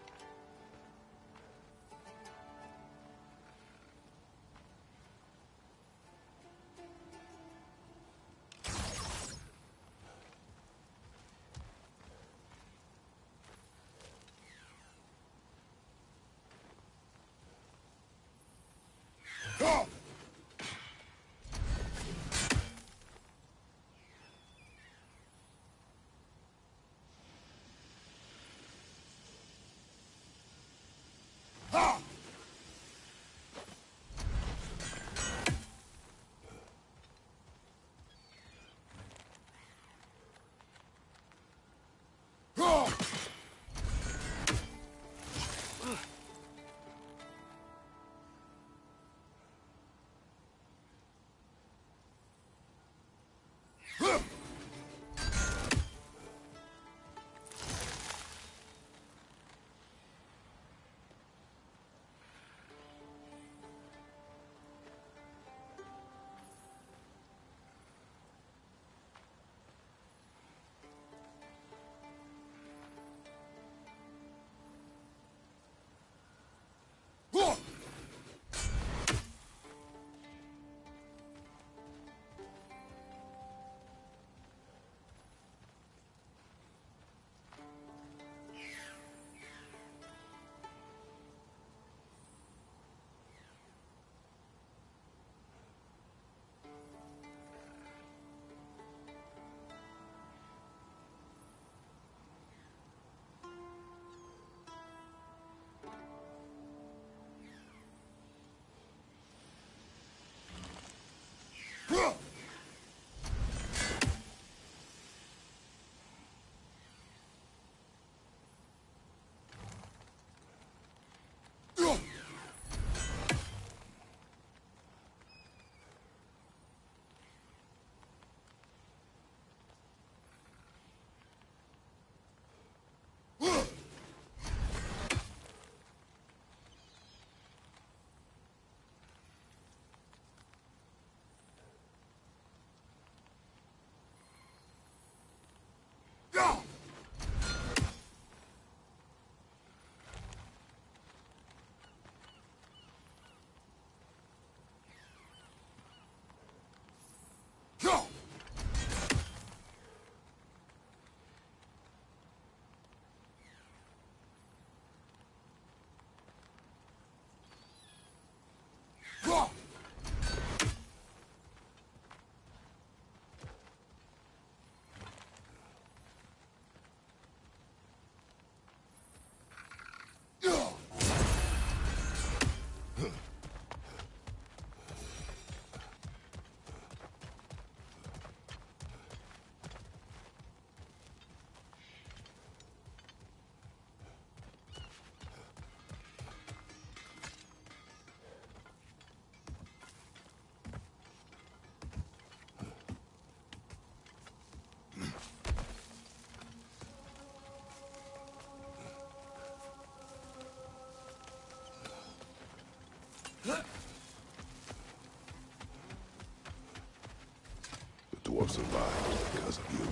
The dwarf survived because of you.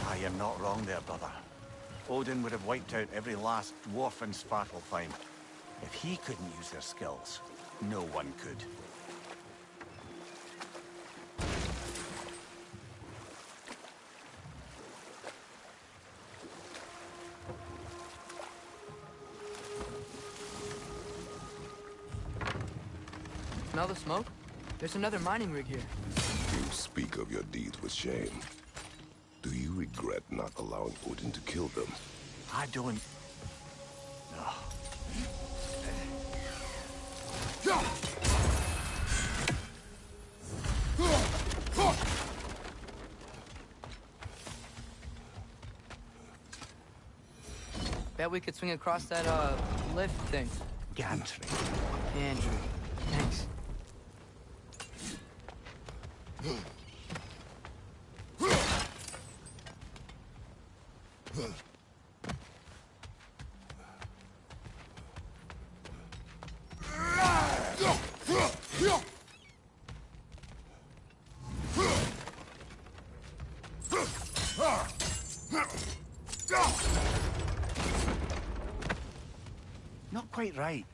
I am not wrong there, brother. Odin would have wiped out every last dwarf in Svartalfheim. If he couldn't use their skills, no one could. Smell the smoke? There's another mining rig here. You speak of your deeds with shame. Do you regret not allowing Odin to kill them? I don't... No. Bet we could swing across that, lift thing. Gantry. Andrew, thanks. Not quite right.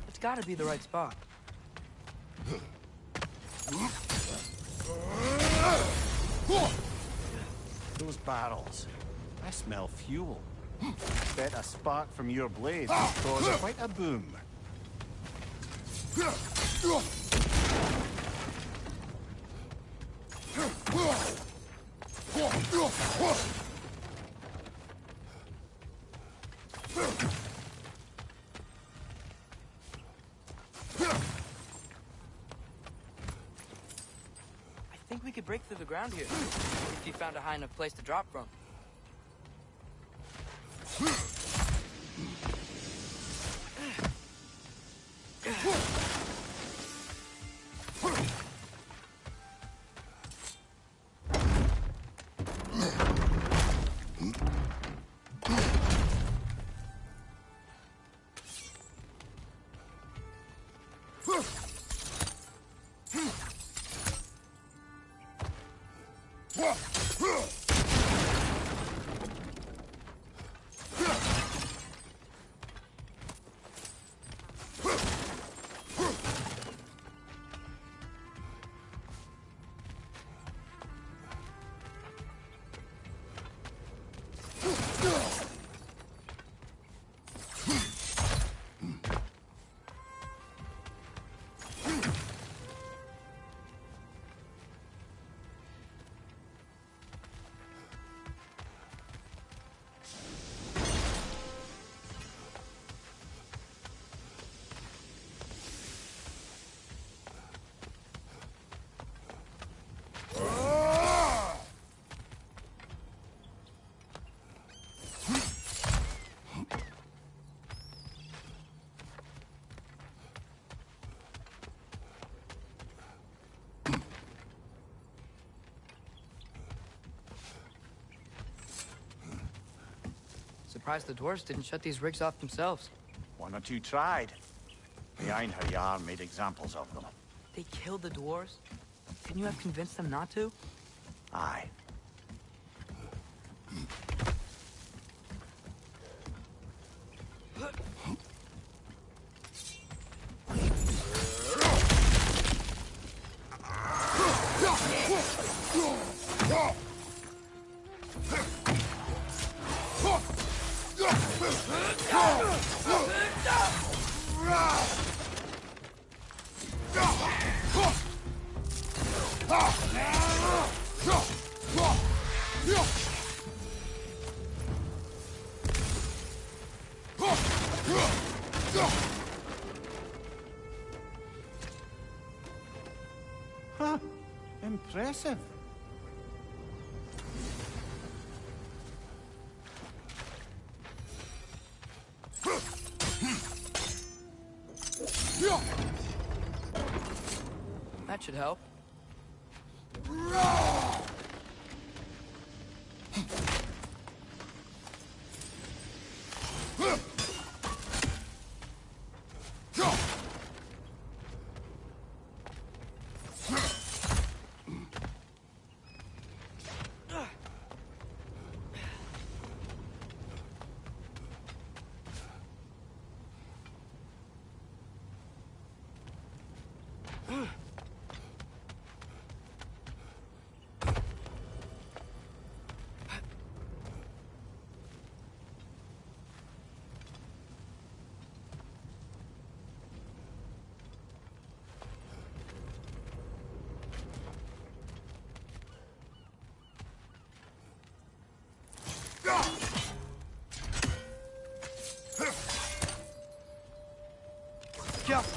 It's gotta be the right spot. Those barrels. I smell fuel. Bet a spark from your blade would cause quite a boom. I think we could break through the ground here. If you found a high enough place to drop from. surprised the dwarves didn't shut these rigs off themselves. One or two tried. Behind her yarn made examples of them. They killed the dwarves? Couldn't you have convinced them not to? Aye. Huh. Impressive. That should help. Jump!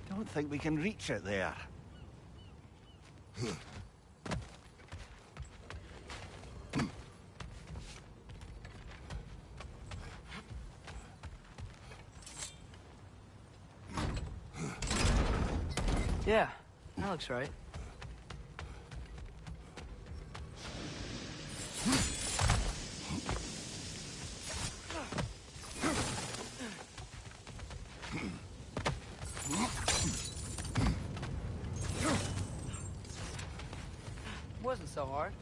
Don't think we can reach it there. Yeah, that looks right. Wasn't so hard.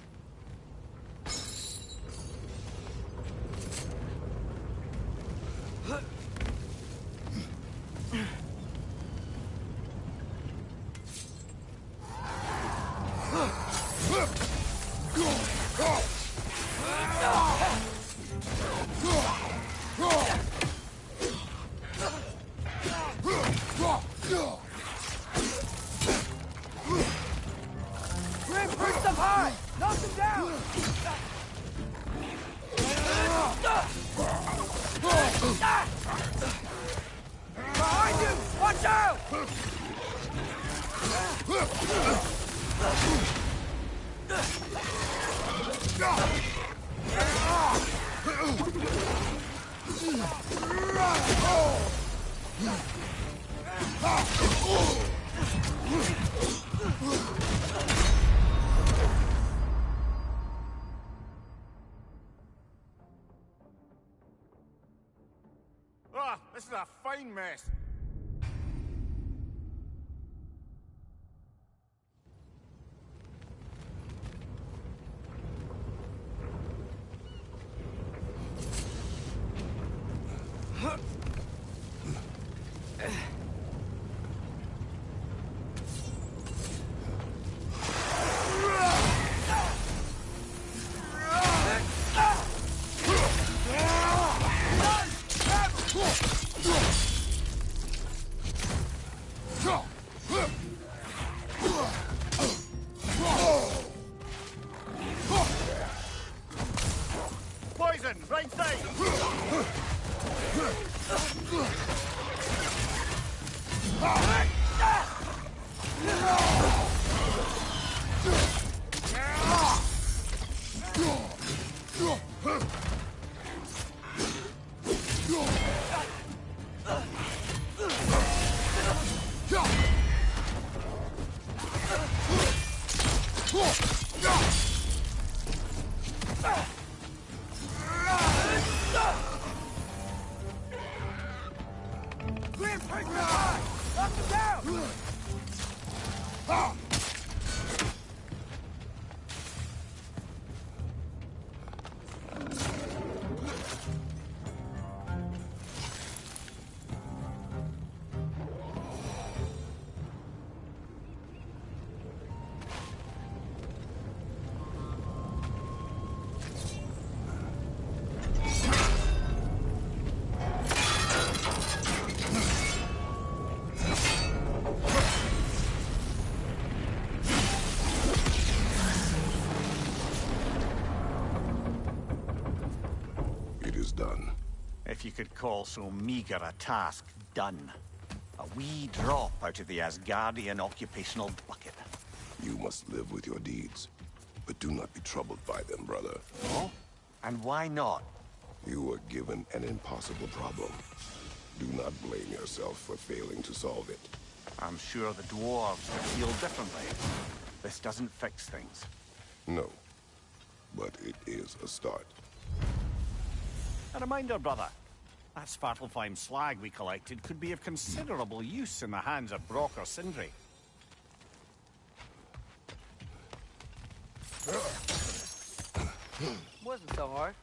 Ah, this is a fine mess. Poison, right side! Done. If you could call so meager a task done. A wee drop out of the Asgardian occupational bucket. You must live with your deeds, but do not be troubled by them, brother. Oh? And why not? You were given an impossible problem. Do not blame yourself for failing to solve it. I'm sure the dwarves would feel differently. This doesn't fix things. No. But it is a start. A reminder, brother. That Svartalfheim slag we collected could be of considerable use in the hands of Brock or Sindri. Wasn't so hard.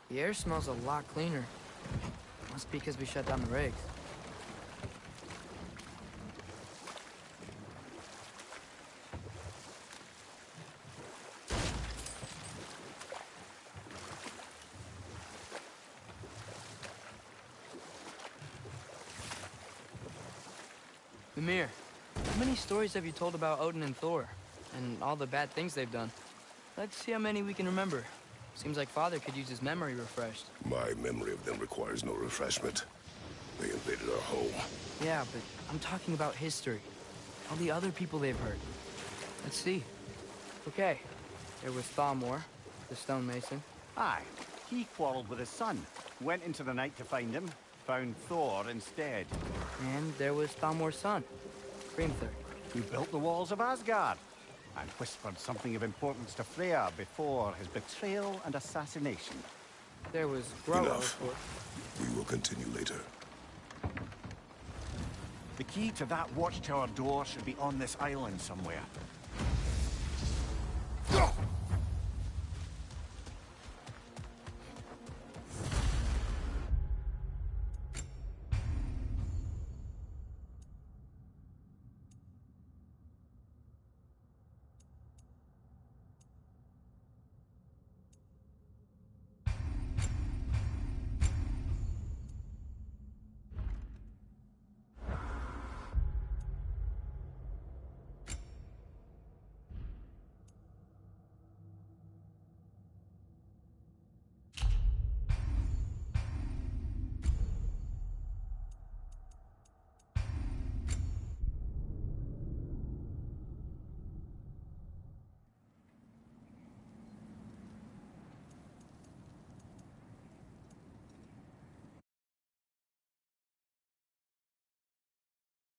The air smells a lot cleaner. Must be because we shut down the rigs. Mimir, how many stories have you told about Odin and Thor? And all the bad things they've done? Let's see how many we can remember. Seems like Father could use his memory refreshed. My memory of them requires no refreshment. They invaded our home. Yeah, but I'm talking about history. All the other people they've hurt. Let's see. Okay, there was Thalmor, the stonemason. Aye, he quarreled with his son. Went into the night to find him. Found Thor instead. And there was Thalmor's son, Grimthur. Who built the walls of Asgard. And whispered something of importance to Freya before his betrayal and assassination. There was Groa, Enough. of course. We will continue later. The key to that watchtower door should be on this island somewhere.